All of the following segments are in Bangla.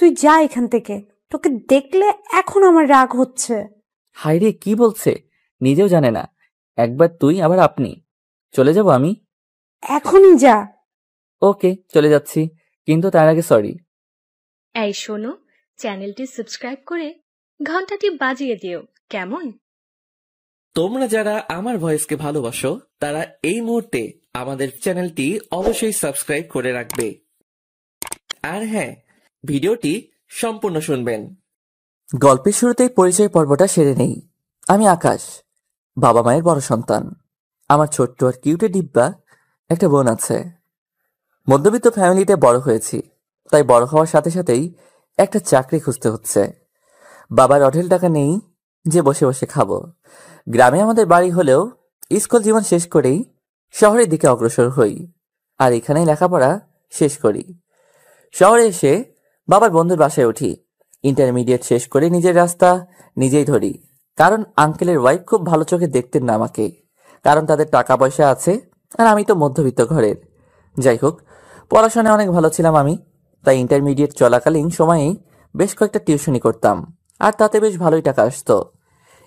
তুই যা এখান থেকে, তোকে দেখলে এখন আমার রাগ হচ্ছে। হায়রে কি বলছে, নিজেও জানে না। একবার তুই আবার আপনি। চলে যাব আমি? এখনই যা। ওকে, চলে যাচ্ছি, কিন্তু তার আগে সরি। এই শোনো, চ্যানেলটি সাবস্ক্রাইব করে ঘন্টাটি বাজিয়ে দিও, কেমন? তোমরা যারা আমার ভয়েসকে ভালোবাসো তারা এই মুহূর্তে আমাদের চ্যানেলটি অবশ্যই সাবস্ক্রাইব করে রাখবে। আর হ্যাঁ, ভিডিওটি সম্পূর্ণ শুনবেন। গল্পের শুরুতেই পরিচয় পর্বটা সেরে নেই। আমি আকাশ, বাবা মায়ের বড় সন্তান। আমার ছোট্ট আর কিউটে ডিব্বা একটা বোন আছে। মধ্যবিত্ত ফ্যামিলিতে বড় হয়েছি, তাই বড় হওয়ার সাথে সাথেই একটা চাকরি খুঁজতে হচ্ছে। বাবার অঢেল টাকা নেই যে বসে বসে খাবো। গ্রামে আমাদের বাড়ি হলেও স্কুল জীবন শেষ করেই শহরের দিকে অগ্রসর হই, আর এখানেই লেখাপড়া শেষ করি। শহরে এসে বাবার বন্ধুর বাসায় উঠি। ইন্টারমিডিয়েট শেষ করে নিজের রাস্তা নিজেই ধরি, কারণ আঙ্কেলের ওয়াইফ খুব ভালো চোখে দেখতেন না আমাকে, কারণ তাদের টাকা পয়সা আছে আর আমি তো মধ্যবিত্ত ঘরের। যাই হোক, পড়াশোনায় অনেক ভালো ছিলাম আমি, তাই ইন্টারমিডিয়েট চলাকালীন সময়েই বেশ কয়েকটা টিউশনি করতাম, আর তাতে বেশ ভালোই টাকা আসতো।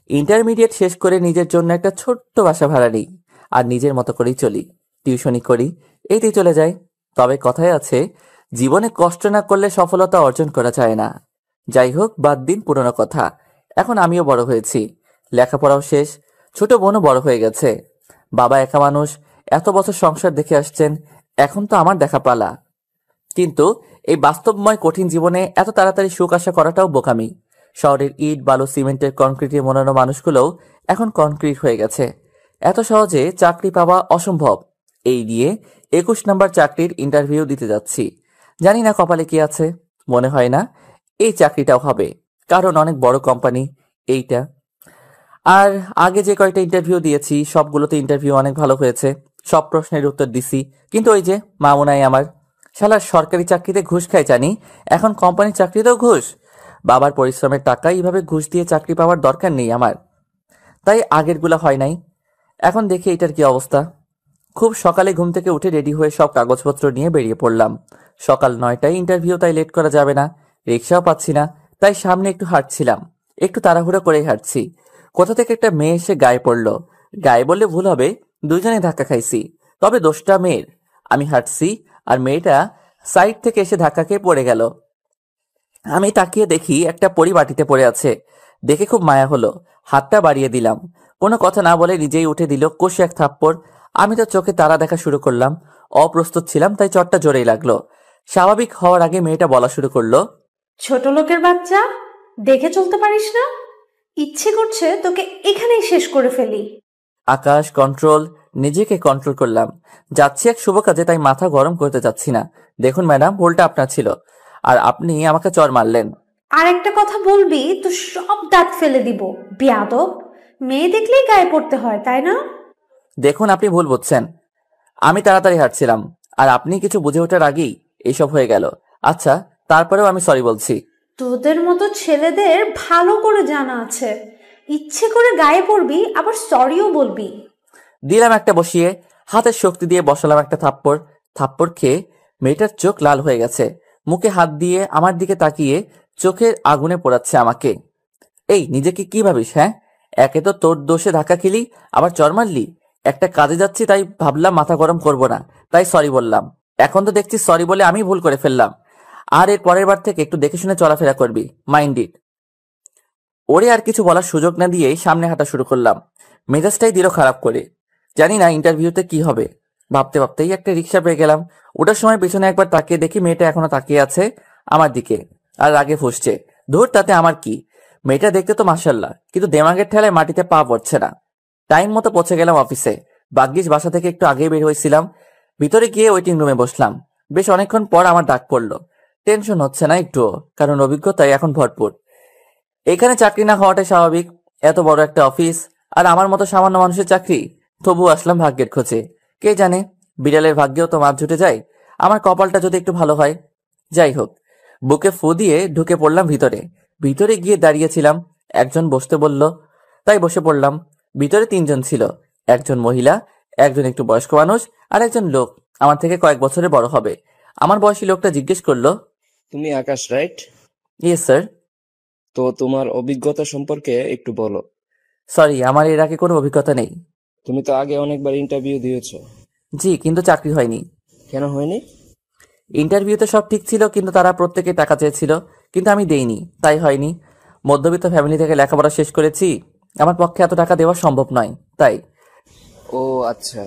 ইন্টারমিডিয়েট শেষ করে নিজের জন্য একটা ছোট্ট বাসা ভাড়া নিই, আর নিজের মতো করেই চলি, টিউশনি করি, এইতেই চলে যায়। তবে কথায় আছে, জীবনে কষ্ট না করলে সফলতা অর্জন করা যায় না। যাই হোক, বাদ দিন পুরনো কথা। এখন আমিও বড় হয়েছি, লেখাপড়াও শেষ, ছোট বোনও বড় হয়ে গেছে। বাবা একা মানুষ, এত বছর সংসার দেখে আসছেন, এখন তো আমার দেখা পালা। কিন্তু এই বাস্তবময় কঠিন জীবনে এত তাড়াতাড়ি সুখ আশা করাটাও বোকামি। শহরের ইট বালু সিমেন্টের কনক্রিটে মোড়ানো মানুষগুলোও এখন কনক্রিট হয়ে গেছে। এত সহজে চাকরি পাওয়া অসম্ভব। এই দিয়ে 21 নম্বর চাকরির ইন্টারভিউ দিতে যাচ্ছি। জানি না কপালে কি আছে, মনে হয় না এই চাকরিটাও হবে, কারণ অনেক বড় কোম্পানি এইটা। আর আগে যে কয়েকটা ইন্টারভিউ দিয়েছি সবগুলোতে ইন্টারভিউ অনেক ভালো হয়েছে, সব প্রশ্নের উত্তর দিছি, কিন্তু ওই যে মামুনাই আমার শালার সরকারি চাকরিতে ঘুষ খাই জানি, এখন কোম্পানির চাকরিতেও ঘুষ। বাবার পরিশ্রমের টাকা এইভাবে ঘুষ দিয়ে চাকরি পাওয়ার দরকার নেই আমার, তাই আগেরগুলো হয় নাই। এখন দেখি এটার কি অবস্থা। খুব সকালে ঘুম থেকে উঠে রেডি হয়ে সব কাগজপত্র নিয়ে বেরিয়ে পড়লাম। সকাল 9টায় ইন্টারভিউ, তাই লেট করা যাবে না। রিক্সাও পাচ্ছি না, তাই সামনে একটু হাঁটছিলাম, একটু তাড়াহুড়ো করেই হাঁটছি। কোথা থেকে একটা মেয়ে এসে গায়ে পড়লো। গায়ে বললে ভুল হবে, দুজনে ধাক্কা খাইছি, তবে দোষটা মেয়ের। আমি হাঁটছি আর মেয়েটা সাইড থেকে এসে ধাক্কা খেয়ে পড়ে গেল। আমি তাকিয়ে দেখি একটা পরি বাটিতে পড়ে আছে, দেখে খুব মায়া হলো, হাতটা বাড়িয়ে দিলাম। কোনো কথা না বলে নিজেই উঠে দিল কষে এক থাপ্পড়। আমি তো চোখে তারা দেখা শুরু করলাম, অপ্রস্তুত ছিলাম তাই চটটা জোরেই লাগলো। স্বাভাবিক হওয়ার আগে মেয়েটা বলা শুরু করলো, ছোট লোকের বাচ্চা, দেখে চলতে পারিস না? ইচ্ছে করছে তোকে এখানেই শেষ করে ফেলি। আকাশ কন্ট্রোল, নিজেকে কন্ট্রোল করলাম। যাচ্ছি এক শুভ কাজে, তাই মাথা গরম করতে যাচ্ছি না। দেখুন ম্যাডাম, ভুলটা আপনার ছিল, আর আপনি আমাকে চর মারলেন। আর একটা কথা বলবি তো সব দাঁত ফেলে দিব, বেয়াদব। মেয়ে দেখলেই গায়ে পড়তে হয়, তাই না? দেখুন আপনি ভুল বুঝছেন, আমি তাড়াতাড়ি হাঁটছিলাম, আর আপনি কিছু বুঝে ওঠার আগেই এইসব হয়ে গেল। আচ্ছা, তারপরেও আমি সরি বলছি। তোদের মতো ছেলেদের ভালো করে জানা আছে, ইচ্ছে করে গায়ে পড়বি আবার সরিও বলবি। দিলাম একটা বসিয়ে, হাতের শক্তি দিয়ে বসালাম একটা থাপ্পড়। থাপ্পড় খেয়ে মেয়েটার চোখ লাল হয়ে গেছে, মুখে হাত দিয়ে আমার দিকে তাকিয়ে চোখের আগুনে পোড়াচ্ছে আমাকে। এই নিজেকে কি ভাবিস? হ্যাঁ, একে তো তোর দোষে ধাক্কা খেলি, আবার চর মারলি। একটা কাজে যাচ্ছি তাই ভাবলাম মাথা গরম করব না, তাই সরি বললাম। এখন তো দেখছি সরি বলে আমি ভুল করে ফেললাম, আর এর পরের বার থেকে একটু দেখে শুনে চলাফেরা করবি, মাইন্ড ইট। ওরে আর কিছু বলার সুযোগ না দিয়ে সামনে হাঁটা শুরু করলাম। মেজাজটাই দিল খারাপ করে। জানি না ইন্টারভিউতে কি হবে, ভাবতে ভাবতেই একটা রিক্সা পেয়ে গেলাম। ওটার সময় পেছনে একবার তাকিয়ে দেখি মেয়েটা এখনো তাকিয়ে আছে আমার দিকে, আর রাগে ফুসছে। ধুর, তাতে আমার কি? মেয়েটা দেখতে তো মাশাল্লাহ, কিন্তু দেমাগের ঠেলায় মাটিতে পা পড়ছে না। টাইম মতো পৌঁছে গেলাম অফিসে। ভাগ্যিস বাসা থেকে একটু আগেই বের হয়েছিলাম। ভিতরে গিয়ে ওয়েটিং রুমে বসলাম। বেশ অনেকক্ষণ পর আমার ডাক পড়লো। টেনশন হচ্ছে না একটুও, কারণ অভিজ্ঞতায় এখন ভরপুর। এখানে চাকরি না হওয়াটাই স্বাভাবিক, এত বড় একটা অফিস, আর আমার মতো সামান্য মানুষের চাকরি। তবু আসলাম ভাগ্যের খোঁজে। কে জানে, বিড়ালের ভাগ্যেও তো মাছ জুটে যায়, আমার কপালটা যদি একটু ভালো হয়। যাই হোক, বুকে ফু দিয়ে ঢুকে পড়লাম ভিতরে। ভিতরে গিয়ে দাঁড়িয়েছিলাম, একজন বসতে বলল, তাই বসে পড়লাম। ভিতরে 3জন ছিল, একজন মহিলা, একজন একটু বয়স্ক মানুষ, আর একজন লোক আমার থেকে কয়েক বছরের বড় হবে। আমার বয়সী লোকটা জিজ্ঞেস করলো, তুমি আকাশ, রাইট? Yes sir. তো তোমার অভিজ্ঞতা সম্পর্কে একটু বলো। সরি, আমার এর আগে কোনো অভিজ্ঞতা নেই। তুমি তো আগে অনেকবার ইন্টারভিউ দিয়েছো। জি, কিন্তু চাকরি হয়নি। কেন হয়নি? ইন্টারভিউতে সব ঠিক ছিল, কিন্তু তারা প্রত্যেকে টাকা চেয়েছিল, কিন্তু আমি দেইনি, তাই হয়নি। মধ্যবিত্ত ফ্যামিলি থেকে লেখাপড়া শেষ করেছি, আমার পক্ষে এত টাকা দেওয়া সম্ভব নয়, তাই। ও আচ্ছা।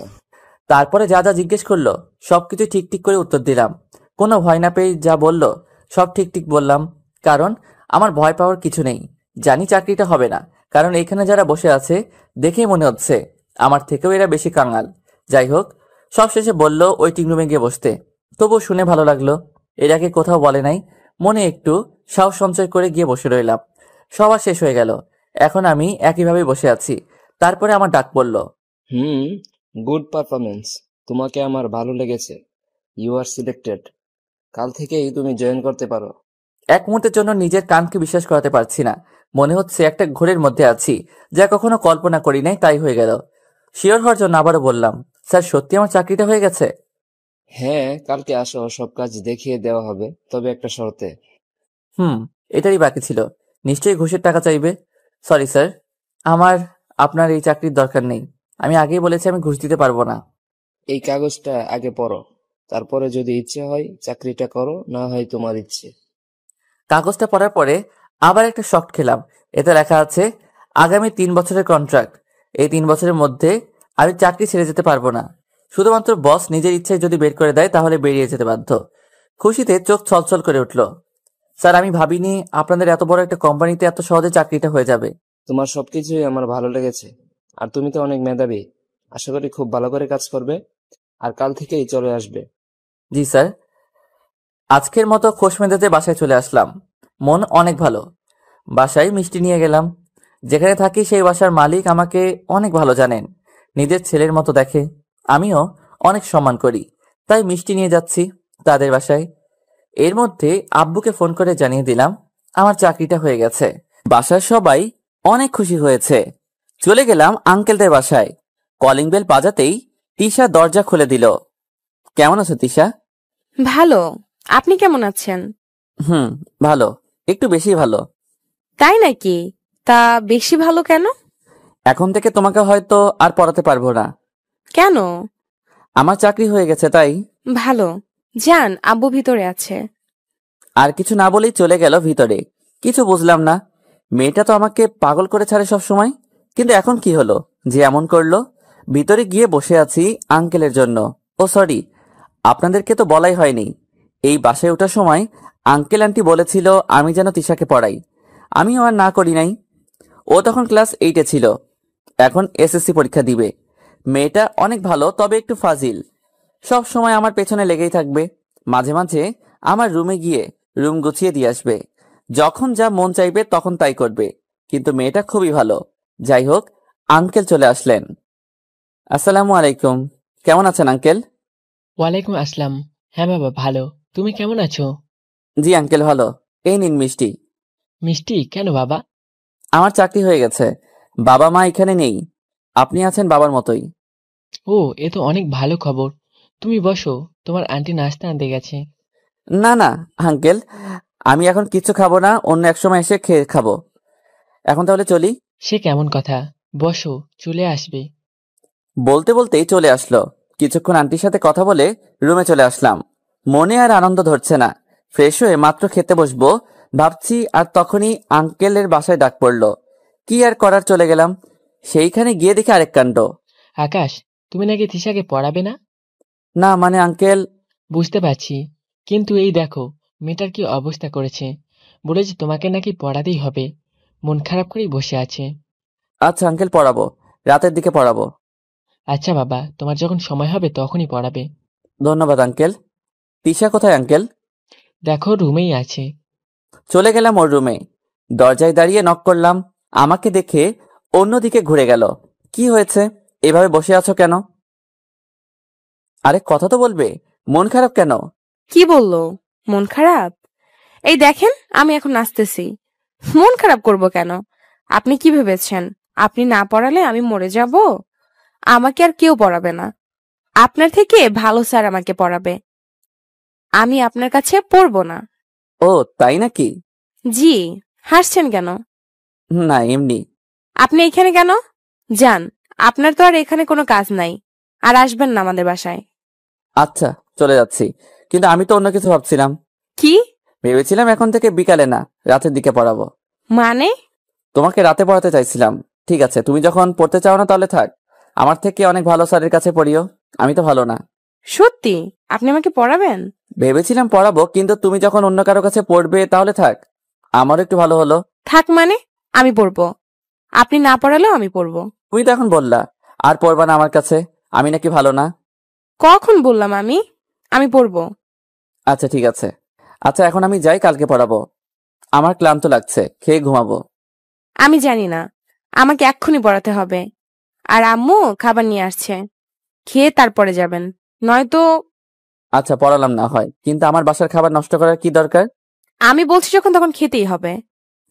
তারপরে যা যা জিজ্ঞেস করলো সবকিছু ঠিক ঠিক করে উত্তর দিলাম। কোনো ভয় না পেয়ে যা বললো সব ঠিক ঠিক বললাম, কারণ আমার ভয় পাওয়ার কিছু নেই। জানি চাকরিটা হবে না, কারণ এখানে যারা বসে আছে দেখেই মনে হচ্ছে আমার থেকেও এরা বেশি কাঙাল। যাই হোক, সব শেষে বলল ওয়েটিং রুমে গিয়ে বসতে। তবুও শুনে ভালো লাগলো, এর আগে কোথাও বলে নাই। মনে একটু সাহস সঞ্চয় করে গিয়ে বসে রইলাম। সবার শেষ হয়ে গেল, এখন আমি একইভাবে বসে আছি। তারপরে আমার ডাক পড়ল। Good performance. তোমাকে আমার ভালো লেগেছে। You are selected. কাল থেকেই তুমি জয়েন করতে পারো। এক মুহূর্তের জন্য নিজের কানকে বিশ্বাস করাতে পারছি না। মনে হচ্ছে একটা ঘোরের মধ্যে আছি, যা কখনো কল্পনা করি নাই, তাই হয়ে গেল। শিওর হওয়ার জন্য আবারও বললাম, স্যার সত্যি আমার চাকরিটা হয়ে গেছে? হ্যাঁ, কালকে আসো, সব কাজ দেখিয়ে দেওয়া হবে, তবে একটা শর্তে। এটারই বাকি ছিল। নিশ্চয়ই ঘুষের টাকা চাইবে। সরি স্যার, আমার আপনার এই চাকরির দরকার নেই। আমি আগেই বলেছি আমি ঘুষ দিতে পারবো না। এই কাগজটা আগে পড়ো, তারপরে যদি ইচ্ছে হয় চাকরিটা করো, না হয় তোমার ইচ্ছে। কাগজটা পড়ার পরে আবার একটা শক খেলাম। এতে লেখা আছে আগামী 3 বছরের কন্ট্রাক্ট। এই 3 বছরের মধ্যে আমি চাকরি ছেড়ে যেতে পারবো না। শুধুমাত্র বস নিজের ইচ্ছায় যদি বের করে দেয় তাহলে বেরিয়ে যেতে বাধ্য। খুশিতে চোখ ছলছল করে উঠল। স্যার, আমি ভাবিনি আপনাদের এত বড় একটা কোম্পানিতে এত সহজে চাকরিটা হয়ে যাবে। তোমার সবকিছুই আমার ভালো লেগেছে, আর তুমি তো অনেক মেধাবী। আশা করি খুব ভালো করে কাজ করবে, আর কাল থেকেই চলে আসবে। জি স্যার। আজকের মতো খোশ মেজাজে বাসায় চলে আসলাম। মন অনেক ভালো। বাসায় মিষ্টি নিয়ে গেলাম। যেখানে থাকি সেই বাসার মালিক আমাকে অনেক ভালো জানেন, নিজের ছেলের মতো দেখে। আমিও অনেক সম্মান করি, তাই মিষ্টি নিয়ে যাচ্ছি তাদের বাসায়। এর মধ্যে আব্বুকে ফোন করে জানিয়ে দিলাম আমার চাকরিটা হয়ে গেছে। বাসার সবাই অনেক খুশি হয়েছে। চলে গেলাম আঙ্কেলদের বাসায়। কলিং বেল বাজাতেই তিশা দরজা খুলে দিল। কেমন আছো তিশা? ভালো। আপনি কেমন আছেন? ভালো, একটু বেশি ভালো। তাই নাকি? তা বেশি ভালো কেন? এখন থেকে তোমাকে হয়তো আর পড়াতে পারবো না। কেন? আমার চাকরি হয়ে গেছে তাই। ভালো। যান, আব্বু ভিতরে আছে। আর কিছু না বলেই চলে গেল ভিতরে। কিছু বুঝলাম না, মেয়েটা তো আমাকে পাগল করে ছাড়ে সব সময়, কিন্তু এখন কি হলো যে এমন করলো? ভিতরে গিয়ে বসে আছি আঙ্কেলের জন্য। ও সরি, আপনাদেরকে তো বলাই হয়নি। এই বাসায় ওঠার সময় আঙ্কেল আন্টি বলেছিল আমি যেন তিশাকে পড়াই। আমিও আর না করি নাই। ও তখন ক্লাস 8-এ ছিল, এখন এসএসসি পরীক্ষা দিবে। মেয়েটা অনেক ভালো, তবে একটু ফাজিল। সব সময় আমার পেছনে লেগেই থাকবে। মাঝে মাঝে আমার রুমে গিয়ে রুম গুছিয়ে দিয়ে আসবে। যখন যা মন চাইবে তখন তাই করবে, কিন্তু মেয়েটা খুবই ভালো। যাই হোক, আঙ্কেল চলে আসলেন। আসসালামু আলাইকুম। কেমন আছেন আঙ্কেল? ওয়ালাইকুম আসসালাম। হ্যাঁ বাবা, ভালো। তুমি কেমন আছো? জি আঙ্কেল, ভালো। এই নিন মিষ্টি। মিষ্টি কেন বাবা? আমার চাকরি হয়ে গেছে। বাবা মা এখানে নেই, আপনি আছেন বাবার মতোই। ও, এ তো অনেক ভালো খবর। তুমি বসো, তোমার আন্টি নাস্তা আনতে গেছে। না না আঙ্কেল, আমি এখন কিছু খাবো না, অন্য এক সময় এসে খেয়ে খাবো। এখন তাহলে চলি। সে কেমন কথা? বসো, চলে আসবে। বলতে বলতেই চলে আসলো। কিছুক্ষণ আন্টির সাথে কথা বলে রুমে চলে আসলাম। মনে আর আনন্দ ধরছে না। ফ্রেশ হয়ে মাত্র খেতে বসবো ভাবছি, আর তখনই আঙ্কেলের বাসায় ডাক পড়লো। কি আর করার, চলে গেলাম। সেইখানে গিয়ে দেখি আরেক কাণ্ড। আকাশ, তুমি নাকি তিশাকে পড়াবে না? না মানে আঙ্কেল। বুঝতে পারছি, কিন্তু এই দেখো মেয়েটার কি অবস্থা করেছে। বলেছে তোমাকে নাকি পড়াতেই হবে। মন খারাপ করেই বসে আছে। আচ্ছা আঙ্কেল, পড়াবো, রাতের দিকে পড়াবো। আচ্ছা বাবা, তোমার যখন সময় হবে তখনই পড়াবে। ধন্যবাদ আঙ্কেল। তিশা কোথায় আঙ্কেল? দেখো, রুমেই আছে। চলে গেলাম ওর রুমে। দরজায় দাঁড়িয়ে নক করলাম। আমাকে দেখে অন্যদিকে ঘুরে গেল। কি হয়েছে, এভাবে বসে আছো কেন? আরে কথা তো বলবে, মন খারাপ কেন? কি বললো? মন খারাপ? এই দেখেন, আমি এখন নাচতেছি। মন খারাপ করব কেন? আপনি কি ভেবেছেন আপনি না পড়ালে আমি মরে যাব? আমাকে আর কেউ পড়াবে না। আপনার থেকে ভালো স্যার আমাকে পড়াবে। আমি আপনার কাছে পড়বো না। ও তাই নাকি? জি, হাসছেন কেন? না, এমনি। আপনি এখানে কেন? যান, আপনার তো আর এখানে কোনো কাজ নাই। আর আসবেন না আমাদের বাসায়। আচ্ছা, চলে যাচ্ছি। কিন্তু আমি তো অন্য কিছু ভাবছিলাম। কি ভেবেছিলাম এখন থেকে বিকালে না, রাতের দিকে পড়াবো। মানে? তোমাকে রাতে পড়াতে চাইছিলাম। ঠিক আছে, তুমি যখন পড়তে চাও না তাহলে থাক। আমার থেকে অনেক ভালো স্যারের কাছে পড়িও। আমি তো ভালো না। সত্যি আপনি আমাকে পড়াবেন? ভেবেছিলাম পড়াবো, কিন্তু তুমি যখন অন্য কারো কাছে পড়বে তাহলে থাক। আমারও একটু ভালো হলো। থাক মানে? আমি পড়বো। আপনি না পড়ালেও আমি পড়বো। তুমি তো এখন বললা আর পড়বা না আমার কাছে, আমি নাকি ভালো না। কখন বললাম আমি পড়বো? আচ্ছা ঠিক আছে। আচ্ছা এখন আমি যাই, কালকে পড়াবো। আমার ক্লান্ত লাগছে, খেয়ে ঘুমাবো। আমি জানি না, আমাকে এক্ষুনি পড়াতে হবে। আর আম্মু খাবার নিয়ে আসছে, খেয়ে তারপরে যাবেন, নয়তো। আচ্ছা পড়ালাম না হয়, কিন্তু আমার বাসার খাবার নষ্ট করার কি দরকার? আমি বলছি যখন তখন খেতেই হবে।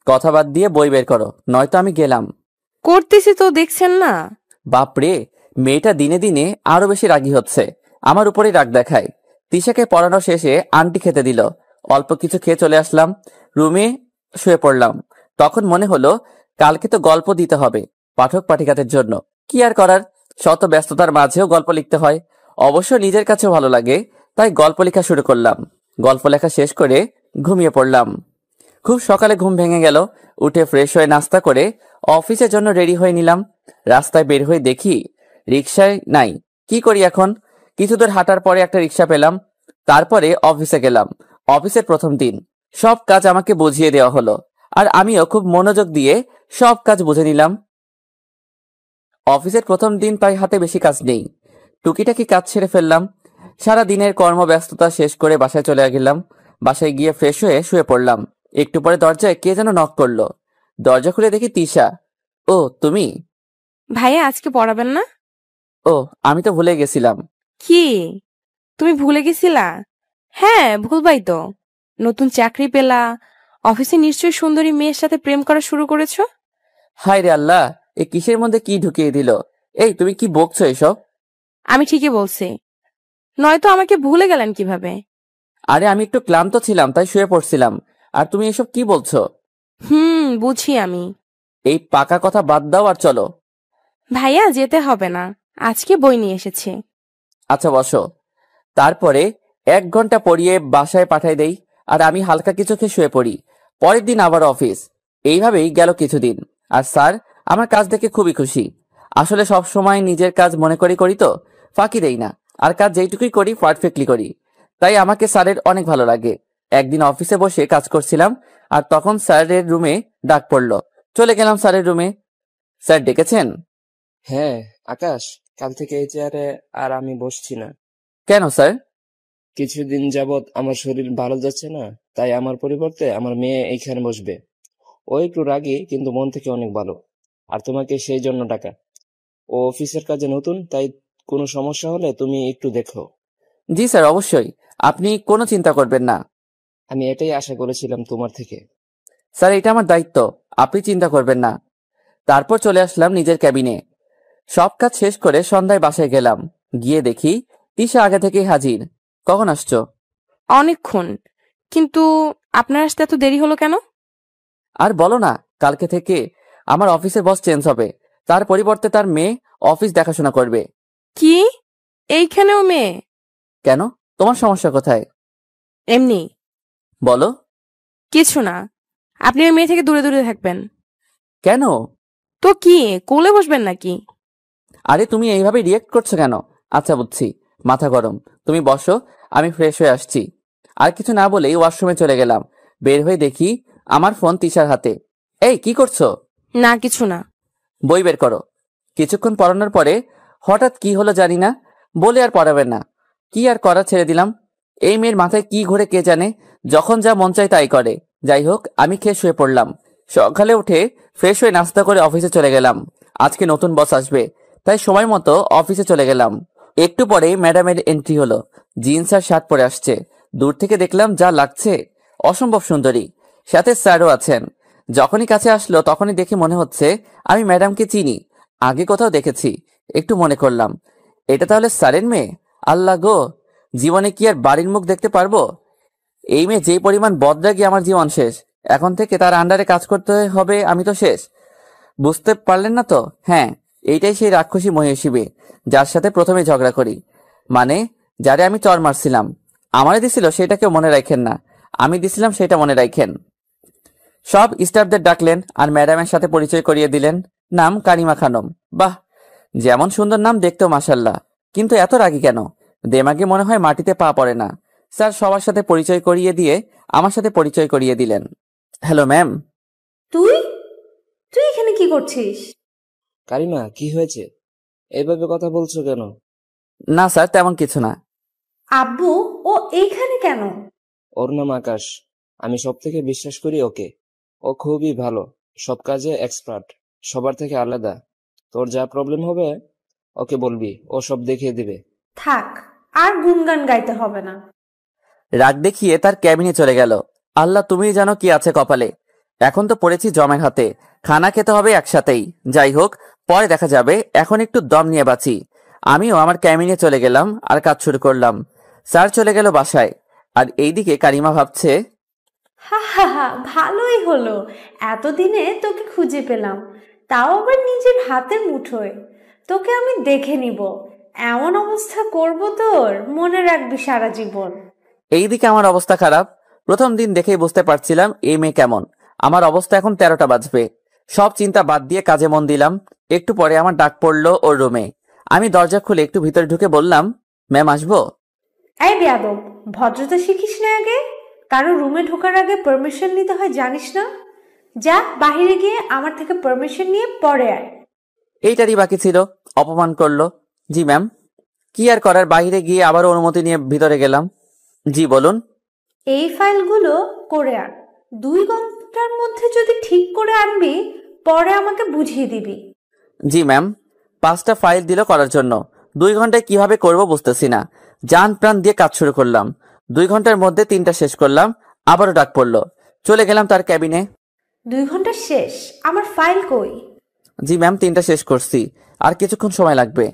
কথা বাদ দিয়ে বই বের করো, নয়তো আমি গেলাম। করতেছি তো, দেখছেন না? বাপরে, মেয়েটা দিনে দিনে আরো বেশি রাগী হচ্ছে। আমার উপরেই রাগ দেখায়। তিশাকে পড়ানো শেষে আন্টি খেতে দিল। অল্প কিছু খেয়ে চলে আসলাম রুমে, শুয়ে পড়লাম। তখন মনে হলো কালকে তো গল্প দিতে হবে পাঠক পাঠিকাদের জন্য। কি আর করার, শত ব্যস্ততার মাঝেও গল্প লিখতে হয়। অবশ্য নিজের কাছেও ভালো লাগে, তাই গল্প লেখা শুরু করলাম। গল্প লেখা শেষ করে ঘুমিয়ে পড়লাম। খুব সকালে ঘুম ভেঙে গেল। উঠে ফ্রেশ হয়ে নাস্তা করে অফিসের জন্য রেডি হয়ে নিলাম। রাস্তায় বের হয়ে দেখি রিক্সায় নাই। কি করি এখন? কিছু দূর হাঁটার পরে একটা রিক্সা পেলাম। তারপরে অফিসে গেলাম। অফিসের প্রথম দিন, সব কাজ আমাকে বুঝিয়ে দেওয়া হলো, আর আমিও খুব মনোযোগ দিয়ে সব কাজ বুঝে নিলাম। অফিসের প্রথম দিন তাই হাতে বেশি কাজ নেই, টুকিটাকি কাজ ছেড়ে ফেললাম। সারা দিনের কর্মব্যস্ততা শেষ করে বাসায় চলে গেলাম। বাসায় গিয়ে ফ্রেশ হয়ে শুয়ে পড়লাম। একটু পরে দরজায় কে যেন নক করলো। দরজা খুলে দেখি তিশা। ও তুমি? ভাইয়া আজকে পড়াবেন না? ও, আমি তো ভুলে গেছিলাম। কি, তুমি ভুলে গেছিলা? হ্যাঁ, ভুলবাই তো। নতুন চাকরি পেলা, অফিসে নিশ্চয়ই সুন্দরী মেয়ের সাথে প্রেম করা শুরু করেছো। হায় রে আল্লাহ, এ কিসের মধ্যে কি ঢুকিয়ে দিল? এই তুমি কি বকছো এসব? আমি ঠিকই বলছি, নয়তো আমাকে ভুলে গেলেন কিভাবে? আরে আমি একটু ক্লান্ত ছিলাম তাই শুয়ে পড়ছিলাম। আর তুমি এসব কি বলছো? বুঝি আমি। এই পাকা কথা বাদ দাও আর চলো। ভাইয়া যেতে হবে না, আজকে বই নিয়ে এসেছি। আচ্ছা বসো। তারপরে 1 ঘন্টা পড়িয়ে বাসায় পাঠাই দেই, আর আমি হালকা কিছু খেয়ে শুয়ে পড়ি। পরের দিন আবার অফিস। এইভাবেই গেল কিছুদিন। আর স্যার আমার কাজ দেখে খুবই খুশি। আসলে সব সময় নিজের কাজ মনে করি তো, ফাঁকি দেই না। আর কাজ যেইটুকুই করি পারফেক্টলি করি, তাই আমাকে স্যারের অনেক ভালো লাগে। একদিন অফিসে বসে কাজ করছিলাম, আর তখন স্যারের রুমে ডাক পড়লো। চলে গেলাম স্যারের রুমে। স্যার ডেকেছেন? হ্যাঁ আকাশ, কাল থেকে এই চেয়ারে আর আমি বসছি না। কেন স্যার? কিছুদিন যাবৎ আমার শরীর ভালো যাচ্ছে না, তাই আমার পরিবর্তে আমার মেয়ে এইখানে বসবে। ও একটু রাগী, কিন্তু মন থেকে অনেক ভালো। আর তোমাকে সেই জন্য ডাকা। ও অফিসের কাজে নতুন, তাই কোনো সমস্যা হলে তুমি একটু দেখো। জি স্যার, অবশ্যই। আপনি কোনো চিন্তা করবেন না। আমি এটাই আশা করেছিলাম তোমার থেকে। স্যার এটা আমার দায়িত্ব, আপনি চিন্তা করবেন না। তারপর চলে আসলাম নিজের ক্যাবিনে। সব কাজ শেষ করে সন্ধ্যায় বাসায় গেলাম। গিয়ে দেখি তিশা আগে থেকেই হাজির। কখন আসছো? অনেকক্ষণ, কিন্তু আপনার আসতে এত দেরি হলো কেন? আর বলো না, কালকে থেকে আমার অফিসের বস চেঞ্জ হবে। তার পরিবর্তে তার মেয়ে অফিস দেখাশোনা করবে। কি, এইখানেও মেয়ে? কেন, তোমার সমস্যা কোথায়? এমনি। বলো। কিছু না, আপনি ওই মেয়ে থেকে দূরে দূরে থাকবেন। কেন? তো কি, কোলে বসবেন নাকি? আরে তুমি এইভাবে রিয়েক্ট করছো কেন? আচ্ছা বুঝছি, মাথা গরম। তুমি বসো, আমি ফ্রেশ হয়ে আসছি। আর কিছু না বলেই ওয়াশরুমে চলে গেলাম। বের হয়ে দেখি আমার ফোন তিশার হাতে। এই কি করছো? না কিছু না। বই বের করো। কিছুক্ষণ পড়ানোর পরে হঠাৎ কি হলো জানি না, বলে আর পড়াবেন না। কি আর করা, ছেড়ে দিলাম। এই মেয়ের মাথায় কি ঘুরে কে জানে, যখন যা মন চায় তাই করে। যাই হোক, আমি খেয়ে শুয়ে পড়লাম। সকালে উঠে ফ্রেশ হয়ে নাস্তা করে অফিসে চলে গেলাম। আজকে নতুন বস আসবে, তাই সময় মতো অফিসে চলে গেলাম। একটু পরে ম্যাডামের এন্ট্রি হলো। জিন্স আর শার্ট পরে আসছে। দূর থেকে দেখলাম যা লাগছে, অসম্ভব সুন্দরী। সাথে স্যারও আছেন। যখনই কাছে আসলো তখনই দেখে মনে হচ্ছে আমি ম্যাডামকে চিনি, আগে কোথাও দেখেছি। একটু মনে করলাম, এটা তাহলে স্যারের মেয়ে। আল্লাহ গো, জীবনে কি আর বাড়ির মুখ দেখতে পারবো? এই মেয়ে যেই পরিমাণ বদরাগী, আমার জীবন শেষ। এখন থেকে তার আন্ডারে কাজ করতে হবে, আমি তো শেষ। বুঝতে পারলেন না তো? হ্যাঁ, এইটাই সেই রাক্ষসী মহিষী মেয়ে যার সাথে প্রথমে ঝগড়া করি, মানে যারে আমি চর মারছিলাম। আমারে দিছিল সেটা কেউ মনে রাখেন না, আমি দিছিলাম সেটা মনে রাখেন। সব স্টাফদের ডাকলেন আর ম্যাডামের সাথে পরিচয় করিয়ে দিলেন। নাম কারিমা খানম। বাহ, যেমন সুন্দর নাম, দেখতেও মাশাল্লাহ, কিন্তু এত রাগী কেন? দেমাগে মনে হয় মাটিতে পা পড়ে না। স্যার সবার সাথে পরিচয় করিয়ে দিয়ে আমার সাথে পরিচয় করিয়ে দিলেন। Hello ma'am. তুই তুই এখানে কি করছিস? কারিমা, কি হয়েছে? এইভাবে কথা বলছো কেন? না স্যার, তেমন কিছু না। আব্বু, ও এইখানে কেন? ওর নাম আকাশ। আমি সব থেকে বিশ্বাস করি ওকে। ও খুবই ভালো, সব কাজে এক্সপার্ট, সবার থেকে আলাদা। তোর যা প্রবলেম হবে ওকে বলবি, ও সব দেখিয়ে দিবে। থাক, আর গুনগান গাইতে হবে না। রাগ দেখিয়ে তার ক্যাবিনে চলে গেল। আল্লাহ, তুমিই জানো কি আছে কপালে। এখন তো পড়েছি জমের হাতে, খানা খেতে হবে একসাথেই। যাই হোক, পরে দেখা যাবে, এখন একটু দম নিয়ে বাঁচি। আমিও আমার ক্যাবিনে চলে গেলাম আর কাজ শুরু করলাম। স্যার চলে গেল বাসায়, আর এইদিকে কারিমা ভাবছে, হা হা হা, ভালোই হলো, এতদিনে তোকে খুঁজে পেলাম, তাও আবার নিজের হাতের মুঠোয়। তোকে আমি দেখে নিব, এমন অবস্থা করব তোর, মনে রাখবি সারা জীবন। এইদিকে আমার অবস্থা খারাপ। প্রথম দিন দেখেই বুঝতে পারছিলাম এই মেয়ে কেমন। আমার অবস্থা এখন 13টা বাজবে। সব চিন্তা বাদ দিয়ে কাজে মন দিলাম। একটু পরে আমার ডাক পড়লো ওর রুমে। আমি দরজা খুলে একটু ভিতরে ঢুকে বললাম, ম্যাম আসবো? এই বেয়াদব, ভদ্রতা শিখিস না আগে? কারো রুমে ঢোকার আগে পারমিশন নিতে হয় জানিস না? যা বাহিরে গিয়ে আমার থেকে পারমিশন নিয়ে পরে আয়। এইটারই বাকি ছিল, অপমান করলো। জি ম্যাম। কি আর করার, বাইরে গিয়ে আবার অনুমতি নিয়ে ভিতরে গেলাম। জি বলুন। এই ফাইলগুলো করে আন, 2 ঘন্টার মধ্যে যদি ঠিক করে আনবি, পরে আমাকে বুঝিয়ে দিবি। জি ম্যাম। 5টা ফাইল দিল করার জন্য, 2 ঘন্টায় কিভাবে করব বুঝতেছি না। জান প্রাণ দিয়ে কাজ শুরু করলাম। 2 ঘন্টার মধ্যে 3টা শেষ করলাম। আবারও ডাক পড়লো। চলে গেলাম তার ক্যাবিনে। 2 ঘন্টা শেষ? আমার ফাইল কই? জি ম্যাম, 3টা শেষ করছি, আর কিছুক্ষণ সময় লাগবে।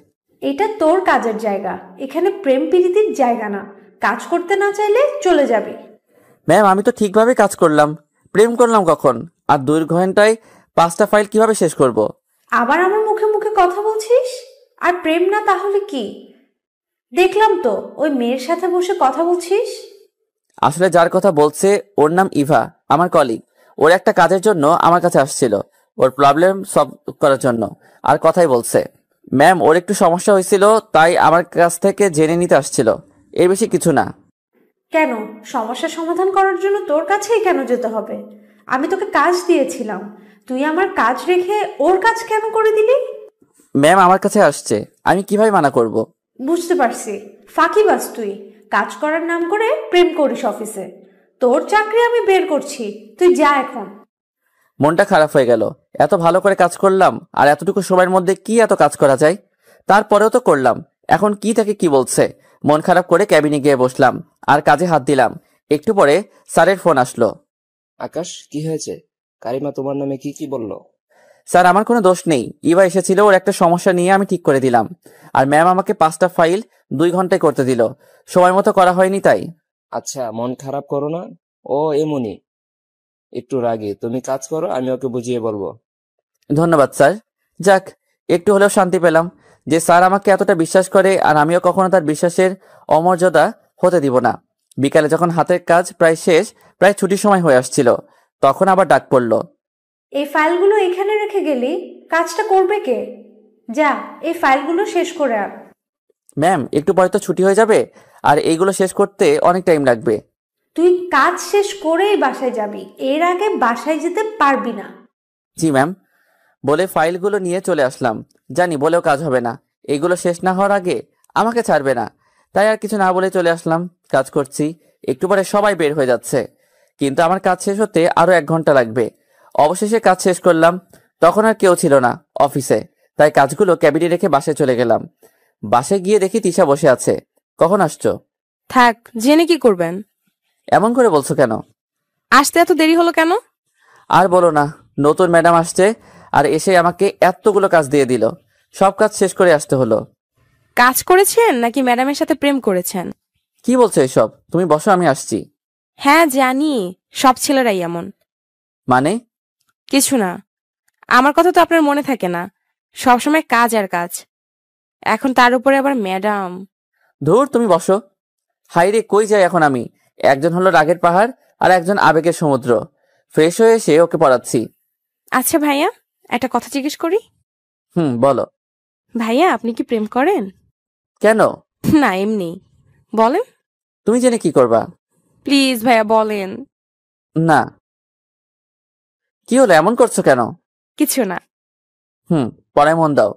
এটা তোর কাজের জায়গা, এখানে প্রেম প্রীতির জায়গা না। কাজ করতে না চাইলে চলে যাবি। ম্যাম, আমি তো ঠিকভাবে কাজ করলাম, প্রেম করলাম কখন? আর 2 ঘন্টায় 5টা ফাইল কিভাবে শেষ করব? আবার আমার মুখে মুখে কথা বলছিস? আর প্রেম না তাহলে কি? দেখলাম তো ওই মেয়ের সাথে বসে কথা বলছিস। আসলে যার কথা বলছে ওর নাম ইভা, আমার কলিগ। ওর একটা কাজের জন্য আমার কাছে আসছিল, ওর প্রবলেম সলভ করার জন্য, আর কথাই বলছে। ম্যাম, ওর একটু সমস্যা হয়েছিল, তাই আমার কাছ থেকে জেনে নিতে আসছিল, এর বেশি কিছু না। কেন? সমস্যা সমাধান করার জন্য তোর কাছেই কেন যেতে হবে? আমি তোকে কাজ দিয়েছিলাম, তুই আমার কাজ রেখে ওর কাজ কেন করে দিলি? ম্যাম আমার কাছে আসছে, আমি কিভাবে মানা করব? বুঝতে পারছি, ফাঁকিবাজ তুই। কাজ করার নাম করে প্রেম করিস অফিসে। তোর চাকরি আমি বের করছি, তুই যা এখন। মনটা খারাপ হয়ে গেল। এত ভালো করে কাজ করলাম, আর এতটুকু সময়ের মধ্যে কি এত কাজ করা যায়? তারপরেও তো করলাম, এখন কি থেকে কি বলছে? মন খারাপ করে ক্যাবিনে গিয়ে বসলাম আর কাজে হাত দিলাম। একটু পরে স্যারের ফোন আসলো। আকাশ, কি হয়েছে? কারিমা তোমার নামে কি কি বললো? স্যার, আমার কোনো দোষ নেই, ইভা এসেছিল, ওর একটা সমস্যা নিয়ে আমি ঠিক করে দিলাম। আর ম্যাম আমাকে 5টা ফাইল 2 ঘন্টায় করতে দিল, সময় মতো করা হয়নি তাই। আচ্ছা, মন খারাপ করো না, ও এমনই একটু রাগী। তুমি কাজ করো, আমি ওকে বুঝিয়ে বলবো। ধন্যবাদ স্যার। যাক, একটু হলেও শান্তি পেলাম যে স্যার আমাকে এতটা বিশ্বাস করে, আর আমিও কখনো তার বিশ্বাসের অমর্যাদা হতে দিব না। বিকালে যখন হাতের কাজ প্রায় শেষ, প্রায় ছুটির সময় হয়ে আসছিল, তখন আবার ডাক পড়লো। এই ফাইলগুলো এখানে রেখে গেলি, কাজটা করবে কে? যা, এই ফাইলগুলো শেষ করে আন। ম্যাম, একটু পরে তো ছুটি হয়ে যাবে, আর এইগুলো শেষ করতে অনেক টাইম লাগবে। তুই কাজ শেষ করেই বাসায় যাবি, এর আগে বাসায় যেতে পারবি না। জি ম্যাম। বলে ফাইলগুলো নিয়ে চলে আসলাম। জানি বলেও কাজ হবে না, এইগুলো শেষ না হওয়ার আগে আমাকে ছাড়বে না, তাই আর কিছু না বলে চলে আসলাম। কাজ করছি, একটু পরে সবাই বের হয়ে যাচ্ছে, কিন্তু আমার কাজ শেষ হতে আরো 1 ঘন্টা লাগবে। অবশেষে কাজ শেষ করলাম। তখন আর কেউ ছিল না অফিসে, তাই কাজগুলো ক্যাবিনে রেখে বাসায় চলে গেলাম। বাসায় গিয়ে দেখি তিশা বসে আছে। কখন আসছো? থাক, জেনে কি করবেন? এমন করে বলছো কেন? আসতে এত দেরি হলো কেন? আর বলো না, নতুন ম্যাডাম আসছে, আর এসে আমাকে এতগুলো কাজ দিয়ে দিল, সব কাজ শেষ করে আসতে হলো। কাজ করেছেন নাকি ম্যাডামের সাথে প্রেম করেছেন? কি বলছো এসব? তুমি বসো, আমি আসছি। হ্যাঁ জানি, সব ছেলেরাই এমন। মানে? কিছু না। আমার কথা তো আপনার মনে থাকে না, সবসময় কাজ আর কাজ। এখন তার উপরে আবার ম্যাডাম। ধুর, তুমি বসো। হাইরে, কই যাই এখন আমি? একজন হলো রাগের পাহাড় আর একজন আবেগের সমুদ্র। ফ্রেশ হয়ে এসে ওকে পড়াচ্ছি। আচ্ছা ভাইয়া, একটা কথা জিজ্ঞেস করি? বলো। ভাইয়া, আপনি কি প্রেম করেন? কেন? না, এমনি। বলেন। তুমি জেনে কি করবা? প্লিজ ভাইয়া বলেন। না। কি হলো, এমন করছো কেন? কিছু না। পড়ায় মন দাও।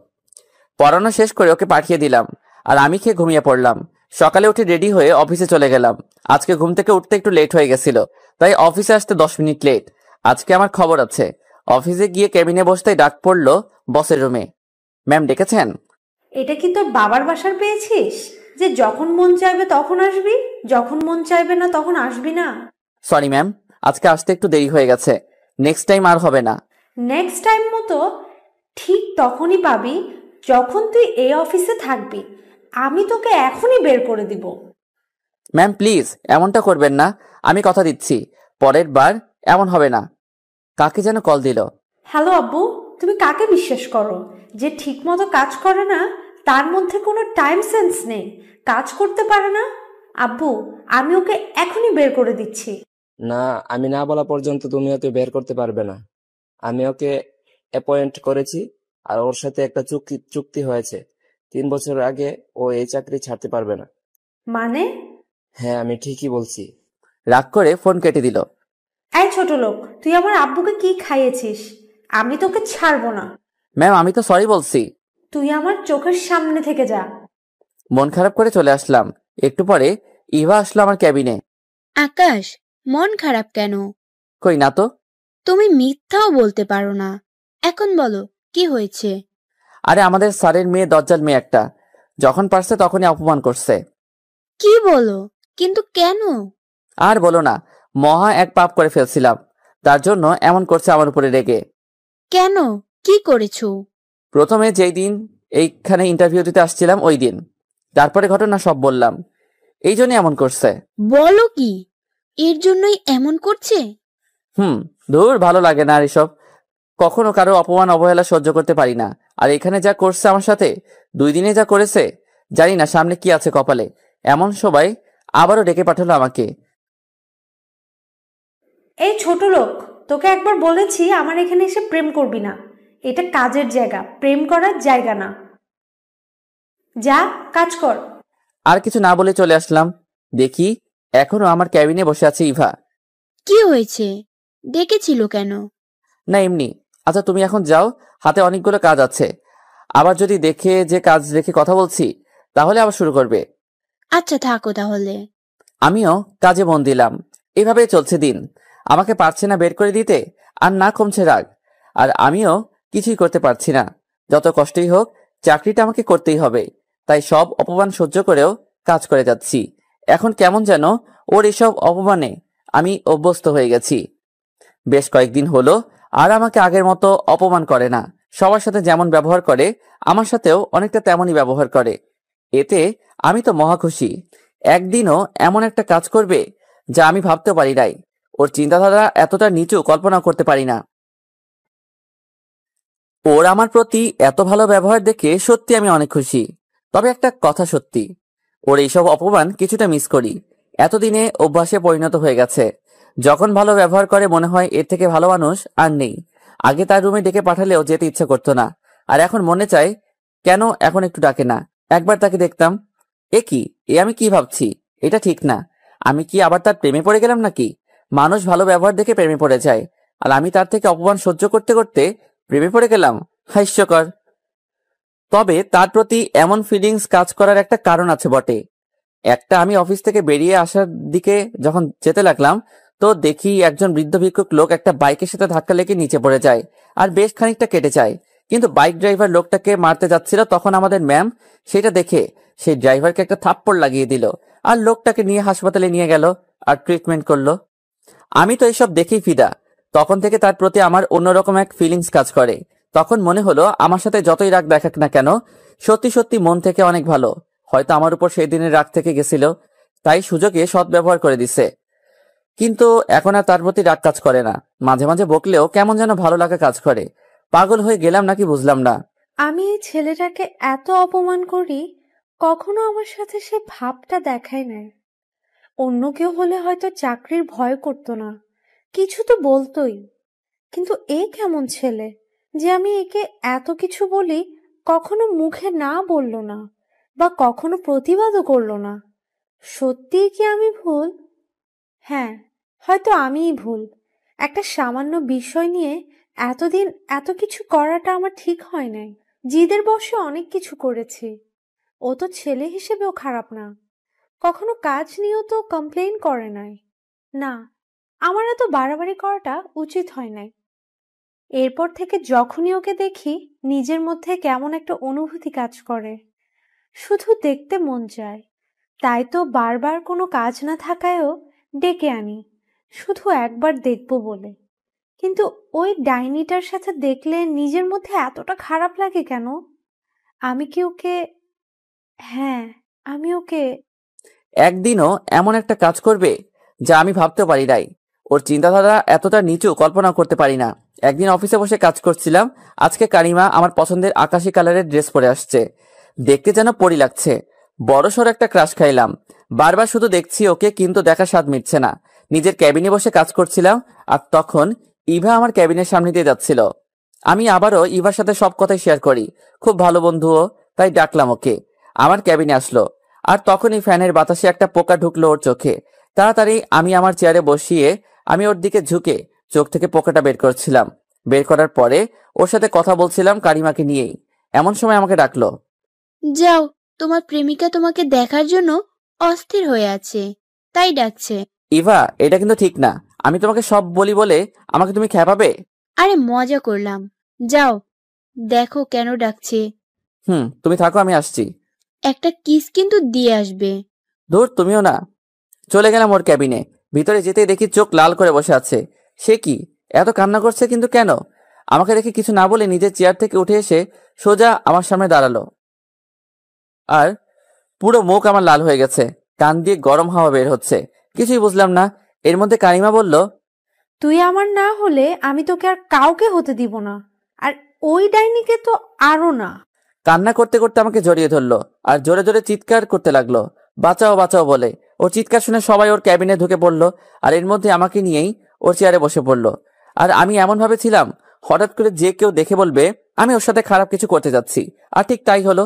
পড়ানো শেষ করে ওকে পাঠিয়ে দিলাম, আর আমি খেয়ে ঘুমিয়ে পড়লাম। সকালে উঠে রেডি হয়ে অফিসে চলে গেলাম। আজকে ঘুম থেকে উঠতে একটু লেট হয়ে গেছিল, তাই অফিসে আসতে 10 মিনিট লেট। আজকে আমার খবর আছে। অফিসে গিয়ে কেবিনে বসতেই ডাক পড়লো বসের রুমে। ম্যাম ডেকেছেন? এটা কি তোর বাবার বাসার পেয়েছিস যে যখন মন চাইবে তখন আসবি, যখন মন চাইবে না তখন আসবি না? সরি ম্যাম, আজকে আসতে একটু দেরি হয়ে গেছে। নেক্সট টাইম আর হবে না। নেক্সট টাইম মতো ঠিক তখনই পাবি যখন তুই এই অফিসে থাকবি। আমি তোকে এখনই বের করে দিব। ম্যাম প্লিজ এমনটা করবেন না, আমি কথা দিচ্ছি পরের বার এমন হবে না। কাকে যেন কল দিল। হ্যালো আব্বু, তুমি কাকে বিশ্বাস করো? যে ঠিক মতো কাজ করে না, তার মধ্যে কোনো টাইম সেন্স নেই, কাজ করতে পারে না। আব্বু, আমি ওকে এখনই বের করে দিচ্ছি। না, আমি না বলা পর্যন্ত তুমি ওকে বের করতে পারবে না। আমি ওকে অ্যাপয়েন্ট করেছি, আর ওর সাথে একটা চুক্তি হয়েছে। 3 বছর আগে ও এই চাকরি ছাড়তে পারবে না। মানে? হ্যাঁ, আমি ঠিকই বলছি। রাগ করে ফোন কেটে দিল। এই ছোট লোক, তুই আমার আব্বুকে কি খাইয়েছিস? আমি তোকে ছাড়বো না। ম্যাম আমি তো সরি বলছি। তুই আমার চোখের সামনে থেকে যা। মন খারাপ করে চলে আসলাম। একটু পরে ইভা আসলো আমার ক্যাবিনে। আকাশ, মন খারাপ কেন? কই না তো। তুমি মিথ্যাও বলতে পারো না। এখন বলো, কি হয়েছে? আরে আমাদের স্যারের মেয়ে দজ্জাল মেয়ে একটা, যখন পারছে তখনই অপমান করছে। কি বলো? কিন্তু কেন? আর বলো না, মহা এক পাপ করে ফেলছিলাম, তার জন্য এমন করছে আমার উপরে রেগে। কেন? কি করেছো? প্রথমে যেই দিন এইখানে ইন্টারভিউ দিতে আসছিলাম ওই দিন, তারপরে ঘটনা সব বললাম। এই জন্য এমন করছে। বলো কি, এর জন্যই এমন করছে? ধুর, ভালো লাগে না আর এসব। কখনো কারো অপমান অবহেলা সহ্য করতে পারি না। আর এখানে যা করছে আমার সাথে, 2 দিনে যা করেছে, জানি না সামনে কি আছে কপালে। এমন সবাই আবারও ডেকে পাঠালো আমাকে। এই ছোট লোক, তোকে একবার বলেছি আমার এখানে এসে প্রেম করবি না। এটা কাজের জায়গা, প্রেম করার জায়গা না। যা কাজ কর। আর কিছু না বলে চলে আসলাম। দেখি এখনো আমার ক্যাবিনে বসে আছে ইভা। কি হয়েছে? ডেকেছিল কেন? না এমনি। আচ্ছা তুমি এখন যাও, হাতে অনেকগুলো কাজ আছে। আবার যদি দেখে যে কাজ রেখে কথা বলছি, তাহলে আবার শুরু করবে। আচ্ছা থাকো তাহলে। আমিও কাজে মন দিলাম। এভাবেই চলছে দিন। আমাকে পারছে না বের করে দিতে, আর না কমছে রাগ। আর আমিও কিছুই করতে পারছি না। যত কষ্টই হোক, চাকরিটা আমাকে করতেই হবে। তাই সব অপমান সহ্য করেও কাজ করে যাচ্ছি। এখন কেমন যেন ওর এসব অপমানে আমি অভ্যস্ত হয়ে গেছি। বেশ কয়েকদিন হলো আর আমাকে আগের মতো অপমান করে না। সবার সাথে যেমন ব্যবহার করে, আমার সাথেও অনেকটা তেমনই ব্যবহার করে। এতে আমি তো মহা খুশি। একদিনও এমন একটা কাজ করবে যা আমি ভাবতে পারি নাই। ওর চিন্তাধারা এতটা নিচু কল্পনা করতে পারি না। ওর আমার প্রতি এত ভালো ব্যবহার দেখে সত্যি আমি অনেক খুশি। তবে একটা কথা সত্যি, ওর এইসব অপমান কিছুটা মিস করি। এতদিনে অভ্যাসে পরিণত হয়ে গেছে। যখন ভালো ব্যবহার করে মনে হয় এর থেকে ভালো মানুষ আর নেই। আগে তার রুমে ডেকে পাঠালেও যেতে ইচ্ছা করতো না, আর এখন মনে চায় কেন এখন একটু ডাকে না। একবার তাকে দেখতাম, এ কি, এ আমি কি ভাবছি, এটা ঠিক না। আমি কি আবার তার প্রেমে পড়ে গেলাম নাকি? মানুষ ভালো ব্যবহার দেখে প্রেমে পড়ে যায়, আর আমি তার থেকে অপমান সহ্য করতে করতে প্রেমে পড়ে গেলাম। হাস্যকর। তবে তার প্রতি এমন ফিলিংস কাজ করার একটা কারণ আছে বটে। একটা আমি অফিস থেকে বেরিয়ে আসার দিকে যখন যেতে লাগলাম, তো দেখি একজন বৃদ্ধ ভিক্ষুক লোক একটা বাইকের সাথে ধাক্কা লেগে নিচে পড়ে যায়, আর বেশ খানিকটা কেটে যায়। কিন্তু বাইক ড্রাইভার লোকটাকে মারতে যাচ্ছিল, তখন আমাদের ম্যাম সেটা দেখে সেই ড্রাইভারকে একটা থাপ্পড় লাগিয়ে দিল, আর লোকটাকে নিয়ে হাসপাতালে নিয়ে গেল আর ট্রিটমেন্ট করলো। আমি তো এইসব দেখেই ফিদা। তখন থেকে তার প্রতি আমার অন্যরকম এক ফিলিংস কাজ করে। তখন মনে হলো আমার সাথে যতই রাগ দেখাক না কেন, সত্যি সত্যি মন থেকে অনেক ভালো। হয়তো আমার উপর সেই দিনের রাগ থেকে গেছিল, তাই সুযোগে সৎ ব্যবহার করে দিছে। কিন্তু এখন আর তার প্রতি রাগ কাজ করে না। মাঝে মাঝে বকলেও কেমন যেন ভালো লাগা কাজ করে। পাগল হয়ে গেলাম নাকি বুঝলাম না। আমি এই ছেলেটাকে এত অপমান করি, কখনো আমার সাথে সে ভাবটা দেখায় নাই। অন্য কেউ হলে হয়তো চাকরির ভয় করতো না, কিছু তো বলতোই। কিন্তু এ কেমন ছেলে যে আমি একে এত কিছু বলি, কখনো মুখে না বললো না বা কখনো প্রতিবাদও করলো না। সত্যিই কি আমি ভুল? হ্যাঁ, হয়তো আমিই ভুল। একটা সামান্য বিষয় নিয়ে এতদিন এত কিছু করাটা আমার ঠিক হয় নাই। জিদের বশে অনেক কিছু করেছি। ও তো ছেলে হিসেবেও খারাপ না, কখনো কাজ নিয়েও তো কমপ্লেইন করে নাই। না, আমার এত বাড়াবাড়ি করাটা উচিত হয় নাই। এরপর থেকে যখনই ওকে দেখি, নিজের মধ্যে কেমন একটা অনুভূতি কাজ করে, শুধু দেখতে মন চায়। তাই তো বারবার কোনো কাজ না থাকায়ও ডেকে আনি, শুধু একবার দেখবো বলে। কিন্তু ওই ডাইনিটার সাথে দেখলে নিজের মধ্যে এতটা খারাপ লাগে কেন? আমি কি ওকে হ্যাঁ, আমি ওকে একদিনও এমন একটা কাজ করবে যা আমি ভাবতে পারি নাই। ওর চিন্তাধারা এতটা নিচু কল্পনা করতে পারি না। একদিন অফিসে বসে কাজ করছিলাম। আজকে কারিমা আমার পছন্দের আকাশি কালারের ড্রেস পরে আসছে, দেখতে যেন পরি লাগছে। বড়সড় একটা ক্রাশ খাইলাম। বারবার শুধু দেখছি ওকে, কিন্তু দেখা স্বাদ মিটছে না। নিজের ক্যাবিনে বসে কাজ করছিলাম, আর তখন ইভা আমার ক্যাবিনের সামনে দিয়ে যাচ্ছিল। আমি আবারও ইভার সাথে সব কথাই শেয়ার করি, খুব ভালো বন্ধুও, তাই ডাকলাম ওকে। আমার ক্যাবিনে আসলো, আর তখনই ফ্যানের বাতাসে একটা পোকা ঢুকলো ওর চোখে। তাড়াতাড়ি আমি আমার চেয়ারে বসিয়ে আমি ওর দিকে ঝুঁকে চোখ থেকে পোকাটা বের করছিলাম। বের করার পরে ওর সাথে কথা বলছিলাম কারিমাকে নিয়েই। এমন সময় আমাকে ডাকলো। যাও, তোমার প্রেমিকা তোমাকে দেখার জন্য অস্থির হয়ে আছে, তাই ডাকছে। ইভা, এটা কিন্তু ঠিক না। আমি তোমাকে সব বলি বলে আমাকে তুমি খেপাবে? আরে মজা করলাম, যাও, দেখো কেন ডাকছে। তুমি থাকো, আমি আসছি। একটা কিস কিন্তু দিয়ে আসবে। ধুর, তুমিও না। চলে গেলাম ওর ক্যাবিনে। ভিতরে যেতেই দেখি চোখ লাল করে বসে আছে। সে কি এত কান্না করছে, কিন্তু কেন? আমাকে দেখে কিছু না বলে নিজের চেয়ার থেকে উঠে এসে সোজা আমার সামনে দাঁড়ালো, আর পুরো মুখ আমার লাল হয়ে গেছে। কান দিয়ে গরম হাওয়া বের হচ্ছে। কিছুই বুঝলাম না। এর মধ্যে কারিমা বলল, তুই আমার না হলে আমি তোকে আর কাউকে হতে দিব না, আর ওই ডাইনিকে তো আরো না। কান্না করতে করতে আমাকে জড়িয়ে ধরলো আর জোরে জোরে চিৎকার করতে লাগলো, বাঁচাও বাঁচাও বলে। ওর চিৎকার শুনে সবাই ওর ক্যাবিনে ঢুকে পড়লো, আর এর মধ্যে আমাকে নিয়েই ওর চেয়ারে বসে পড়লো। আর আমি এমন ভাবে ছিলাম হঠাৎ করে যে কেউ দেখে বলবে আমি ওর সাথে খারাপ কিছু করতে যাচ্ছি। আর ঠিক তাই হলো।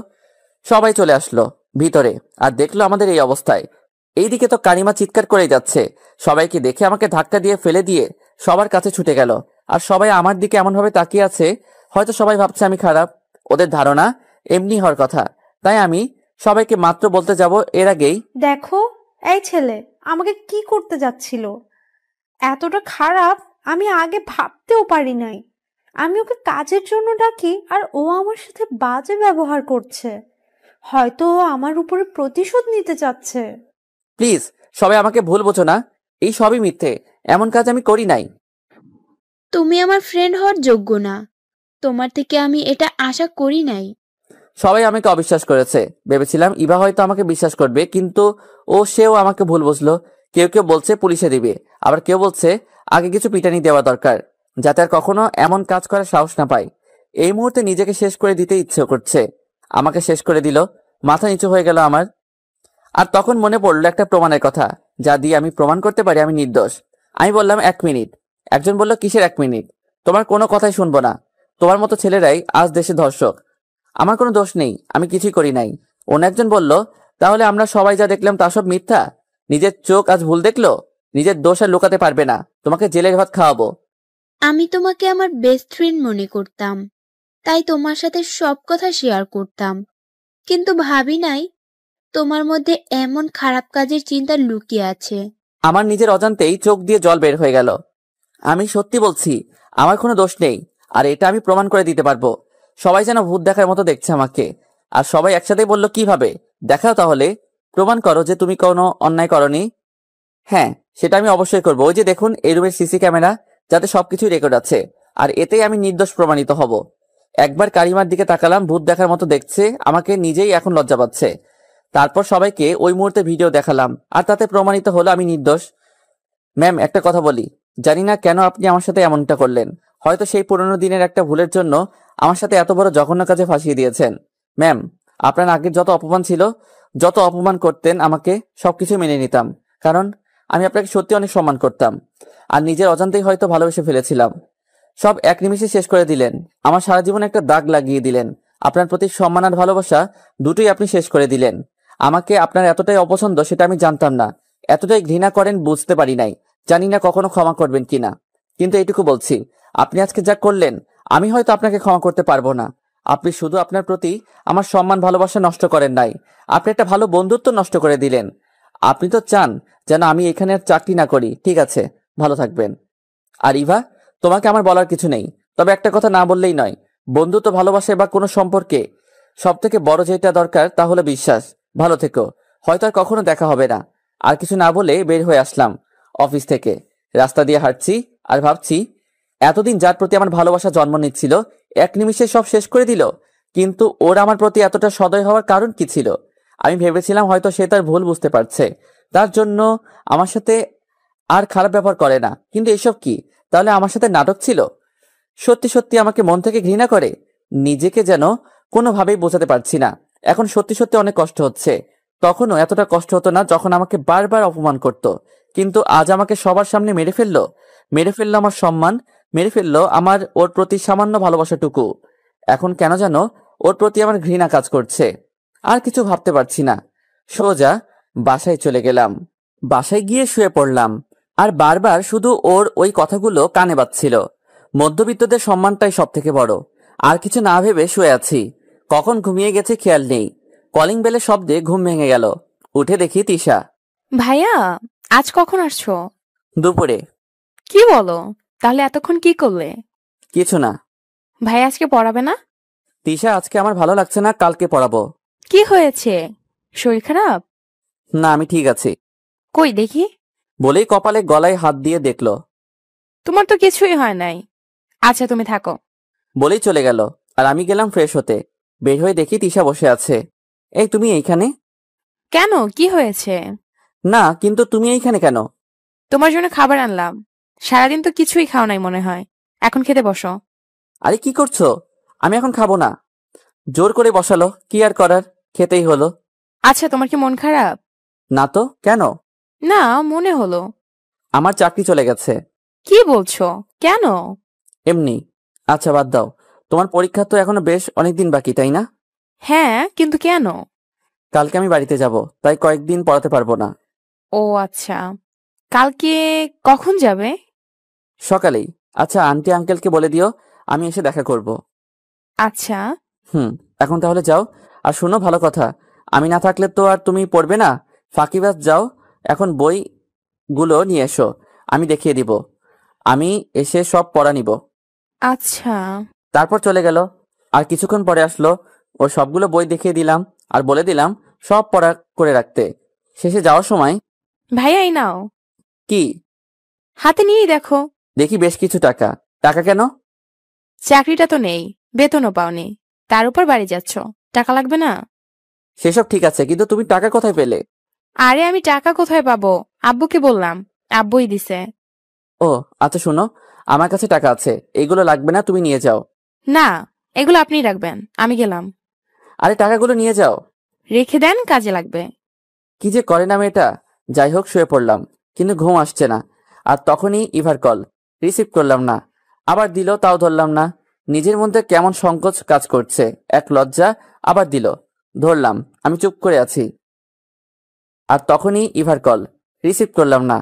সবাই চলে আসলো ভিতরে, আর দেখলো আমাদের এই অবস্থায়। এইদিকে তো কারিমা চিৎকার করেই যাচ্ছে। সবাইকে দেখে আমাকে ধাক্কা দিয়ে ফেলে দিয়ে সবার কাছে ছুটে গেল। আর সবাই আমার দিকে এমন ভাবে তাকিয়ে আছে, হয়তো সবাই ভাবছে আমি খারাপ। ওদের ধারণা এমনি হওয়ার কথা। তাই আমি সবাইকে মাত্র বলতে যাব এর আগেই, দেখো, এই ছেলে আমাকে কি করতে যাচ্ছিল, এতটা খারাপ আমি আগে ভাবতেও পারি নাই। আমি ওকে কাজের জন্য ডাকি, আর ও আমার সাথে বাজে ব্যবহার করছে। হয়তো ও আমার উপরে প্রতিশোধ নিতে চাচ্ছে। প্লিজ সবাই আমাকে ভুল বোঝো না। এই সবই মিথ্যে, এমন কাজ আমি করি নাই। তুমি আমার ফ্রেন্ড হওয়ার যোগ্য না, তোমার থেকে আমি এটা আশা করি নাই। সবাই আমাকে অবিশ্বাস করেছে। ভেবেছিলাম ইভা হয়তো আমাকে বিশ্বাস করবে, কিন্তু সেও আমাকে ভুল বুঝলো। কেউ কেউ বলছে পুলিশে দিবে, আবার কেউ বলছে আগে কিছু পিটানি দেওয়া দরকার, যাতে আর কখনো এমন কাজ করার সাহস না পায়। এই মুহূর্তে নিজেকে শেষ করে দিতে ইচ্ছে করছে। আমাকে শেষ করে দিল। মাথা নিচু হয়ে গেল আমার। আর তখন মনে পড়লো একটা প্রমাণের কথা, যা দিয়ে আমি প্রমাণ করতে পারি আমি নির্দোষ। আমি বললাম 1 মিনিট। একজন বলল, কিসের 1 মিনিট? তোমার কোনো কথাই শুনবো না। তোমার মতো ছেলেরাই আজ দেশে ধর্ষক। আমার কোনো দোষ নেই, আমি কিছুই করি নাই। অন্য একজন বলল, তাহলে আমরা সবাই যা দেখলাম তা সব মিথ্যা? নিজের চোখ আজ ভুল দেখলো? নিজের দোষ আর লুকাতে পারবে না, তোমাকে জেলের ভাত খাওয়াবো। আমি তোমাকে আমার বেস্ট ফ্রেন্ড মনে করতাম, তাই তোমার সাথে সব কথা শেয়ার করতাম। কিন্তু ভাবি নাই তোমার মধ্যে এমন খারাপ কাজের চিন্তা লুকিয়ে আছে। আমার নিজের অজান্তেই চোখ দিয়ে জল বের হয়ে গেল। আমি সত্যি বলছি, আমার কোনো দোষ নেই, আর এটা আমি প্রমাণ করে দিতে পারবো। সবাই যেন ভূত দেখার মতো দেখছে আমাকে। আর সবাই একসাথে বলল, কিভাবে? দেখাও তাহলে, প্রমাণ করো যে তুমি কোনো অন্যায় করনি। হ্যাঁ, সেটা আমি অবশ্যই করবো। ওই যে দেখুন, এই রুমের সিসি ক্যামেরা, যাতে সবকিছুই রেকর্ড আছে, আর এতেই আমি নির্দোষ প্রমাণিত হব। একবার কারিমার দিকে তাকালাম, ভূত দেখার মতো দেখছে আমাকে, নিজেই এখন লজ্জা পাচ্ছে। তারপর সবাইকে ওই মুহূর্তে ভিডিও দেখালাম, আর তাতে প্রমাণিত হলো আমি নির্দোষ। ম্যাম, একটা কথা বলি। জানি না কেন আপনি আমার সাথে এমনটা করলেন। হয়তো সেই পুরোনো দিনের একটা ভুলের জন্য আমার সাথে এত বড় জঘন্য কাজে ফাঁসিয়ে দিয়েছেন। ম্যাম, আপনার আগের যত অপমান ছিল, যত অপমান করতেন আমাকে, সবকিছু মেনে নিতাম। কারণ আমি আপনাকে সত্যি অনেক সম্মান করতাম। আর নিজের অজান্তেই হয়তো ভালোবেসে ফেলেছিলাম। সব এক নিমিষে শেষ করে দিলেন। আমার সারা জীবনে একটা দাগ লাগিয়ে দিলেন। আপনার প্রতি সম্মান আর ভালোবাসা দুটোই আপনি শেষ করে দিলেন। আমাকে আপনার এতটাই অপছন্দ সেটা আমি জানতাম না। এতটাই ঘৃণা করেন বুঝতে পারি নাই। জানি না কখনো ক্ষমা করবেন কিনা। কিন্তু এইটুকু বলছি, আপনি আজকে যা করলেন আমি হয়তো আপনাকে ক্ষমা করতে পারবো না। আপনি শুধু আপনার প্রতি আমার সম্মান ভালোবাসা নষ্ট করেন নাই, আপনি একটা ভালো বন্ধুত্ব নষ্ট করে দিলেন। আপনি তো চান যেন আমি এখানে আর চাকরি না করি। ঠিক আছে, ভালো থাকবেন। আর ইভা, তোমাকে আমার বলার কিছু নেই, তবে একটা কথা না বললেই নয়। বন্ধুত্ব, ভালোবাসায় বা কোনো সম্পর্কে সব থেকে বড় যেটা দরকার তা হলো বিশ্বাস। ভালো থেকো। হয়তো আর কখনো দেখা হবে না। আর কিছু না বলে বের হয়ে আসলাম অফিস থেকে। রাস্তা দিয়ে হাঁটছি আর ভাবছি, এতদিন যার প্রতি আমার ভালোবাসা জন্ম নিচ্ছিল এক নিমিষে সব শেষ করে দিল। কিন্তু ওর আমার প্রতি এতটা সদয় হওয়ার কারণ কি ছিল? আমি ভেবেছিলাম হয়তো সে তার ভুল বুঝতে পারছে, তার জন্য আমার সাথে আর খারাপ ব্যবহার করে না। কিন্তু এসব কি? তাহলে আমার সাথে নাটক ছিল? সত্যি সত্যি আমাকে মন থেকে ঘৃণা করে? নিজেকে যেন কোনোভাবেই বোঝাতে পারছি না। এখন সত্যি সত্যি অনেক কষ্ট হচ্ছে। তখনও এতটা কষ্ট হতো না যখন আমাকে বারবার অপমান করত। কিন্তু আজ আমাকে সবার সামনে মেরে ফেললো। মেরে ফেললো আমার সম্মান, মেরে ফেললো আমার ওর প্রতি সামান্য ভালোবাসাটুকু। এখন কেন যেন ওর প্রতি আমার ঘৃণা কাজ করছে। আর কিছু ভাবতে পারছি না। সোজা বাসায় চলে গেলাম। বাসায় গিয়ে শুয়ে পড়লাম। আর বারবার শুধু ওর ওই কথাগুলো কানে বাজছিল। মধ্যবিত্তদের সম্মানটাই সব থেকে বড়। আর কিছু না ভেবে শুয়ে আছি। কখন ঘুমিয়ে গেছে খেয়াল নেই। কলিং বেলের শব্দে ঘুম ভেঙে গেল। উঠে দেখি তিশা। ভাইয়া, আজ কখন আসছো? দুপুরে। কি বলো? তাহলে এতক্ষণ কি করলে? কিছু না। ভাই আজকে পড়াবে না? তিশা, আজকে আমার ভালো লাগছে না, কালকে পড়াবো। কি হয়েছে? শরীর খারাপ? না, আমি ঠিক আছি। কই দেখি। বলেই কপালে গলায় হাত দিয়ে দেখলো। তোমার তো কিছুই হয় নাই। আচ্ছা তুমি থাকো। বলেই চলে গেল। আর আমি গেলাম ফ্রেশ হতে। বের হয়ে দেখি তিশা বসে আছে। এই, তুমি এইখানে? কেন, কি হয়েছে? না, কিন্তু তুমি এইখানে কেন? তোমার জন্য খাবার আনলাম। সারাদিন তো কিছুই খাও নাই মনে হয়, এখন খেতে বসো। আরে কি করছো? আমি এখন খাবো না। জোর করে বসালো, কি আর করার, খেতেই হলো। আচ্ছা তোমার কি মন খারাপ? না তো, কেন? না, মনে হলো। আমার চাকরি চলে গেছে। কি বলছো? কেন? এমনি। আচ্ছা বাদ দাও। তোমার পরীক্ষা তো এখনো বেশ অনেকদিন বাকি, তাই না? হ্যাঁ, কিন্তু কেন? কালকে আমি বাড়িতে যাব, তাই কয়েকদিন পড়াতে পারবো না। ও আচ্ছা, কালকে কখন যাবে? সকালেই। আচ্ছা, আন্টি আঙ্কেলকে বলে দিও আমি এসে দেখা করব। আচ্ছা। এখন তাহলে যাও। আর শোনো, ভালো কথা, আমি না থাকলে তো আর তুমি পড়বে না। ফাঁকিবাজ, যাও এখন বইগুলো নিয়ে এসো, আমি দেখিয়ে দিব। আমি এসে সব পড়া নিব। আচ্ছা। তারপর চলে গেল। আর কিছুক্ষণ পরে আসলো। ওর সবগুলো বই দেখিয়ে দিলাম আর বলে দিলাম সব পড়া করে রাখতে। শেষে যাওয়ার সময়, ভাইয়া এই নাও। কি? হাতে নিয়েই দেখো। দেখি বেশ কিছু টাকা। টাকা কেন? চাকরিটা তো নেই, বেতনও পাওনি, তার উপর বাড়ি যাচ্ছ, টাকা লাগবে না? সেসব ঠিক আছে, কিন্তু তুমি টাকা কোথায় পেলে? আরে আমি টাকা কোথায় পাবো, আব্বুকে বললাম, আব্বুই দিছে। ও আচ্ছা, শোনো, আমার কাছে টাকা আছে, এগুলো লাগবে না, তুমি নিয়ে যাও। না, এগুলো আপনিই রাখবেন, আমি গেলাম। আরে টাকাগুলো নিয়ে যাও। রেখে দেন, কাজে লাগবে। কি যে করে না মেয়েটা। যাই হোক, শুয়ে পড়লাম, কিন্তু ঘুম আসছে না। আর তখনই ইভার কল। রিসিভ করলাম না। আবার দিল, তাও ধরলাম না। নিজের মধ্যে কেমন সংকোচ কাজ করছে, এক লজ্জা। আবার দিল, ধরলাম। আমি চুপ করে আছি। আর তখনই ইভার কল। রিসিভ করলাম না।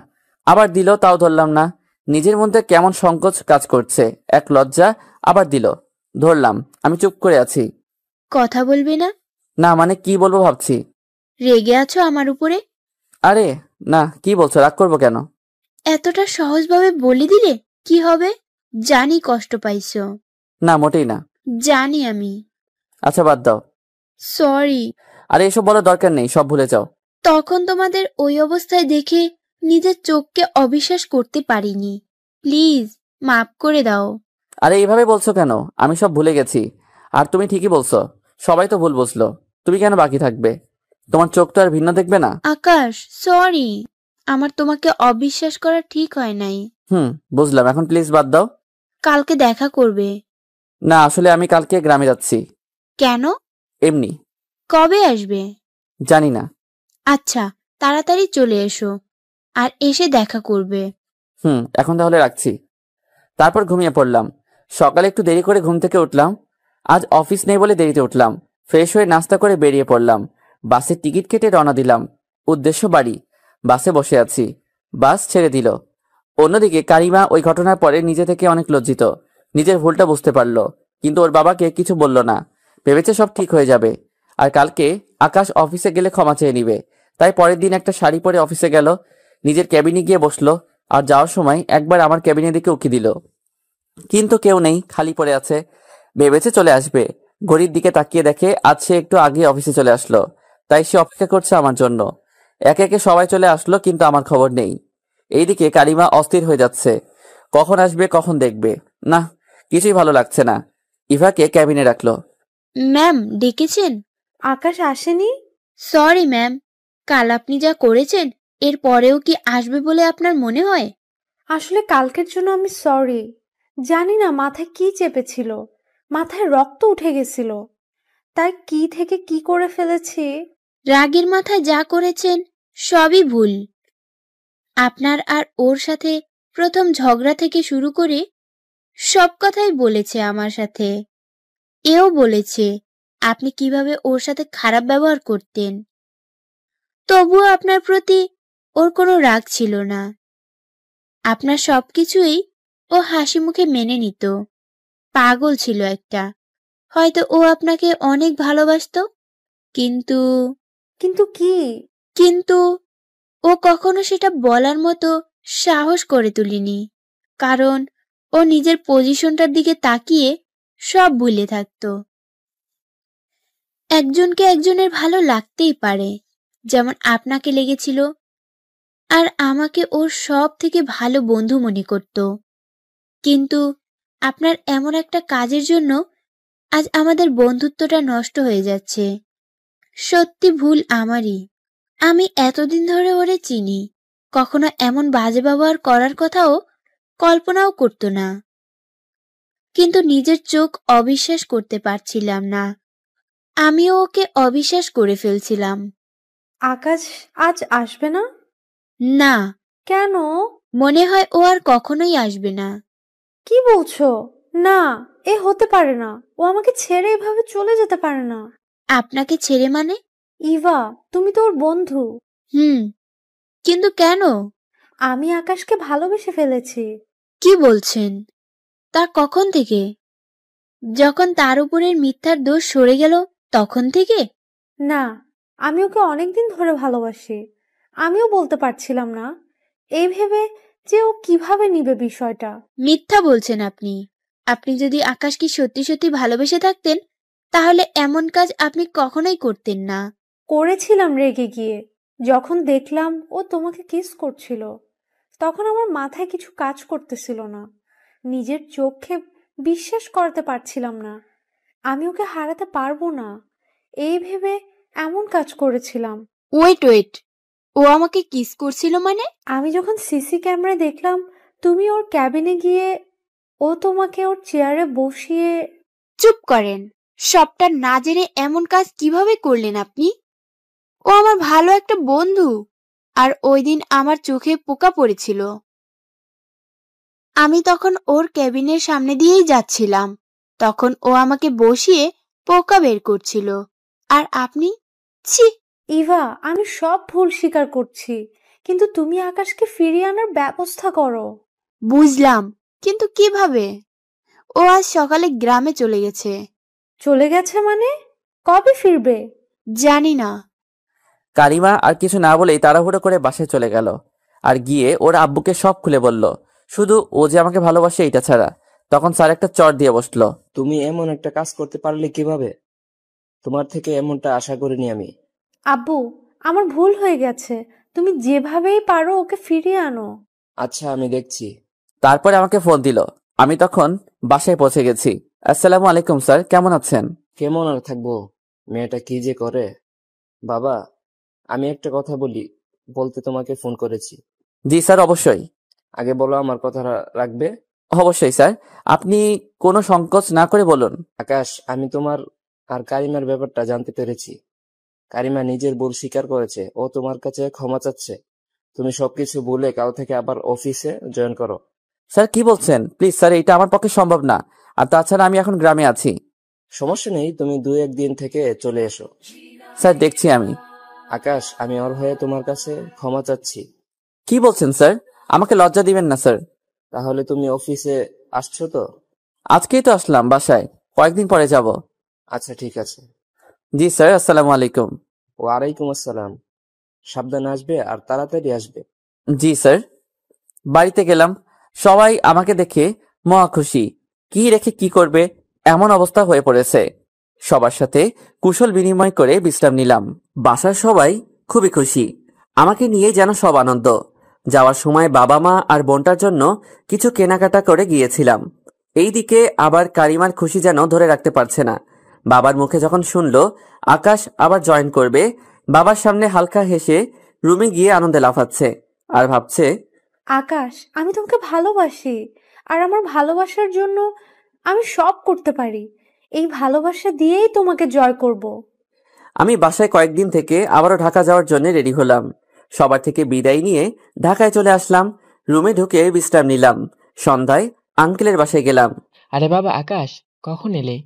আবার দিল, তাও ধরলাম না। নিজের মধ্যে কেমন সংকোচ কাজ করছে, এক লজ্জা। আবার দিল, ধরলাম। আমি চুপ করে আছি। কথা বলবে না? না মানে কি বলবো ভাবছি। রেগে আছো আমার উপরে? আরে না, কি বলছো, রাগ করবো কেন? এতটা সহজভাবে বলে দিলে কি হবে? জানি কষ্ট পাইছো। না, মোটেই না। জানি আমি। আচ্ছা বাদ দাও। সরি। আরে এসব বলার দরকার নেই, সব ভুলে যাও। তখন তোমাদের ওই অবস্থায় দেখে নিজের চোখকে অবিশ্বাস করতে পারিনি। প্লিজ মাফ করে দাও। আরে এইভাবে বলছো কেন? আমি সব ভুলে গেছি। আর তুমি ঠিকই বলছো, সবাই তো ভুল বুঝলো। তুমি কেন বাকি থাকবে? তোমার চোখ তো আর ভিন্ন দেখবে না। আকাশ, সরি। আমার তোমাকে অবিশ্বাস করা ঠিক হয় নাই। বুঝলাম, এখন প্লিজ বাদ দাও। কালকে দেখা করবে? না, আসলে আমি কালকে গ্রামে যাচ্ছি। কেন? এমনি। কবে আসবে? জানি না। আচ্ছা, তাড়াতাড়ি চলে এসো, আর এসে দেখা করবে। এখন তাহলে রাখছি। তারপর ঘুমিয়ে পড়লাম। সকালে একটু দেরি করে ঘুম থেকে উঠলাম। আজ অফিস নেই বলে দেরিতে উঠলাম। ফ্রেশ হয়ে নাস্তা করে বেরিয়ে পড়লাম। বাসের টিকিট কেটে রওনা দিলাম। উদ্দেশ্য বাড়ি। বাসে বসে আছি। বাস ছেড়ে দিল। অন্যদিকে কারিমা ওই ঘটনার পরে নিজে থেকে অনেক লজ্জিত। নিজের ভুলটা বুঝতে পারলো, কিন্তু ওর বাবাকে কিছু বলল না। ভেবেছে সব ঠিক হয়ে যাবে, আর কালকে আকাশ অফিসে গেলে ক্ষমা চেয়ে নিবে। তাই পরের দিন একটা শাড়ি পরে অফিসে গেল। নিজের ক্যাবিনে গিয়ে বসলো, আর যাওয়ার সময় একবার আমার ক্যাবিনের দিকে উকি দিল, কিন্তু কেউ নেই, খালি পড়ে আছে। ভেবেছে চলে আসবে। ঘড়ির দিকে তাকিয়ে দেখে আজ সে একটু আগে অফিসে চলে আসলো। তাই সে অপেক্ষা করছে আমার জন্য। একে একে সবাই চলে আসলো, কিন্তু আমার খবর নেই। এইদিকে কারিমা অস্থির হয়ে যাচ্ছে, কখন আসবে কখন দেখবে। না, কিছুই ভালো লাগছে না। ইভাকে ক্যাবিনে রাখলো। ম্যাম ডেকেছেন? আকাশ আসেনি? সরি ম্যাম, কাল আপনি যা করেছেন এর পরেও কি আসবে বলে আপনার মনে হয়? আসলে কালকের জন্য আমি সরি। জানি না মাথায় কি চেপেছিল, মাথায় রক্ত উঠে গেছিল, তাই কি থেকে কি করে ফেলেছি। রাগের মাথায় যা করেছেন সবই ভুল। আপনার আর ওর সাথে প্রথম ঝগড়া থেকে শুরু করে সব কথাই বলেছে আমার সাথে। এও বলেছে আপনি কিভাবে ওর সাথে খারাপ ব্যবহার করতেন। তবুও আপনার প্রতি ওর কোনো রাগ ছিল না। আপনার সবকিছুই ও হাসি মুখে মেনে নিত। পাগল ছিল একটা। হয়তো ও আপনাকে অনেক ভালোবাসতো, কিন্তু কিন্তু কি? কিন্তু ও কখনো সেটা বলার মতো সাহস করে তুলিনি, কারণ ও নিজের পজিশনটার দিকে তাকিয়ে সব ভুলে থাকতো। একজনকে একজনের ভালো লাগতেই পারে, যেমন আপনাকে লেগেছিল, আর আমাকে ওর সব থেকে ভালো বন্ধু মনে করত। কিন্তু আপনার এমন একটা কাজের জন্য আজ আমাদের বন্ধুত্বটা নষ্ট হয়ে যাচ্ছে। সত্যি ভুল আমারই। আমি এতদিন ধরে ওরে চিনি, কখনো এমন বাজে ব্যবহার করার কথাও কল্পনাও করতো না, কিন্তু নিজের চোখ অবিশ্বাস করতে পারছিলাম না। আমিও ওকে অবিশ্বাস করে ফেলছিলাম। আকাশ আজ আসবে না? না। কেন? মনে হয় ও আর কখনোই আসবে না। কি বলছো? না, এ হতে পারে না। ও আমাকে ছেড়ে এভাবে চলে যেতে পারে না। আপনাকে ছেড়ে মানে? ইভা, তুমি তো ওর বন্ধু। কিন্তু কেন? আমি আকাশকে ভালোবেসে ফেলেছি। কি বলছেন? তা কখন থেকে? যখন তার উপরের মিথ্যার দোষ সরে গেল তখন থেকে? না, আমি ওকে অনেকদিন ধরে ভালোবাসি। আমিও বলতে পারছিলাম না, এই ভেবে যে ও কিভাবে নিবে বিষয়টা। মিথ্যা বলছেন আপনি। আপনি যদি আকাশকে সত্যি সত্যি ভালোবেসে থাকতেন তাহলে এমন কাজ আপনি কখনোই করতেন না। করেছিলাম রেগে গিয়ে, যখন দেখলাম ও তোমাকে কিস করছিল। তখন আমার মাথায় কিছু কাজ করতেছিল না। নিজের চোখে বিশ্বাস করাতে পারছিলাম না আমি ওকে হারাতে পারবো না। এই ভেবে এমন কাজ করেছিলাম। ওয়েট, ও আমাকে কিস করছিল মানে? আমি যখন সিসি ক্যামেরায় দেখলাম তুমি ওর ক্যাবিনে গিয়ে ও তোমাকে ওর চেয়ারে বসিয়ে। চুপ করেন। সবটা না জেনে এমন কাজ কিভাবে করলেন আপনি? ও আমার ভালো একটা বন্ধু, আর ওই দিন আমার চোখে পোকা পড়েছিল। আমি তখন ওর ক্যাবিনের সামনে দিয়েই যাচ্ছিলাম, তখন ও আমাকে বসিয়ে পোকা বের করছিল, আর আপনি? ছি! ইভা, আমি সব ভুল স্বীকার করছি, কিন্তু তুমি আকাশকে ফিরিয়ে আনার ব্যবস্থা করো। বুঝলাম, কিন্তু কিভাবে? ও আজ সকালে গ্রামে চলে গেছে। চলে গেছে মানে? কবে ফিরবে? জানি না। কারিমা আর কিছু না বলেই তাড়াহুড়ো করে বাসায় চলে গেল, আর গিয়ে ওর আব্বুকে সব খুলে বলল, শুধু ও যে আমাকে ভালোবাসে এটা ছাড়া। তখন স্যার একটা চট দিয়ে বসলো। তুমি এমন একটা কাজ করতে পারলে কিভাবে? তোমার থেকে এমনটা আশা করিনি আমি। আব্বু, আমার ভুল হয়ে গেছে, তুমি যেভাবেই পারো ওকে ফিরিয়ে আনো। আচ্ছা, আমি দেখছি। তারপরে আমাকে ফোন দিল। আমি তখন বাসায় পৌঁছে গেছি। আসসালামু আলাইকুম স্যার, কেমন আছেন? কেমন আর থাকবো, মেয়েটা কি যে করে। বাবা, আমি একটা কথা বলি, বলতে তোমাকে ফোন করেছি। জি স্যার, অবশ্যই। আগে বলো আমার কথা রাখবে? অবশ্যই স্যার, আপনি কোনো সংকোচ না করে বলুন। আকাশ, আমি তোমার আর কারিমার ব্যাপারটা জানতে পেরেছি। কারিমা নিজের ভুল স্বীকার করেছে, ও তোমার কাছে ক্ষমা চাচ্ছে। তুমি সবকিছু ভুলে কাল থেকে আবার অফিসে জয়েন করো। স্যার কি বলছেন? প্লিজ স্যার, এটা আমার পক্ষে সম্ভব না। আর তাছাড়া আমি এখন গ্রামে আছি। সমস্যা নেই, তুমি 2-1 দিন থেকে চলে এসো। স্যার দেখছি আমি। আকাশ, আমি ওর হয়ে তোমার কাছে ক্ষমা চাচ্ছি। কি বলছেন স্যার? আমাকে লজ্জা দিবেন না স্যার। তাহলে তুমি অফিসে আসছো তো? আজকেই তো আসলাম বাসায়, কয়েকদিন পরে যাব। আচ্ছা ঠিক আছে। জি স্যার, আসসালামু আলাইকুম। ওয়ালাইকুম আসসালাম। সাবধানে আসবে আর তাড়াতাড়ি আসবে। জি স্যার। বাড়িতে গেলাম, সবাই আমাকে দেখে মহা খুশি। কি রেখে কি করবে এমন অবস্থা হয়ে পড়েছে। সবার সাথে কুশল বিনিময় করে বিশ্রাম নিলাম। বাসার সবাই খুবই খুশি, আমাকে নিয়ে যেন সব আনন্দ। যাওয়ার সময় বাবা মা আর বোনটার জন্য কিছু কেনাকাটা করে গিয়েছিলাম। এইদিকে আবার কারিমার খুশি যেন ধরে রাখতে পারছে না। বাবার মুখে যখন শুনলো আকাশ আবার জয়েন করবে, বাবার সামনে হালকা হেসে রুমে গিয়ে আনন্দে লাফাচ্ছে আর ভাবছে, আকাশ, আমি তোমাকে ভালোবাসি। আর আমার ভালোবাসার জন্য আমি সব করতে পারি। এই ভালোবাসা দিয়েই তোমাকে জয় করব। আমি বাসায় কয়েকদিন থেকে আবারও ঢাকা যাওয়ার জন্য রেডি হলাম। সবার থেকে বিদায় নিয়ে ঢাকায় চলে আসলাম। রুমে ঢুকে বিশ্রাম নিলাম। সন্ধ্যায় আঙ্কেলের বাসায় গেলাম। আরে বাবা আকাশ, কখন এলে?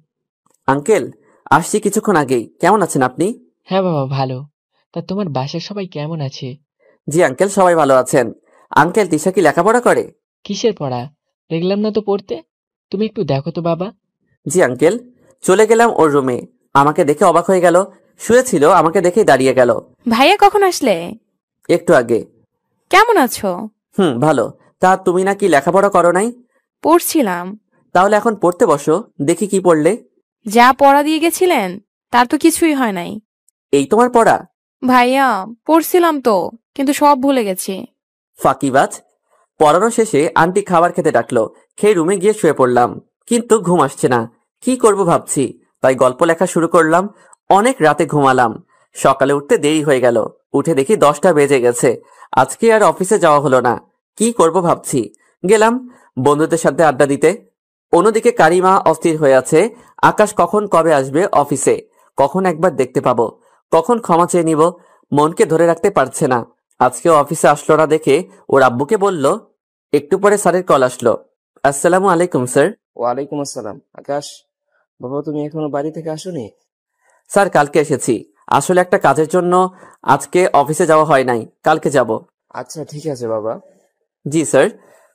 আঙ্কেল, আসছি কিছুক্ষণ আগেই। কেমন আছেন আপনি? হ্যাঁ বাবা, ভালো। তা তোমার বাসার সবাই কেমন আছে? জি আঙ্কেল, সবাই ভালো আছেন। আঙ্কেল, তিশা কি লেখাপড়া করে? কিসের পড়া? দেখলাম না তো পড়তে। তুমি একটু দেখো তো বাবা। জি আঙ্কেল। চলে গেলাম ওর রুমে। আমাকে দেখে অবাক হয়ে গেল। শুয়েছিল, আমাকে দেখেই দাঁড়িয়ে গেল। ভাইয়া কখন আসলে? একটু আগে। কেমন আছো? ভালো। তা তুমি নাকি লেখাপড়া করো নাই? পড়ছিলাম। তাহলে এখন পড়তে বসো, দেখি কি পড়লে। যা পড়া দিয়ে গেছিলেন তার তো কিছুই হয় নাই। এই তোমার পড়া? ভাইয়া, পড়ছিলাম তো, কিন্তু সব ভুলে গেছি। ফাঁকিবাজ। পড়ানো শেষে আন্টি খাবার খেতে ডাকলো। খেয়ে রুমে গিয়ে শুয়ে পড়লাম, কিন্তু ঘুম আসছে না। কি করব ভাবছি, তাই গল্প লেখা শুরু করলাম। অনেক রাতে ঘুমালাম। সকালে উঠতে দেরি হয়ে গেল। উঠে দেখি 10টা বেজে গেছে। আজকে আর অফিসে যাওয়া হলো না। কি করব ভাবছি, গেলাম বন্ধুদের সাথে আড্ডা দিতে। অন্যদিকে কারিমা অস্থির হয়ে আছে। আকাশ কখন কবে আসবে অফিসে, কখন একবার দেখতে পাবো, কখন ক্ষমা চেয়ে নিব, মনকে ধরে রাখতে পারছে না। আজকেও অফিসে আসলো না দেখে ওর আব্বুকে বলল। একটু পরে স্যারের কল আসলো। আসসালামু আলাইকুম স্যার। ওয়ালাইকুম আসসালাম। আকাশ, বাবা তুমি এখনো বাড়ি থেকে আসোনি? স্যার কালকে এসেছি, আসলে একটা কাজের জন্য আজকে অফিসে যাওয়া হয় নাই, কালকে যাব। আচ্ছা ঠিক আছে বাবা। জি স্যার।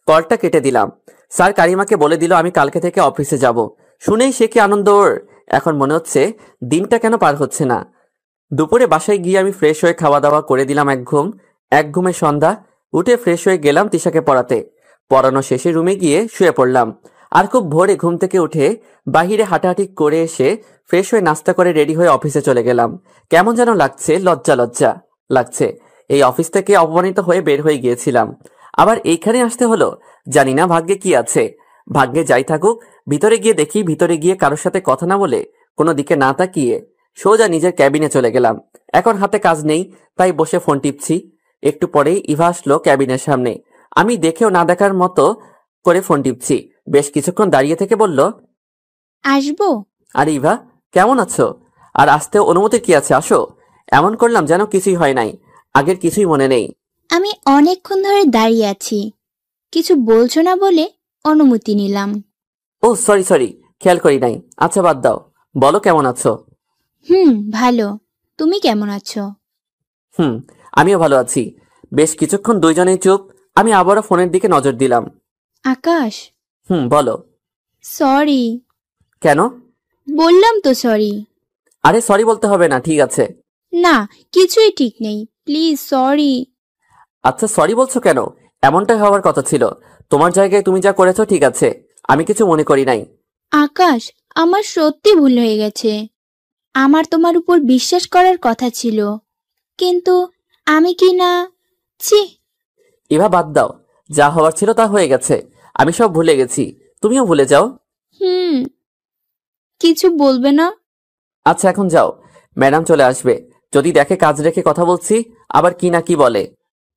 কলটা কেটে দিলাম। স্যার কারিমাকে বলে দিল আমি কালকে থেকে অফিসে যাব। শুনেই সে কি আনন্দ ওর। এখন মনে হচ্ছে দিনটা কেন পার হচ্ছে না। দুপুরে বাসায় গিয়ে আমি ফ্রেশ হয়ে খাওয়া দাওয়া করে দিলাম এক ঘুমে সন্ধ্যা। উঠে ফ্রেশ হয়ে গেলাম তিশাকে পড়াতে। পড়ানো শেষে রুমে গিয়ে শুয়ে পড়লাম। আর খুব ভোরে ঘুম থেকে উঠে বাহিরে হাঁটাহাঁটি করে এসে ফ্রেশ হয়ে নাস্তা করে রেডি হয়ে অফিসে চলে গেলাম। কেমন যেন লাগছে, লজ্জা লজ্জা লাগছে। এই অফিস থেকে অপমানিত হয়ে বের হয়ে গিয়েছিলাম, আবার এইখানে আসতে হলো। জানি না ভাগ্যে কি আছে। ভাগ্যে যাই থাকুক, ভিতরে গিয়ে দেখি, ভিতরে গিয়ে কারোর সাথে কথা না বলে, কোনো দিকে না তাকিয়ে সোজা নিজের ক্যাবিনে চলে গেলাম। এখন হাতে কাজ নেই, তাই বসে ফোন টিপছি। একটু পরেই ইভা আসলো ক্যাবিনের সামনে। আমি দেখেও না দেখার মতো করে ফোন টিপছি। বেশ কিছুক্ষণ দাঁড়িয়ে থেকে বলল, আসবো? আরে ইভা, কেমন আছো? আর আসতে অনুমতি কি আছে, আসো। এমন করলাম যেন কিছুই হয় নাই, আগের কিছুই মনে নেই। আমি অনেকক্ষণ ধরে দাঁড়িয়ে আছি, কিছু বলছো না বলে অনুমতি নিলাম। ও সরি, খেয়াল করি নাই। আচ্ছা বাদ দাও, বলো কেমন আছো? ভালো। তুমি কেমন আছো? আমিও ভালো আছি। বেশ কিছুক্ষণ দুইজনেই চুপ। আমি আবারও ফোনের দিকে নজর দিলাম। আকাশ, বলো। সরি। কেন? বললাম তো সরি। আরে সরি বলতে হবে না, ঠিক আছে। না, কিছুই ঠিক নেই, প্লিজ সরি। আচ্ছা সরি বলছো কেন? এমনটাই হওয়ার কথা ছিল। তোমার জায়গায় তুমি যা করেছো ঠিক আছে, আমি কিছু মনে করি নাই। আকাশ, আমার সত্যি ভুল হয়ে গেছে। আমার তোমার উপর বিশ্বাস করার কথা ছিল, কিন্তু আমি কি না। ছি। এবার বাদ দাও, যা হওয়ার ছিল তা হয়ে গেছে। আমি সব ভুলে গেছি, তুমিও ভুলে যাও। কিছু বলবে না? আচ্ছা এখন যাও, ম্যাডাম চলে আসবে। যদি দেখে কাজ রেখে কথা বলছি আবার কি না কি বলে।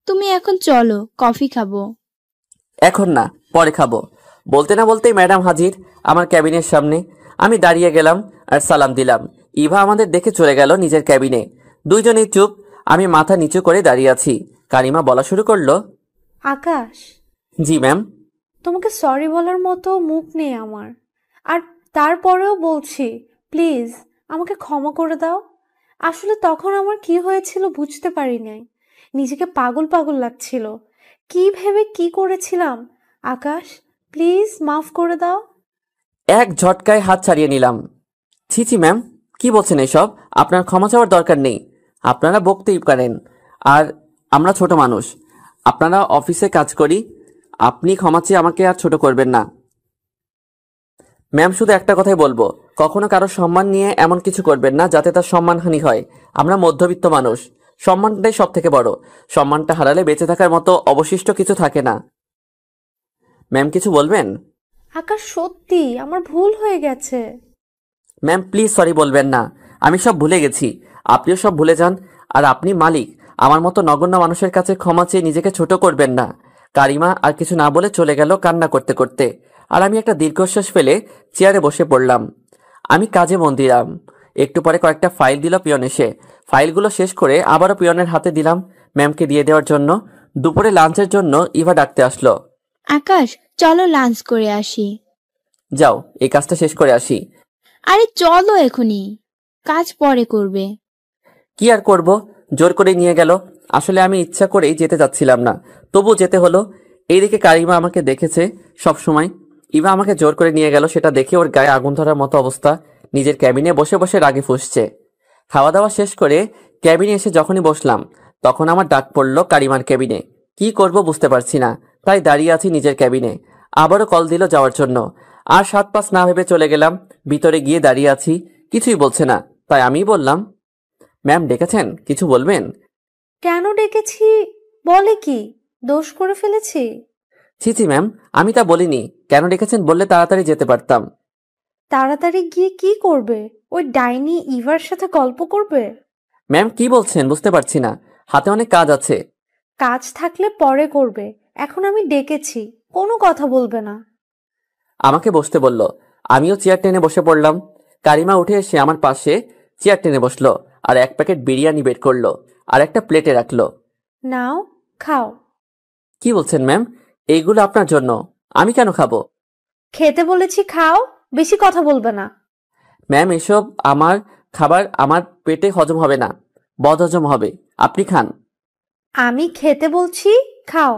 তুমি এখন চলো, কফি খাবো। এখন না, পরে খাবো। বলতে না বলতেই ম্যাডাম হাজির আমার ক্যাবিনের সামনে। আমি দাঁড়িয়ে গেলাম আর সালাম দিলাম। ইভা আমাদের দেখে চলে গেল নিজের ক্যাবিনে। দুইজনেই চুপ। আমি মাথা নিচু করে দাঁড়িয়ে আছি। কারিমা বলা শুরু করলো, আকাশ, জি ম্যাম। তোমাকে সরি বলার মতো মুখ নেই আমার, আর তারপরেও বলছি প্লিজ আমাকে ক্ষমা করে দাও। আসলে তখন আমার কি হয়েছিল বুঝতে পারি নাই, নিজেকে পাগল পাগল লাগছিল। কি ভেবে কি করেছিলাম। আকাশ, প্লিজ মাফ করে দাও। এক ঝটকায় হাত ছাড়িয়ে নিলাম। ছি ছি ম্যাম, কি বলছেন এসব? আপনার ক্ষমা চাওয়ার দরকার নেই। আপনারা বকতেই পারেন, আর আমরা ছোট মানুষ। আপনারা অফিসে কাজ করি। আপনি ক্ষমা চেয়ে আমাকে আর ছোট করবেন না। ম্যাম, শুধু একটা কথাই বলবো, কখনো কারো সম্মান নিয়ে এমন কিছু করবেন না যাতে তার সম্মানহানি হয়। আমরা মধ্যবিত্ত মানুষ, সম্মানটাই সব থেকে বড়। সম্মানটা হারালে বেঁচে থাকার মতো অবশিষ্ট কিছু থাকে না। ম্যাম, কিছু বলবেন? আকাশ, সত্যি আমার ভুল হয়ে গেছে। ম্যাম প্লিজ সরি বলবেন না। আমি সব ভুলে গেছি, আপনিও সব ভুলে যান। আর আপনি মালিক, আমার মতো নগণ্য মানুষের কাছে ক্ষমা চেয়ে নিজেকে ছোট করবেন না। কারিমা আর কিছু না বলে চলে গেল কান্না করতে করতে। আর আমি একটা দীর্ঘশ্বাস ফেলে চেয়ারে বসে পড়লাম। আমি কাজে মন দিলাম। একটু পরে কয়েকটা ফাইল দিল পিয়ন এসে। ফাইলগুলো শেষ করে আবারও পিয়নের হাতে দিলাম ম্যামকে দিয়ে দেওয়ার জন্য। দুপুরে লাঞ্চের জন্য ইভা ডাকতে আসলো। আকাশ, চলো লাঞ্চ করে আসি। যাও, এই কাজটা শেষ করে আসি। আরে চলো এখনই, কাজ পরে করবে। কি আর করব, জোর করে নিয়ে গেল। আসলে আমি ইচ্ছা করেই যেতে যাচ্ছিলাম না, তবু যেতে হলো। এইদিকে কারিমা আমাকে দেখেছে সব সময়, ইভা আমাকে জোর করে নিয়ে গেল। সেটা দেখে ওর গায়ে আগুন ধরার মতো অবস্থা। নিজের ক্যাবিনে বসে বসে রাগে ফুঁসছে। খাওয়া দাওয়া শেষ করে ক্যাবিনে এসে যখনই বসলাম, তখন আমার ডাক পড়লো কারিমার ক্যাবিনে। কি করব বুঝতে পারছি না, তাই দাঁড়িয়ে আছি নিজের ক্যাবিনে। আবারও কল দিল যাওয়ার জন্য। আর 7-5 না ভেবে চলে গেলাম। ভিতরে গিয়ে দাঁড়িয়ে আছি, কিছুই বলছে না। তাই আমি বললাম, ম্যাম ডেকেছেন, কিছু বলবেন? কেন ডেকেছি? বলে কি দোষ করে ফেলেছি? ছি ছি ম্যাম, আমি তা বলিনি। কেন ডেকেছেন বললে তাড়াতাড়ি যেতে পারতাম। তাড়াতাড়ি গিয়ে কি করবে? ওই ডাইনি ইভার সাথে গল্প করবে? ম্যাম কি বলছেন বুঝতে পারছি না, হাতে অনেক কাজ আছে। কাজ থাকলে পরে করবে, এখন আমি ডেকেছি, কোনো কথা বলবে না। আমাকে বসতে বলল। আমিও চেয়ার টেনে বসে পড়লাম। কারিমা উঠে এসে আমার পাশে চেয়ার টেনে বসলো আর এক প্যাকেট বিরিয়ানি বের করলো আর একটা প্লেটে রাখলো। নাও, খাও। কি বলছেন ম্যাম? এইগুলো আপনার জন্য, আমি কেন খাবো? খেতে বলেছি, খাও, বেশি কথা বলবে না। ম্যাম, এসব আমার খাবার, আমার পেটে হজম হবে না, বদহজম হবে। আপনি খান। আমি খেতে বলছি, খাও।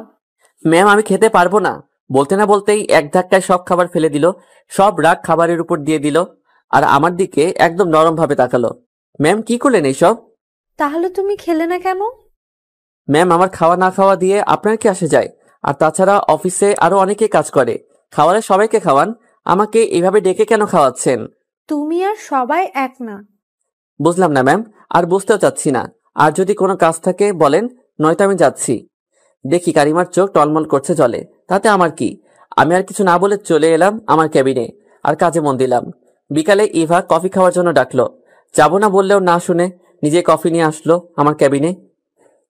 ম্যাম, আমি খেতে পারবো না। বলতে না বলতেই এক ধাক্কায় সব খাবার ফেলে দিল। সব রাগ খাবারের উপর দিয়ে দিল আর আমার দিকে একদম নরম ভাবে তাকালো। ম্যাম কি করলেন এইসব? তাহলে তুমি খেলে না কেন? ম্যাম, আমার খাওয়া না খাওয়া দিয়ে আপনার কি আসে যায়? আর তাছাড়া অফিসে আরো অনেকে কাজ করে, খাওয়ালে সবাইকে খাওয়ান, আমাকে এইভাবে ডেকে কেন খাওয়াচ্ছেন? তুমি আর সবাই এক না। বুঝলাম না ম্যাম, আর বুঝতেও চাচ্ছি না। আর যদি কোনো কাজ থাকে বলেন, নয়তো আমি যাচ্ছি। দেখি কারিমার চোখ টলমল করছে জলে, তাতে আমার কি? আমি আর কিছু না বলে চলে এলাম আমার ক্যাবিনে আর কাজে মন দিলাম। বিকালে ইভা কফি খাওয়ার জন্য ডাকলো। যাবো না বললেও না শুনে নিজে কফি নিয়ে আসলো আমার ক্যাবিনে।